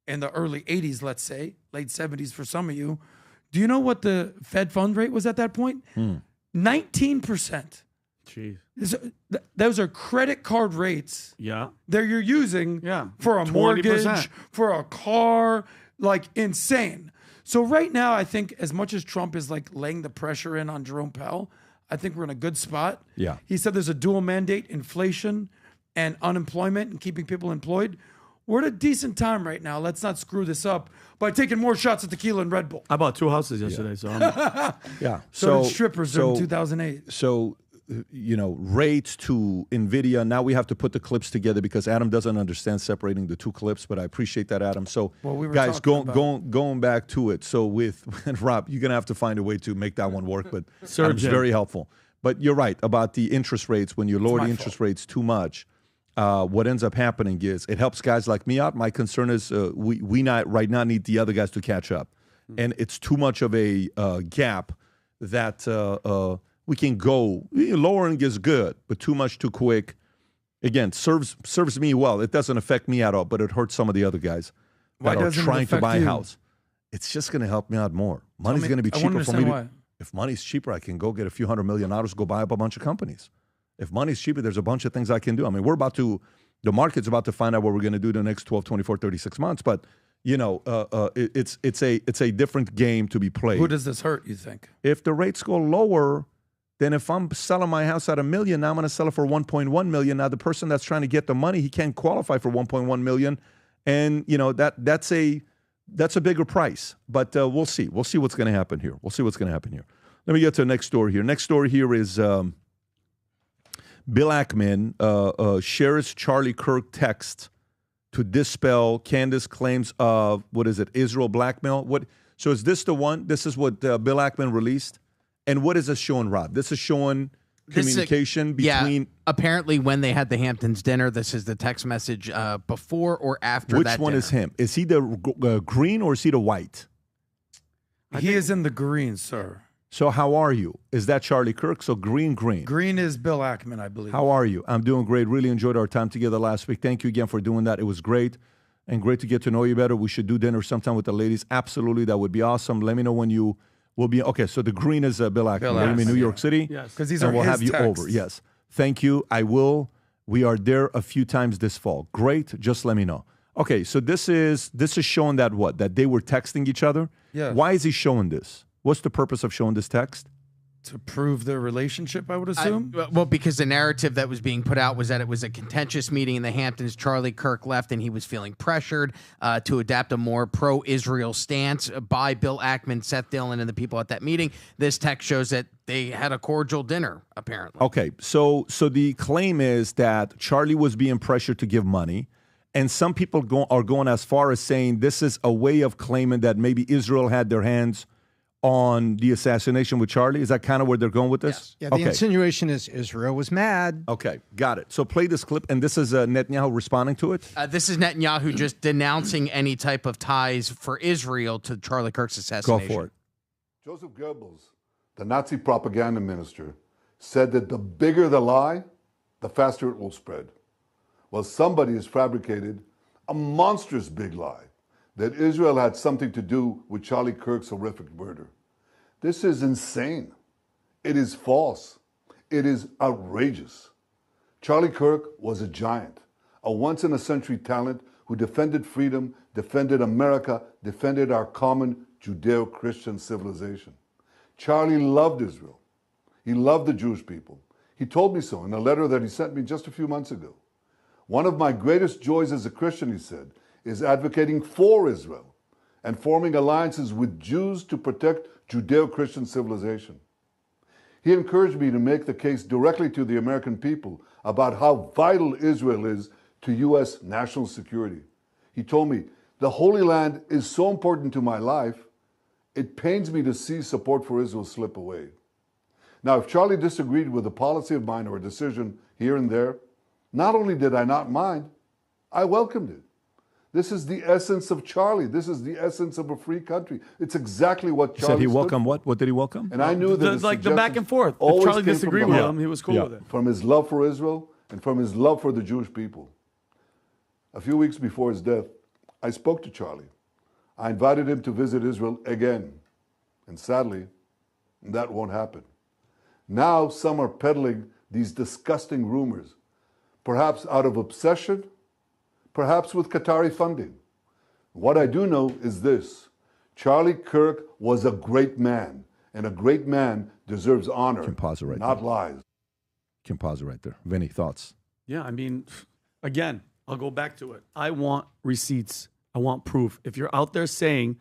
Speaker 8: in the early 80s, let's say, late 70s for some of you, do you know what the Fed fund rate was at that point? 19%.
Speaker 7: Jeez.
Speaker 8: Those are credit card rates.
Speaker 7: Yeah.
Speaker 8: That you're using for a
Speaker 7: 20%.
Speaker 8: mortgage, for a car, like insane. So right now, I think as much as Trump is like laying the pressure in on Jerome Powell, I think we're in a good spot.
Speaker 6: Yeah.
Speaker 8: He said there's a dual mandate, inflation and unemployment and keeping people employed. We're at a decent time right now. Let's not screw this up by taking more shots at tequila and Red Bull.
Speaker 7: I bought 2 houses yesterday, so
Speaker 6: yeah.
Speaker 8: So did strippers during 2008.
Speaker 6: So, rates to NVIDIA. Now we have to put the clips together because Adam doesn't understand separating the two clips, but I appreciate that, Adam. So, guys, going back to it. So with Rob, you're going to have to find a way to make that one work, but it's very helpful. But you're right about the interest rates. When you lower the interest rates too much, what ends up happening is it helps guys like me out. My concern is we not right now need the other guys to catch up. And it's too much of a gap that we can go. Lowering is good, but too much too quick, again, serves me well. It doesn't affect me at all, but it hurts some of the other guys that are trying to buy a house. It's just going to help me out more. Money's going to be cheaper for me. If money's cheaper, I can go get a few $100 million, go buy up a bunch of companies. If money's cheaper, there's a bunch of things I can do. I mean, the market's about to find out what we're going to do the next 12, 24, 36 months, but it's a different game to be played.
Speaker 8: Who does this hurt, you think?
Speaker 6: If the rates go lower, then if I'm selling my house at $1 million, now I'm going to sell it for $1.1 million. Now the person that's trying to get the money, he can't qualify for $1.1 million, and that's a bigger price. But we'll see. We'll see what's going to happen here. Let me get to the next story here. Next story here is Bill Ackman shares Charlie Kirk text to dispel Candace claims of, Israel blackmail? So is this the one? This is what Bill Ackman released? And what is this showing, Rob? This is showing communication between...
Speaker 14: Yeah, apparently when they had the Hamptons dinner, this is the text message before or after that
Speaker 6: Which one
Speaker 14: dinner.
Speaker 6: is him? Is he the green or is he the white?
Speaker 8: He is in the green, sir.
Speaker 6: So how are you? Is that Charlie Kirk? So green.
Speaker 8: Green is Bill Ackman, I believe.
Speaker 6: How are you? I'm doing great. Really enjoyed our time together last week. Thank you again for doing that. It was great and great to get to know you better. We should do dinner sometime with the ladies. Absolutely. That would be awesome. Let me know when you... Will be okay. So the green is Bill Ackman. We're in New York City.
Speaker 8: Yes, because these
Speaker 6: and
Speaker 8: are
Speaker 6: we'll
Speaker 8: his
Speaker 6: have you
Speaker 8: texts.
Speaker 6: over. Yes, thank you. I will. We are there a few times this fall. Great. Just let me know. Okay. So this is showing that they were texting each other.
Speaker 8: Yeah.
Speaker 6: Why is he showing this? What's the purpose of showing this text?
Speaker 8: To prove their relationship, I would assume.
Speaker 14: Well, because the narrative that was being put out was that it was a contentious meeting in the Hamptons. Charlie Kirk left, and he was feeling pressured to adapt a more pro-Israel stance by Bill Ackman, Seth Dillon, and the people at that meeting. This text shows that they had a cordial dinner, apparently.
Speaker 6: Okay, so the claim is that Charlie was being pressured to give money, and some people are going as far as saying this is a way of claiming that maybe Israel had their hands on the assassination with Charlie. Is that kind of where they're going with this?
Speaker 4: Yes. Yeah, the insinuation is Israel was mad.
Speaker 6: Okay, got it. So play this clip, and this is Netanyahu responding to it?
Speaker 14: This is Netanyahu just denouncing any type of ties for Israel to Charlie Kirk's assassination.
Speaker 6: Go for it.
Speaker 13: Joseph Goebbels, the Nazi propaganda minister, said that the bigger the lie, the faster it will spread. Well, somebody has fabricated a monstrous big lie that Israel had something to do with Charlie Kirk's horrific murder. This is insane. It is false. It is outrageous. Charlie Kirk was a giant, a once-in-a-century talent who defended freedom, defended America, defended our common Judeo-Christian civilization. Charlie loved Israel. He loved the Jewish people. He told me so in a letter that he sent me just a few months ago. One of my greatest joys as a Christian, he said, is advocating for Israel and forming alliances with Jews to protect Judeo-Christian civilization. He encouraged me to make the case directly to the American people about how vital Israel is to U.S. national security. He told me, the Holy Land is so important to my life, it pains me to see support for Israel slip away. Now, if Charlie disagreed with a policy of mine or a decision here and there, not only did I not mind, I welcomed it. This is the essence of Charlie. This is the essence of a free country. It's exactly what Charlie
Speaker 6: said. He welcomed what? What did he welcome?
Speaker 13: And I knew that
Speaker 7: the back and forth. If Charlie disagreed with him, he was cool with it.
Speaker 13: From his love for Israel and from his love for the Jewish people. A few weeks before his death, I spoke to Charlie. I invited him to visit Israel again. And sadly, that won't happen. Now some are peddling these disgusting rumors, perhaps out of obsession, perhaps with Qatari funding. What I do know is this: Charlie Kirk was a great man, and a great man deserves honor, not lies.
Speaker 6: Can pause it right there. Vinny, thoughts?
Speaker 7: Yeah, I mean, again, I'll go back to it. I want receipts. I want proof. If you're out there saying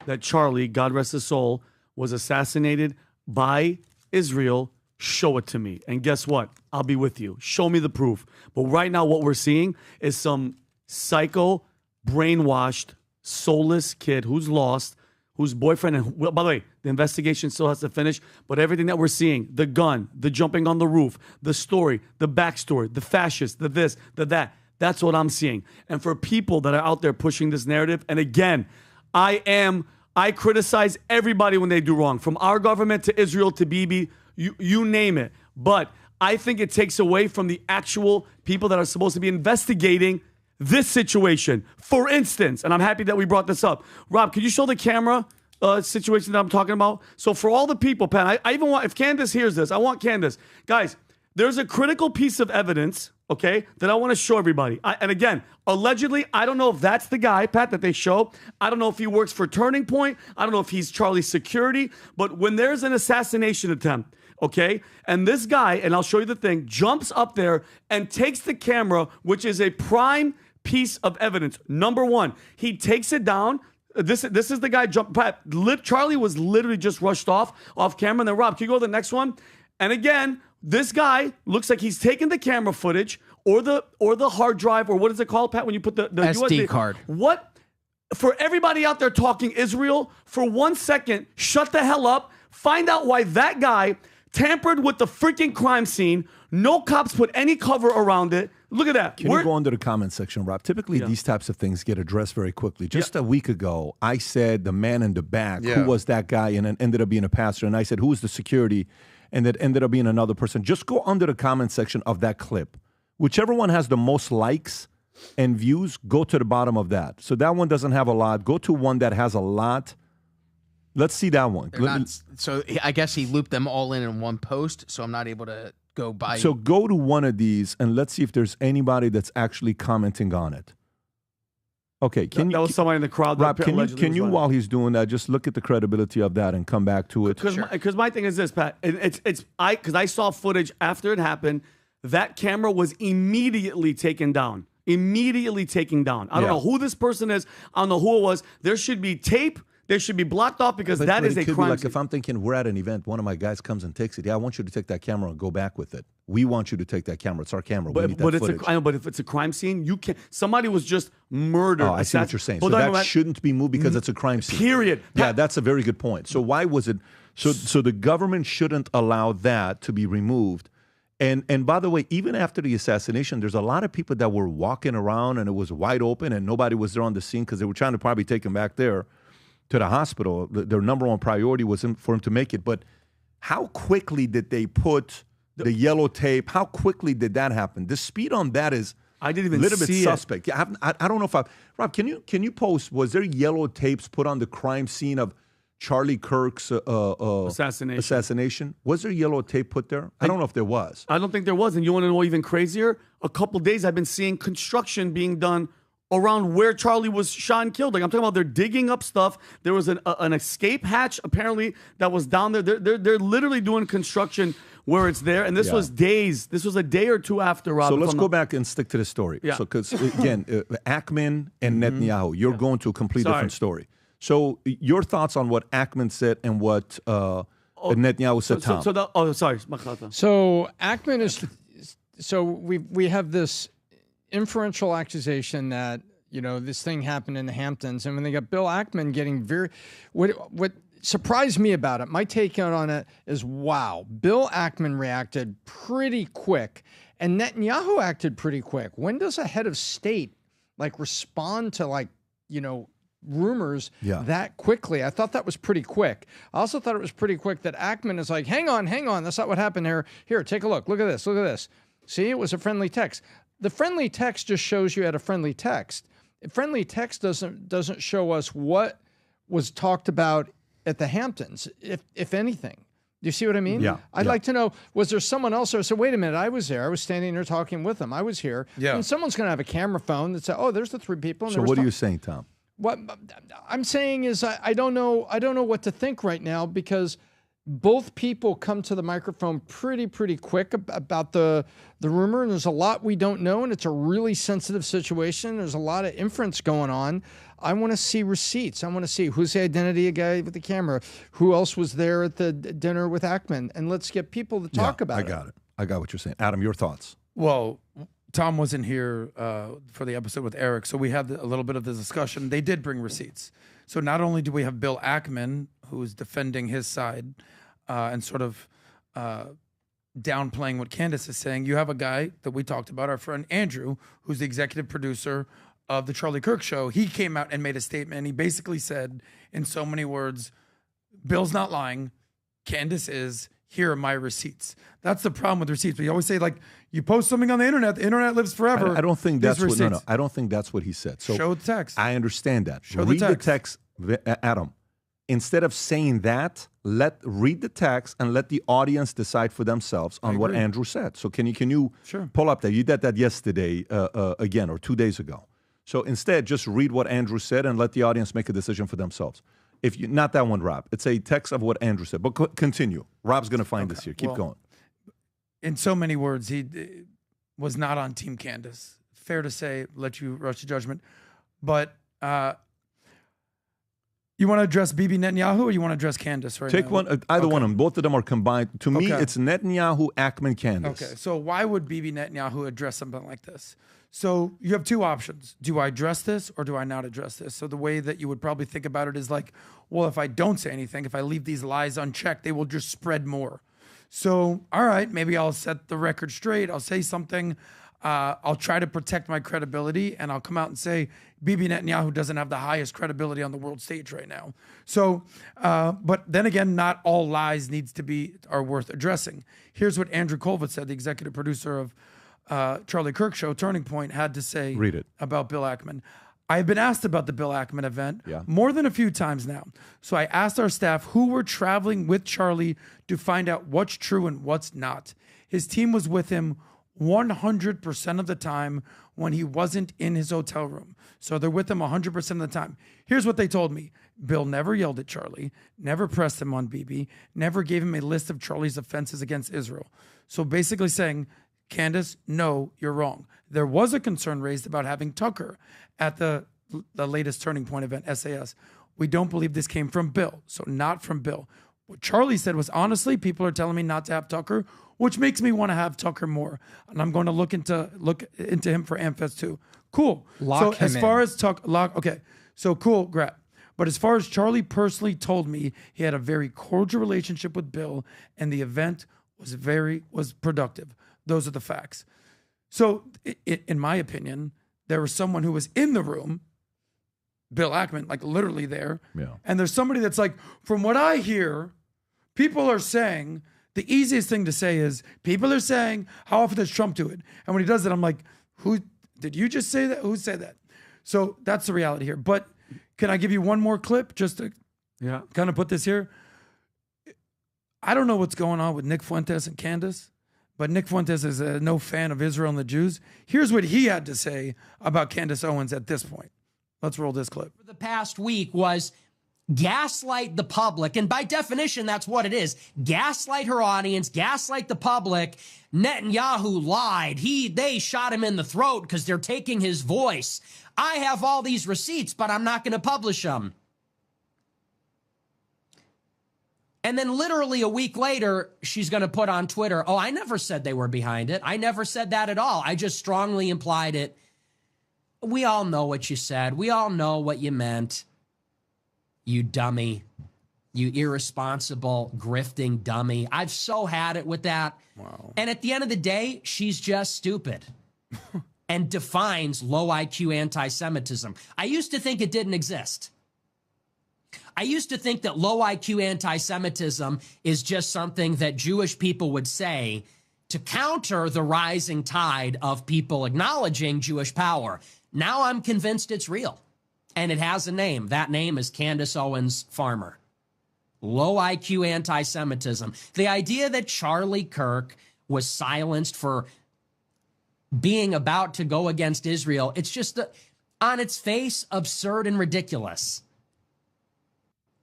Speaker 7: that Charlie, God rest his soul, was assassinated by Israel, show it to me. And guess what? I'll be with you. Show me the proof. But right now, what we're seeing is some psycho, brainwashed, soulless kid who's lost, whose boyfriend, and by the way, the investigation still has to finish, but everything that we're seeing, the gun, the jumping on the roof, the story, the backstory, the fascist, the this, the that, that's what I'm seeing. And for people that are out there pushing this narrative, and again, I criticize everybody when they do wrong, from our government to Israel to Bibi, you name it. But I think it takes away from the actual people that are supposed to be investigating this situation. For instance, and I'm happy that we brought this up. Rob, could you show the camera situation that I'm talking about? So for all the people, Pat, I even want, if Candace hears this, I want Candace. Guys, there's a critical piece of evidence, okay, that I want to show everybody. And again, allegedly, I don't know if that's the guy, Pat, that they show. I don't know if he works for Turning Point. I don't know if he's Charlie's security. But when there's an assassination attempt, okay, and this guy, and I'll show you the thing, jumps up there and takes the camera, which is a prime piece of evidence. Number one, he takes it down. This is the guy jump. Charlie was literally just rushed off camera. And then Rob, can you go to the next one? And again, this guy looks like he's taken the camera footage or the hard drive, or what is it called, Pat, when you put the
Speaker 14: SD
Speaker 7: USB
Speaker 14: card.
Speaker 7: What? For everybody out there talking Israel, for 1 second, shut the hell up. Find out why that guy tampered with the freaking crime scene. No cops put any cover around it. Look at that.
Speaker 6: Can you go under the comment section, Rob? Typically, these types of things get addressed very quickly. Just a week ago, I said the man in the back, who was that guy, and it ended up being a pastor. And I said, who was the security? And that ended up being another person. Just go under the comment section of that clip. Whichever one has the most likes and views, go to the bottom of that. So that one doesn't have a lot. Go to one that has a lot. Let's see that one.
Speaker 14: So I guess he looped them all in one post, so I'm not able to go by.
Speaker 6: So go to one of these and let's see if there's anybody that's actually commenting on it. Okay,
Speaker 7: that was somebody in the crowd.
Speaker 6: Rob, can you while he's doing that, just look at the credibility of that and come back to it?
Speaker 7: Because my thing is this, Pat. Because I saw footage after it happened. That camera was immediately taken down. Immediately taken down. I don't know who this person is. I don't know who it was. There should be tape. They should be blocked off because that is a crime.
Speaker 6: Like if I'm thinking we're at an event, one of my guys comes and takes it. Yeah, I want you to take that camera and go back with it. We want you to take that camera. It's our camera. We need that footage.
Speaker 7: I know, but if it's a crime scene, you can't. Somebody was just murdered.
Speaker 6: Oh, I see what you're saying. So that shouldn't be moved because it's a crime scene.
Speaker 7: Period.
Speaker 6: Yeah, that's a very good point. So why was it? So the government shouldn't allow that to be removed. And by the way, even after the assassination, there's a lot of people that were walking around and it was wide open and nobody was there on the scene because they were trying to probably take him back there to the hospital. Their number one priority was for him to make it. But how quickly did they put the yellow tape? How quickly did that happen? The speed on that is
Speaker 7: I didn't even
Speaker 6: a little bit
Speaker 7: see
Speaker 6: suspect. Yeah, I don't know if Rob, can you post? Was there yellow tapes put on the crime scene of Charlie Kirk's assassination? Was there yellow tape put there? I don't know if there was.
Speaker 7: I don't think there was. And you want to know even crazier? A couple days I've been seeing construction being done around where Charlie was shot and killed. Like I'm talking about, they're digging up stuff. There was an escape hatch apparently that was down there. They're literally doing construction where it's there. And this was days. This was a day or two after, Rob.
Speaker 6: So let's go back and stick to the story.
Speaker 7: Yeah.
Speaker 6: So because again, Ackman and Netanyahu, you're going to a complete different story. So your thoughts on what Ackman said and what Netanyahu said, Tom?
Speaker 4: So Ackman is. So we have this inferential accusation that this thing happened in the Hamptons, and when they got Bill Ackman getting what surprised me about it, my take on it is, wow, Bill Ackman reacted pretty quick, and Netanyahu acted pretty quick. When does a head of state respond to rumors that quickly? I thought that was pretty quick. I also thought it was pretty quick that Ackman is like, hang on, that's not what happened here. Here, take a look. Look at this. See, it was a friendly text. The friendly text just shows you had a friendly text. Friendly text doesn't show us what was talked about at the Hamptons, if anything. Do you see what I mean?
Speaker 6: Yeah.
Speaker 4: I'd like to know, was there someone else there? So wait a minute, I was there. I was standing there talking with them. I was here.
Speaker 8: Yeah.
Speaker 4: And someone's going to have a camera phone that said, oh, there's the 3 people. And
Speaker 6: So what are you saying, Tom?
Speaker 4: What I'm saying is I don't know what to think right now, because both people come to the microphone pretty quick about the rumor, and there's a lot we don't know, and it's a really sensitive situation. There's a lot of inference going on. I want to see receipts. I want to see who's the identity of the guy with the camera, who else was there at the dinner with Ackman, and let's get people to talk about it.
Speaker 6: I got it. I got what you're saying. Adam, your thoughts?
Speaker 8: Well, Tom wasn't here for the episode with Eric, so we had a little bit of the discussion. They did bring receipts. So not only do we have Bill Ackman, who is defending his side and sort of downplaying what Candace is saying, you have a guy that we talked about, our friend Andrew, who's the executive producer of the Charlie Kirk show. He came out and made a statement, and he basically said, in so many words, Bill's not lying, Candace is, here are my receipts. That's the problem with receipts. We always say, like, you post something on the internet lives forever.
Speaker 6: I don't think that's what, no, I don't think that's what he said. So
Speaker 8: show the text.
Speaker 6: I understand that.
Speaker 8: Show
Speaker 6: read
Speaker 8: the text.
Speaker 6: Adam. Instead of saying that, read the text and let the audience decide for themselves on what Andrew said. So can you pull up that? You did that yesterday again, or 2 days ago. So instead, just read what Andrew said and let the audience make a decision for themselves. If you not that one, Rob. It's a text of what Andrew said. But continue. Rob's going to find this here. Keep going.
Speaker 8: In so many words, he was not on Team Candace. Fair to say, let you rush to judgment. But you want to address Bibi Netanyahu, or you want to address Candace right now?
Speaker 6: Take one, either one of them. Both of them are combined. To me, it's Netanyahu, Ackman, Candace.
Speaker 8: Okay, so why would Bibi Netanyahu address something like this? So you have two options. Do I address this or do I not address this? So the way that you would probably think about it is like, well, if I don't say anything, if I leave these lies unchecked, they will just spread more. So, all right, maybe I'll set the record straight. I'll say something. I'll try to protect my credibility, and I'll come out and say Bibi Netanyahu doesn't have the highest credibility on the world stage right now. So, but then again, not all lies are worth addressing. Here's what Andrew Colvett said, the executive producer of Charlie Kirk show, Turning Point, had to say about Bill Ackman. I've been asked about the Bill Ackman event more than a few times now. So I asked our staff who were traveling with Charlie to find out what's true and what's not. His team was with him 100% of the time when he wasn't in his hotel room. So they're with him 100% of the time. Here's what they told me. Bill never yelled at Charlie, never pressed him on Bibi, never gave him a list of Charlie's offenses against Israel. So basically saying, Candace, no, you're wrong. There was a concern raised about having Tucker at the latest Turning Point event, SAS. We don't believe this came from Bill, so not from Bill. What Charlie said was, honestly, people are telling me not to have Tucker, which makes me want to have Tucker more. And I'm going to look into him for AmFest too. Cool.
Speaker 4: Lock him
Speaker 8: as far as Tucker, okay. So cool, great. But as far as Charlie personally told me, he had a very cordial relationship with Bill, and the event was productive. Those are the facts. So, in my opinion, there was someone who was in the room, Bill Ackman, like literally there.
Speaker 6: Yeah.
Speaker 8: And there's somebody that's like, from what I hear, people are saying, the easiest thing to say is, people are saying, how often does Trump do it? And when he does it, I'm like, who did you just say that? Who said that? So that's the reality here. But can I give you one more clip just to kind of put this here? I don't know what's going on with Nick Fuentes and Candace, but Nick Fuentes is no fan of Israel and the Jews. Here's what he had to say about Candace Owens at this point. Let's roll this clip.
Speaker 15: For the past week was gaslight the public, and by definition, that's what it is. Gaslight her audience, gaslight the public. Netanyahu lied. They shot him in the throat because they're taking his voice. I have all these receipts, but I'm not going to publish them. And then literally a week later, she's going to put on Twitter, oh, I never said they were behind it. I never said that at all. I just strongly implied it. We all know what you said. We all know what you meant. You dummy. You irresponsible, grifting dummy. I've so had it with that.
Speaker 8: Wow.
Speaker 15: And at the end of the day, she's just stupid and defines low IQ anti-Semitism. I used to think it didn't exist. I used to think that low IQ anti-Semitism is just something that Jewish people would say to counter the rising tide of people acknowledging Jewish power. Now I'm convinced it's real, and it has a name. That name is Candace Owens Farmer. low IQ anti-Semitism. The idea that Charlie Kirk was silenced for being about to go against Israel, it's just on its face absurd and ridiculous.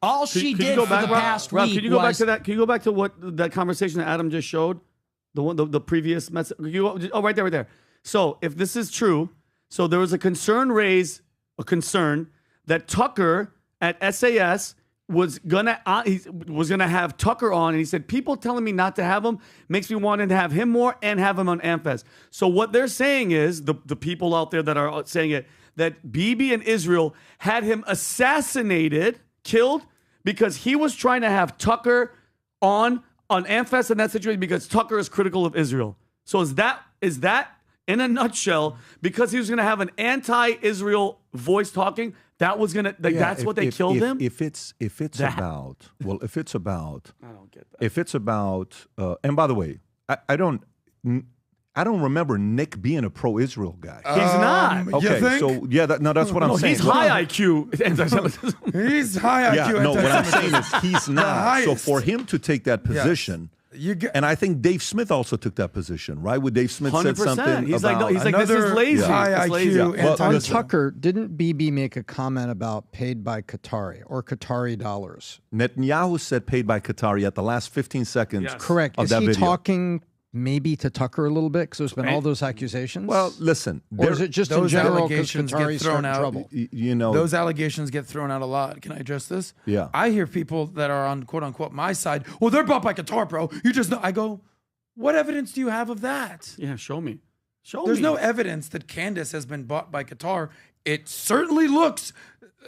Speaker 15: All she did for the past week
Speaker 7: can you go back to that? Can you go back to what that conversation that Adam just showed? The previous message. Right there. So if this is true, so there was a concern that Tucker at SAS was gonna have Tucker on, and he said people telling me not to have him makes me want to have him more and have him on AmFest. So what they're saying is the people out there that are saying it, that Bibi and Israel had him assassinated, killed, because he was trying to have Tucker on AmFest in that situation because Tucker is critical of Israel. So is that in a nutshell, because he was going to have an anti-Israel voice talking, that was going to that's what they killed him?
Speaker 6: If it's about I don't get that. If it's about and by the way, I don't remember Nick being a pro-Israel guy.
Speaker 7: He's not.
Speaker 6: Okay,
Speaker 7: you think?
Speaker 6: so that's what I'm saying.
Speaker 7: He's high IQ anti-Semitism.
Speaker 8: He's high IQ.
Speaker 6: No, what I'm saying is he's not. So for him to take that position.
Speaker 8: Yes.
Speaker 6: And I think Dave Smith also took that position, right? When Dave Smith
Speaker 7: 100%.
Speaker 6: said something
Speaker 7: He's
Speaker 6: about
Speaker 7: like, this is lazy.
Speaker 8: High IQ.
Speaker 4: On Tucker, didn't Bibi make a comment about paid by Qatari or Qatari dollars?
Speaker 6: Netanyahu said paid by Qatari at the last 15 seconds.
Speaker 4: Correct.
Speaker 6: Of
Speaker 4: Is
Speaker 6: that
Speaker 4: he
Speaker 6: video.
Speaker 4: talking maybe to Tucker a little bit because there's been all those accusations?
Speaker 6: Well, listen.
Speaker 4: Or is it just in
Speaker 8: those
Speaker 4: general because
Speaker 8: allegations get
Speaker 4: Qatari's
Speaker 8: thrown
Speaker 4: in
Speaker 8: out?
Speaker 4: trouble?
Speaker 6: You know,
Speaker 8: those allegations get thrown out a lot. Can I address this?
Speaker 6: Yeah.
Speaker 8: I hear people that are on quote unquote my side. Well, they're bought by Qatar, bro. You just know. I go, what evidence do you have of that?
Speaker 7: Yeah, show me.
Speaker 8: There's no evidence that Candace has been bought by Qatar. It certainly looks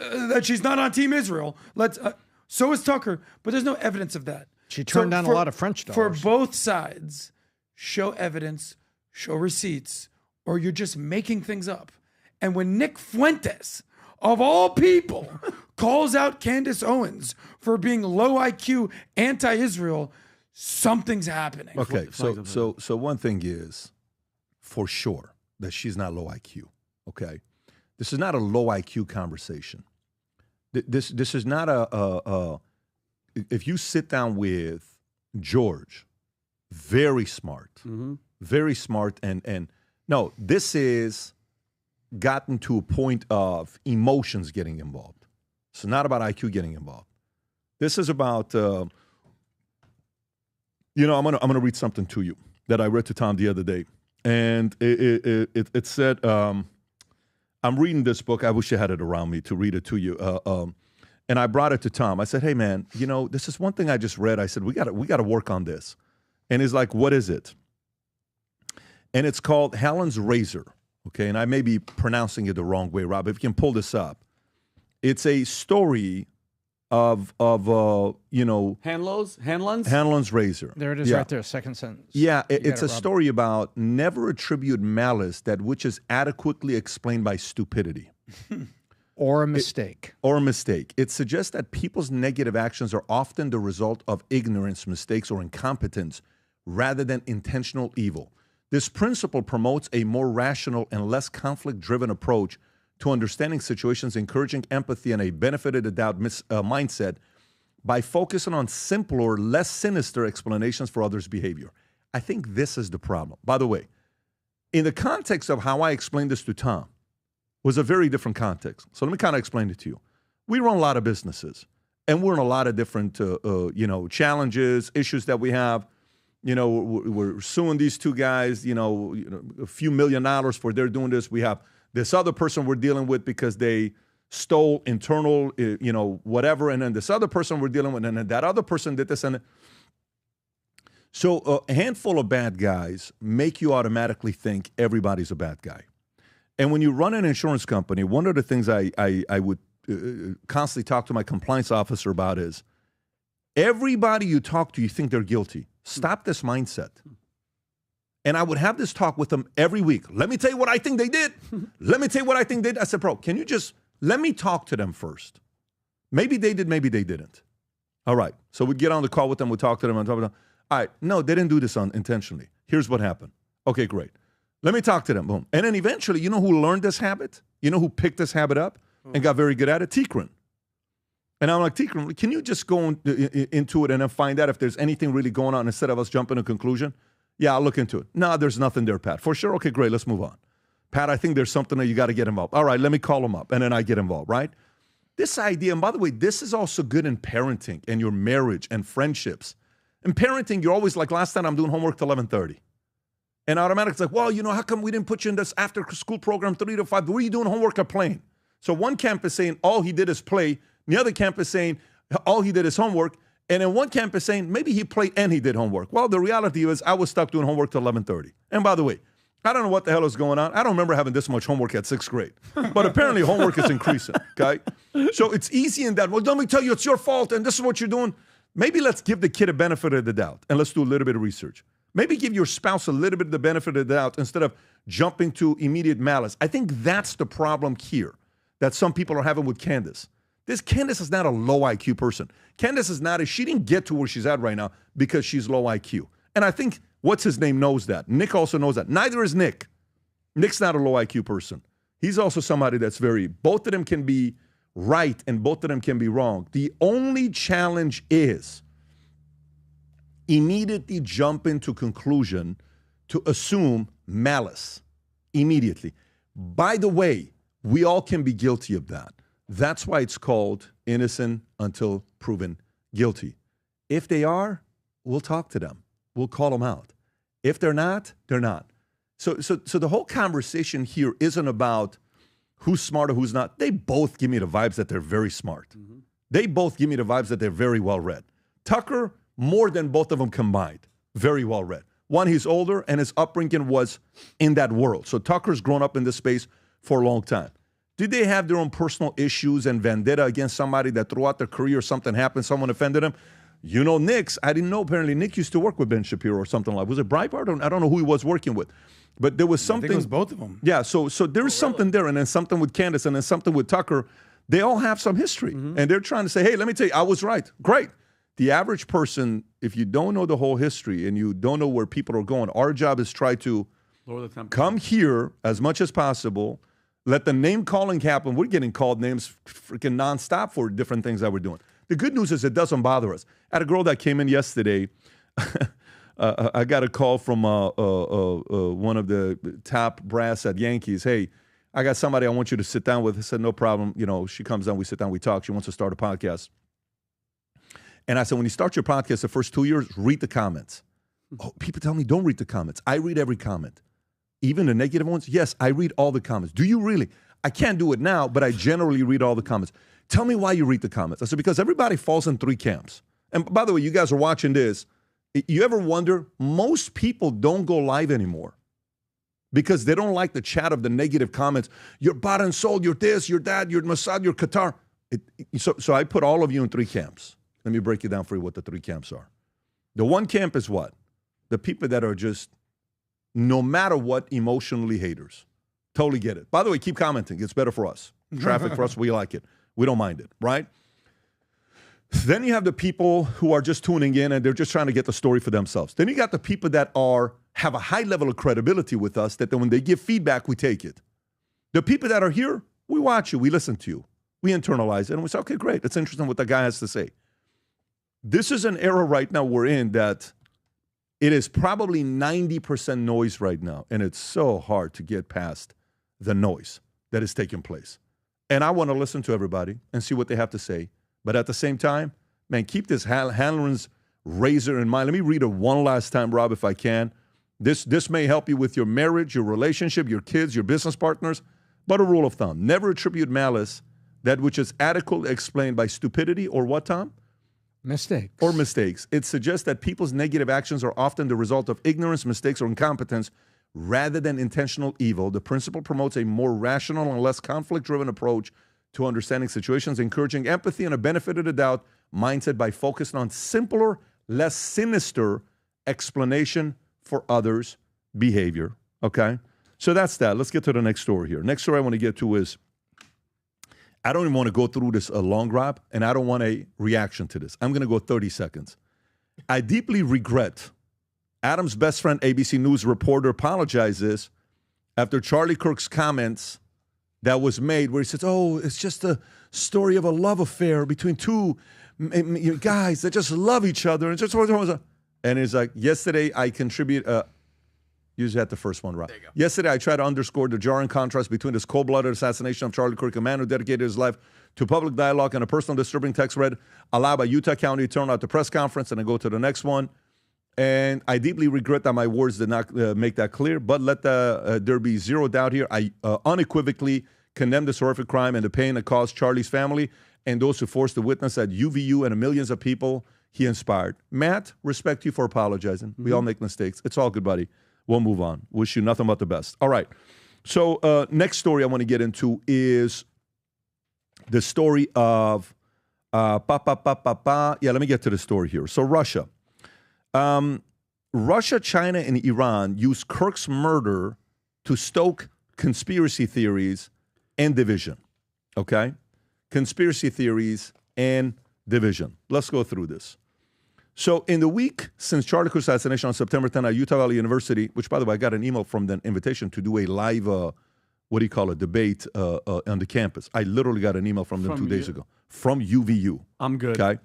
Speaker 8: that she's not on Team Israel. So is Tucker, but there's no evidence of that.
Speaker 4: She turned down a lot of French dollars.
Speaker 8: For both sides, show evidence, show receipts, or you're just making things up. And when Nick Fuentes, of all people, calls out Candace Owens for being low IQ, anti-Israel, something's happening.
Speaker 6: Okay, so one thing is for sure that she's not low IQ. Okay, this is not a low IQ conversation. This is not a if you sit down with George, very smart, and no, this is gotten to a point of emotions getting involved. It's not about IQ getting involved. This is about I'm gonna read something to you that I read to Tom the other day, and it said I'm reading this book. I wish I had it around me to read it to you. And I brought it to Tom. I said, hey man, this is one thing I just read. I said, we gotta work on this. And he's like, what is it? And it's called Helen's Razor. Okay, and I may be pronouncing it the wrong way, Rob. If you can pull this up, it's a story of Hanlon's razor.
Speaker 4: There it is, right there, second sentence.
Speaker 6: Yeah, it's a story about never attribute malice that which is adequately explained by stupidity.
Speaker 4: Or a mistake.
Speaker 6: It suggests that people's negative actions are often the result of ignorance, mistakes, or incompetence rather than intentional evil. This principle promotes a more rational and less conflict-driven approach to understanding situations, encouraging empathy and a benefit-of-the-doubt mindset by focusing on simpler, less sinister explanations for others' behavior. I think this is the problem. By the way, in the context of how I explained this to Tom, was a very different context. So let me kind of explain it to you. We run a lot of businesses, and we're in a lot of different, challenges, issues that we have. We're suing these two guys, a few $1 million for they're doing this. We have this other person we're dealing with because they stole internal, whatever. And then this other person we're dealing with, and then that other person did this. And so a handful of bad guys make you automatically think everybody's a bad guy. And when you run an insurance company, one of the things I would constantly talk to my compliance officer about is everybody you talk to, you think they're guilty. Stop this mindset. And I would have this talk with them every week. Let me tell you what I think they did. Let me tell you what I think they did. I said, bro, can you just let me talk to them first? Maybe they did, maybe they didn't. All right. So we'd get on the call with them. We'd talk to them and talk to them. All right. No, they didn't do this intentionally. Here's what happened. Okay, great. Let me talk to them. Boom. And then eventually, you know who learned this habit? You know who picked this habit up and got very good at it? Tikran. And I'm like, Tikram, can you just go into it and then find out if there's anything really going on instead of us jumping to a conclusion? Yeah, I'll look into it. No, there's nothing there, Pat. For sure? Okay, great. Let's move on. Pat, I think there's something that you got to get involved. All right, let me call him up. And then I get involved, right? This idea, and by the way, this is also good in parenting and your marriage and friendships. In parenting, you're always like, last night I'm doing homework till 11:30. And automatically it's like, well, you know, how come we didn't put you in this after school program 3 to 5? What are you doing homework or playing? So one camp is saying all he did is play. The other camp is saying all he did is homework. And then one camp is saying maybe he played and he did homework. Well, the reality is I was stuck doing homework till 11:30. And by the way, I don't know what the hell is going on. I don't remember having this much homework at 6th grade. But apparently homework is increasing, okay? So it's easy in that, well, let me tell you, it's your fault and this is what you're doing. Maybe let's give the kid a benefit of the doubt and let's do a little bit of research. Maybe give your spouse a little bit of the benefit of the doubt instead of jumping to immediate malice. I think that's the problem here that some people are having with Candace. Candace is not a low IQ person. Candace is not, she didn't get to where she's at right now because she's low IQ. And I think, what's his name knows that. Nick also knows that. Neither is Nick. Nick's not a low IQ person. He's also somebody that's both of them can be right and both of them can be wrong. The only challenge is immediately jump into conclusion to assume malice immediately. By the way, we all can be guilty of that. That's why it's called innocent until proven guilty. If they are, we'll talk to them. We'll call them out. If they're not, they're not. So the whole conversation here isn't about who's smart or who's not. They both give me the vibes that they're very smart. Mm-hmm. They both give me the vibes that they're very well read. Tucker, more than both of them combined, very well read. One, he's older and his upbringing was in that world. So Tucker's grown up in this space for a long time. Did they have their own personal issues and vendetta against somebody that throughout their career something happened, someone offended them? You know, Nick's, I didn't know, apparently Nick used to work with Ben Shapiro or something like, was it Breitbart? I don't know who he was working with. But there was something. I think
Speaker 8: it was both of them.
Speaker 6: Yeah, so there's something there, and then something with Candace, and then something with Tucker. They all have some history, and they're trying to say, hey, let me tell you, I was right. Great. The average person, if you don't know the whole history and you don't know where people are going, our job is try to come here as much as possible, let the name calling happen. We're getting called names freaking nonstop for different things that we're doing. The good news is it doesn't bother us. I had a girl that came in yesterday. I got a call from one of the top brass at Yankees. Hey, I got somebody I want you to sit down with. I said, no problem. You know, she comes down, we sit down, we talk. She wants to start a podcast. And I said, when you start your podcast, the first 2 years, read the comments. Oh, people tell me, don't read the comments. I read every comment. Even the negative ones? Yes, I read all the comments. Do you really? I can't do it now, but I generally read all the comments. Tell me why you read the comments. I said, because everybody falls in 3 camps. And by the way, you guys are watching this. You ever wonder, most people don't go live anymore because they don't like the chat of the negative comments. You're bought and sold, you're this, you're that, you're Mossad, you're Qatar. So I put all of you in 3 camps. Let me break it down for you what the 3 camps are. The one camp is what? The people that are just, no matter what, emotionally haters. Totally get it. By the way, keep commenting. It's better for us. Traffic for us, we like it. We don't mind it, right? Then you have the people who are just tuning in and they're just trying to get the story for themselves. Then you got the people that have a high level of credibility with us that then when they give feedback, we take it. The people that are here, we watch you, we listen to you, we internalize it, and we say, okay, great, that's interesting what the guy has to say. This is an era right now we're in that it is probably 90% noise right now, and it's so hard to get past the noise that is taking place. And I want to listen to everybody and see what they have to say. But at the same time, man, keep this Hanlon's razor in mind. Let me read it one last time, Rob, if I can. This may help you with your marriage, your relationship, your kids, your business partners. But a rule of thumb, never attribute malice that which is adequately explained by stupidity or what, Tom?
Speaker 4: Mistakes.
Speaker 6: Or mistakes. It suggests that people's negative actions are often the result of ignorance, mistakes, or incompetence rather than intentional evil. The principle promotes a more rational and less conflict-driven approach to understanding situations, encouraging empathy and a benefit of the doubt mindset by focusing on simpler, less sinister explanation for others' behavior. Okay? So that's that. Let's get to the next story here. Next story I want to get to is, I don't even want to go through this a long Rob, and I don't want a reaction to this. I'm going to go 30 seconds. I deeply regret Adam's best friend, ABC News reporter, apologizes after Charlie Kirk's comments that was made where he says, oh, it's just a story of a love affair between two guys that just love each other. And it's like, yesterday I contribute. You just had the first one right. Yesterday I tried to underscore the jarring contrast between this cold-blooded assassination of Charlie Kirk, a man who dedicated his life to public dialogue, and a personal disturbing text read aloud by Utah County Attorney at the press conference. And I go to the next one. And I deeply regret that my words did not make that clear, but let there be zero doubt here. I unequivocally condemn this horrific crime and the pain it caused Charlie's family and those who forced the witness at UVU and the millions of people he inspired. Matt, respect you for apologizing. We all make mistakes. It's all good, buddy. We'll move on. Wish you nothing but the best. All right. So next story I want to get into is the story of Yeah, let me get to the story here. So Russia. Russia, China, and Iran used Kirk's murder to stoke conspiracy theories and division. Okay? Conspiracy theories and division. Let's go through this. So in the week since Charlie Kirk's assassination on September 10 at Utah Valley University, which, by the way, I got an email from the invitation to do a live, debate on the campus. I literally got an email from them 2 days ago. From UVU.
Speaker 7: I'm good.
Speaker 6: Okay?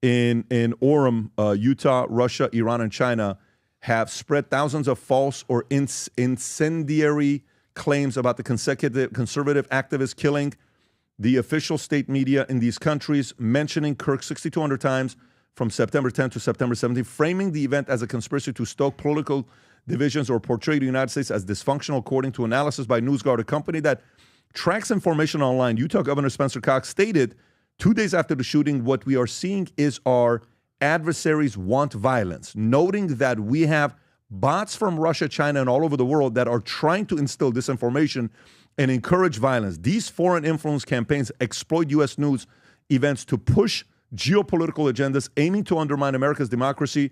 Speaker 6: In Orem, Utah, Russia, Iran, and China have spread thousands of false or incendiary claims about the conservative activist killing the official state media in these countries, mentioning Kirk 6,200 times from September 10 to September 17, framing the event as a conspiracy to stoke political divisions or portray the United States as dysfunctional, according to analysis by NewsGuard, a company that tracks information online. Utah Governor Spencer Cox stated 2 days after the shooting, what we are seeing is our adversaries want violence, noting that we have bots from Russia, China, and all over the world that are trying to instill disinformation and encourage violence. These foreign influence campaigns exploit U.S. news events to push geopolitical agendas aiming to undermine America's democracy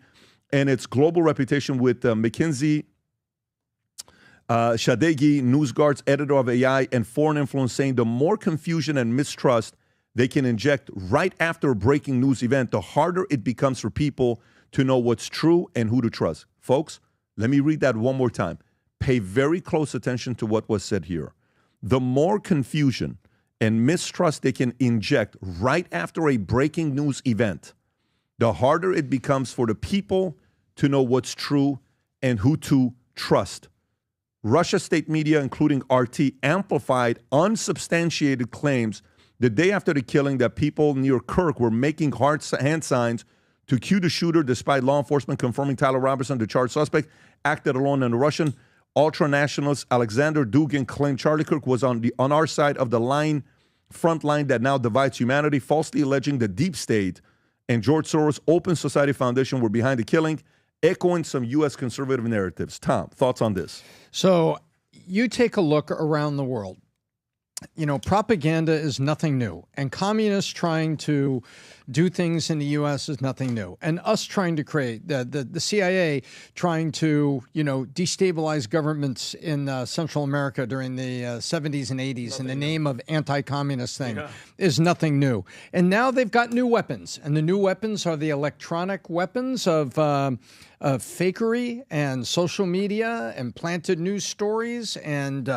Speaker 6: and its global reputation, with McKinsey Shadegi, NewsGuard's editor of AI and foreign influence, saying the more confusion and mistrust they can inject right after a breaking news event, the harder it becomes for people to know what's true and who to trust. Folks, let me read that one more time. Pay very close attention to what was said here. The more confusion and mistrust they can inject right after a breaking news event, the harder it becomes for the people to know what's true and who to trust. Russia state media, including RT, amplified unsubstantiated claims the day after the killing that people near Kirk were making hand signs to cue the shooter, despite law enforcement confirming Tyler Robertson, the charged suspect, acted alone. And the Russian ultra-nationalist Alexander Dugin claimed Charlie Kirk was on our side of the front line that now divides humanity, falsely alleging the deep state and George Soros' Open Society Foundation were behind the killing, echoing some U.S. conservative narratives. Tom, thoughts on this?
Speaker 4: So you take a look around the world. You know, propaganda is nothing new, and communists trying to do things in the U.S. is nothing new, and us trying to create the CIA trying to, you know, destabilize governments in Central America during the 70s and 80s in the name of anti-communist thing is nothing new. And now they've got new weapons, and the new weapons are the electronic weapons of fakery and social media and planted news stories and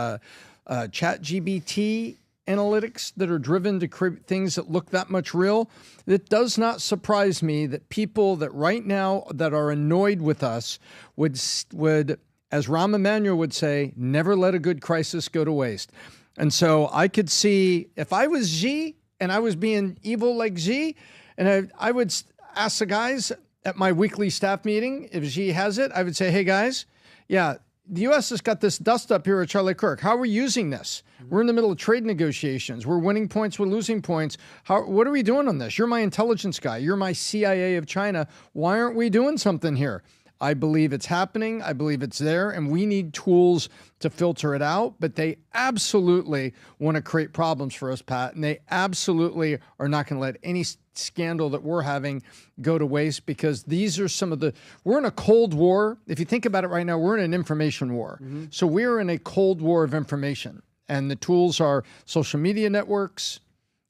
Speaker 4: ChatGPT analytics that are driven to create things that look that much real. It does not surprise me that people that right now that are annoyed with us would, as Rahm Emanuel would say, never let a good crisis go to waste. And so I could see if I was Xi and I was being evil like Xi, and I would ask the guys at my weekly staff meeting, if Xi has it, I would say, hey guys, yeah, the U.S. has got this dust up here at Charlie Kirk. How are we using this? We're in the middle of trade negotiations. We're winning points. We're losing points. What are we doing on this? You're my intelligence guy. You're my CIA of China. Why aren't we doing something here? I believe it's happening. I believe it's there, and we need tools to filter it out. But they absolutely want to create problems for us, Pat, and they absolutely are not going to let any scandal that we're having go to waste, because these are some of we're in a Cold War. If you think about it right now, we're in an information war. So we're in a Cold War of information, and the tools are social media networks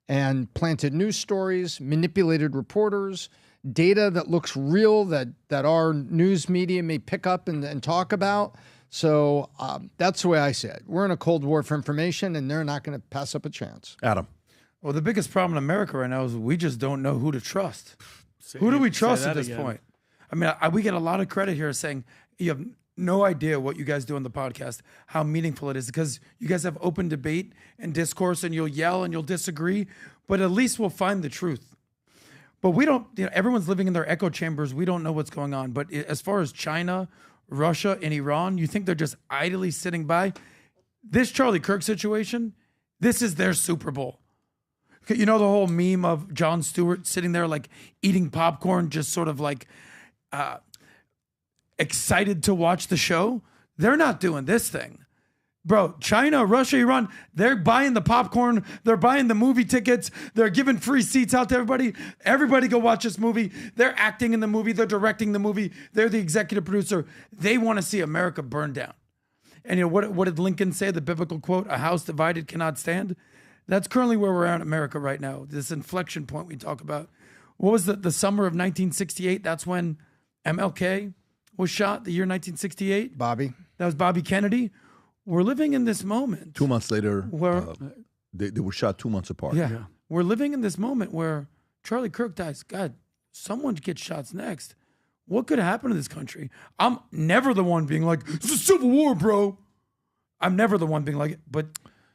Speaker 4: and planted news stories, manipulated reporters, data that looks real that our news media may pick up and talk about. So that's the way I see it. We're in a Cold War for information, and they're not going to pass up a chance.
Speaker 6: Adam.
Speaker 8: Well, the biggest problem in America right now is we just don't know who to trust. Who do we trust at this point? I mean, we get a lot of credit here saying you have no idea what you guys do on the podcast, how meaningful it is, because you guys have open debate and discourse, and you'll yell and you'll disagree, but at least we'll find the truth. But we don't, everyone's living in their echo chambers. We don't know what's going on. But as far as China, Russia, and Iran, you think they're just idly sitting by? This Charlie Kirk situation, this is their Super Bowl. You know the whole meme of Jon Stewart sitting there like eating popcorn, just sort of like excited to watch the show? They're not doing this thing. Bro, China, Russia, Iran, they're buying the popcorn. They're buying the movie tickets. They're giving free seats out to everybody. Everybody go watch this movie. They're acting in the movie. They're directing the movie. They're the executive producer. They want to see America burn down. And what did Lincoln say? The biblical quote, "A house divided cannot stand." That's currently where we're at in America right now. This inflection point we talk about. What was the summer of 1968? That's when MLK was shot, the year 1968.
Speaker 4: Bobby.
Speaker 8: That was Bobby Kennedy. We're living in this moment.
Speaker 6: 2 months later, they were shot 2 months apart.
Speaker 8: Yeah. We're living in this moment where Charlie Kirk dies. God, someone gets shots next. What could happen to this country? I'm never the one being like, it's a civil war, bro. I'm never the one being like it.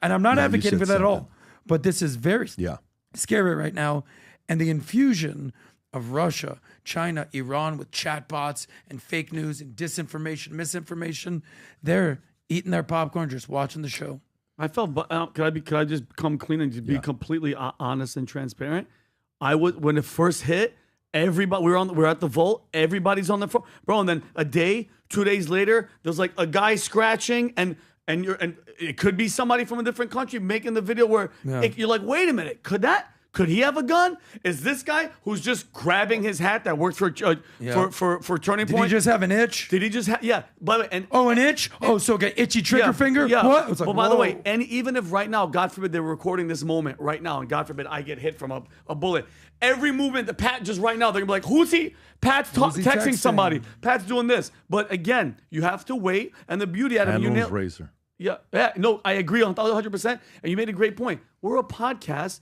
Speaker 8: And I'm not advocating for that at all. But this is very scary right now. And the infusion of Russia, China, Iran with chatbots and fake news and disinformation, misinformation, they're eating their popcorn, just watching the show.
Speaker 7: I felt, could I just come clean and just be completely honest and transparent? When it first hit, everybody, we're at the vault, everybody's on the phone, bro. And then a day, 2 days later, there's like a guy scratching, and it could be somebody from a different country making the video where you're like, wait a minute, could he have a gun? Is this guy who's just grabbing his hat that works for Turning Point?
Speaker 8: Did he just have an itch?
Speaker 7: Did he just have,
Speaker 8: an itch? So get itchy trigger finger?
Speaker 7: Yeah.
Speaker 8: What? It was like,
Speaker 7: by the way, and even if right now, God forbid, they're recording this moment right now, and God forbid I get hit from a bullet, every movement, the Pat just right now, they're going to be like, who's he? Pat's texting somebody. Pat's doing this. But again, you have to wait. And the beauty out of you nailed
Speaker 6: razor.
Speaker 7: Yeah, no, I agree on 100%. And you made a great point. We're a podcast.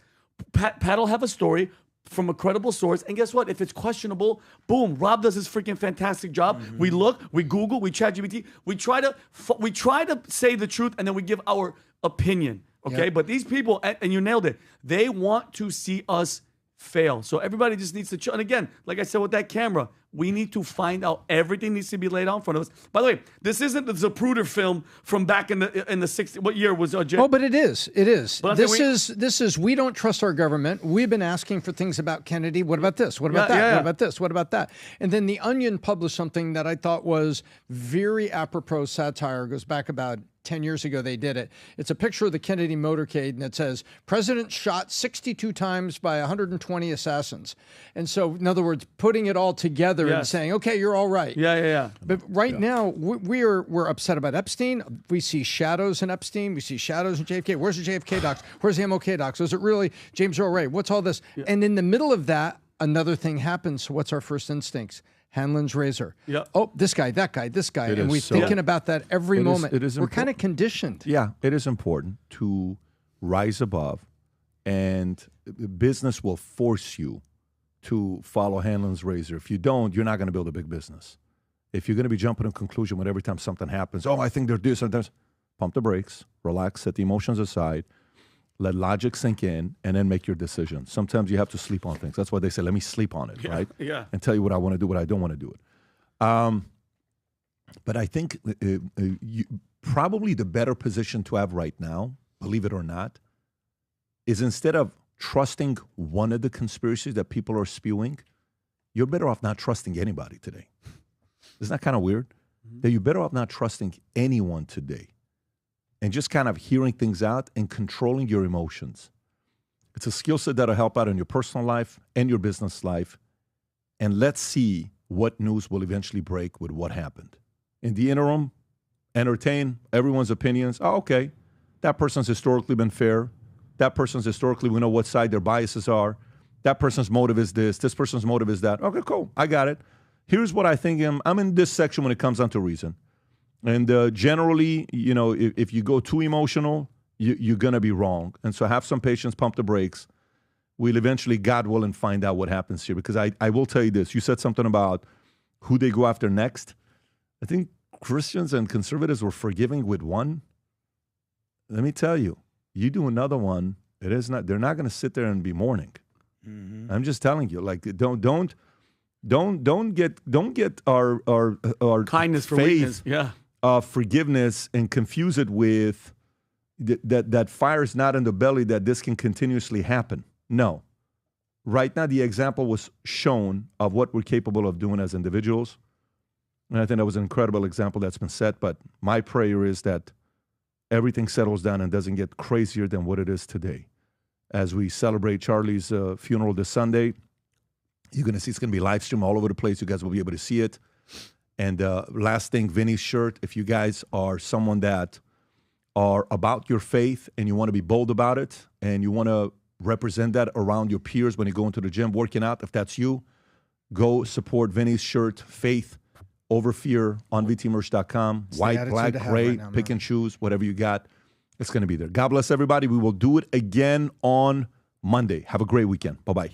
Speaker 7: Pat'll have a story from a credible source, and guess what? If it's questionable, boom, Rob does his freaking fantastic job. Mm-hmm. We look, we Google, we ChatGPT, we try to say the truth, and then we give our opinion. Okay, but these people, and you nailed it, they want to see us fail. So everybody just needs to chill. And again, like I said with that camera, we need to find out. Everything needs to be laid out in front of us. By the way, this isn't the Zapruder film from back in the 60s. What year was Jay?
Speaker 4: Oh, but it is. It is. This is. We don't trust our government. We've been asking for things about Kennedy. What about this? What about that? What about this? What about that? And then The Onion published something that I thought was very apropos satire. It goes back about 10 years ago they did it. It's a picture of the Kennedy motorcade, and it says, "President shot 62 times by 120 assassins." And so, in other words, putting it all together and saying, okay, you're all right.
Speaker 7: Yeah.
Speaker 4: But right now, we're upset about Epstein. We see shadows in Epstein. We see shadows in JFK. Where's the JFK docs? Where's the MLK docs? Was it really James Earl Ray? What's all this? Yeah. And in the middle of that, another thing happens. So what's our first instincts? Hanlon's razor.
Speaker 7: Yeah.
Speaker 4: Oh, this guy, that guy, this guy. And we're thinking about that every moment. We're kind of conditioned.
Speaker 6: Yeah, it is important to rise above, and business will force you to follow Hanlon's razor. If you don't, you're not going to build a big business. If you're going to be jumping to a conclusion when every time something happens, I think they're this and that, pump the brakes, relax, set the emotions aside, let logic sink in, and then make your decision. Sometimes you have to sleep on things. That's why they say, let me sleep on it, right?
Speaker 7: Yeah.
Speaker 6: And tell you what I want to do, what I don't want to do it. But I think probably the better position to have right now, believe it or not, is instead of trusting one of the conspiracies that people are spewing, you're better off not trusting anybody today. Isn't that kind of weird? Mm-hmm. That you're better off not trusting anyone today and just kind of hearing things out and controlling your emotions. It's a skill set that'll help out in your personal life and your business life. And let's see what news will eventually break with what happened. In the interim, entertain everyone's opinions. Oh, okay, that person's historically been fair. That person's historically, we know what side their biases are. That person's motive is this. This person's motive is that. Okay, cool. I got it. Here's what I think. I'm in this section when it comes down to reason. And generally, if you go too emotional, you're going to be wrong. And so have some patience, pump the brakes, we'll eventually, God willing, find out what happens here. Because I will tell you this. You said something about who they go after next. I think Christians and conservatives were forgiving with one. Let me tell you, you do another one, they're not going to sit there and be mourning. Mm-hmm. I'm just telling you, like, don't get our
Speaker 7: kindness for
Speaker 6: faith,
Speaker 7: weakness,
Speaker 6: forgiveness, and confuse it with that fire is not in the belly, that this can continuously happen. No. Right now, the example was shown of what we're capable of doing as individuals. And I think that was an incredible example that's been set. But my prayer is that everything settles down and doesn't get crazier than what it is today. As we celebrate Charlie's funeral this Sunday, you're going to see it's going to be live streamed all over the place. You guys will be able to see it. And last thing, Vinny's shirt, if you guys are someone that are about your faith and you want to be bold about it and you want to represent that around your peers when you go into the gym working out, if that's you, go support Vinny's shirt, Faith Over Fear, on vtmerch.com. White, black, gray, pick and choose, whatever you got. It's going to be there. God bless everybody. We will do it again on Monday. Have a great weekend. Bye-bye.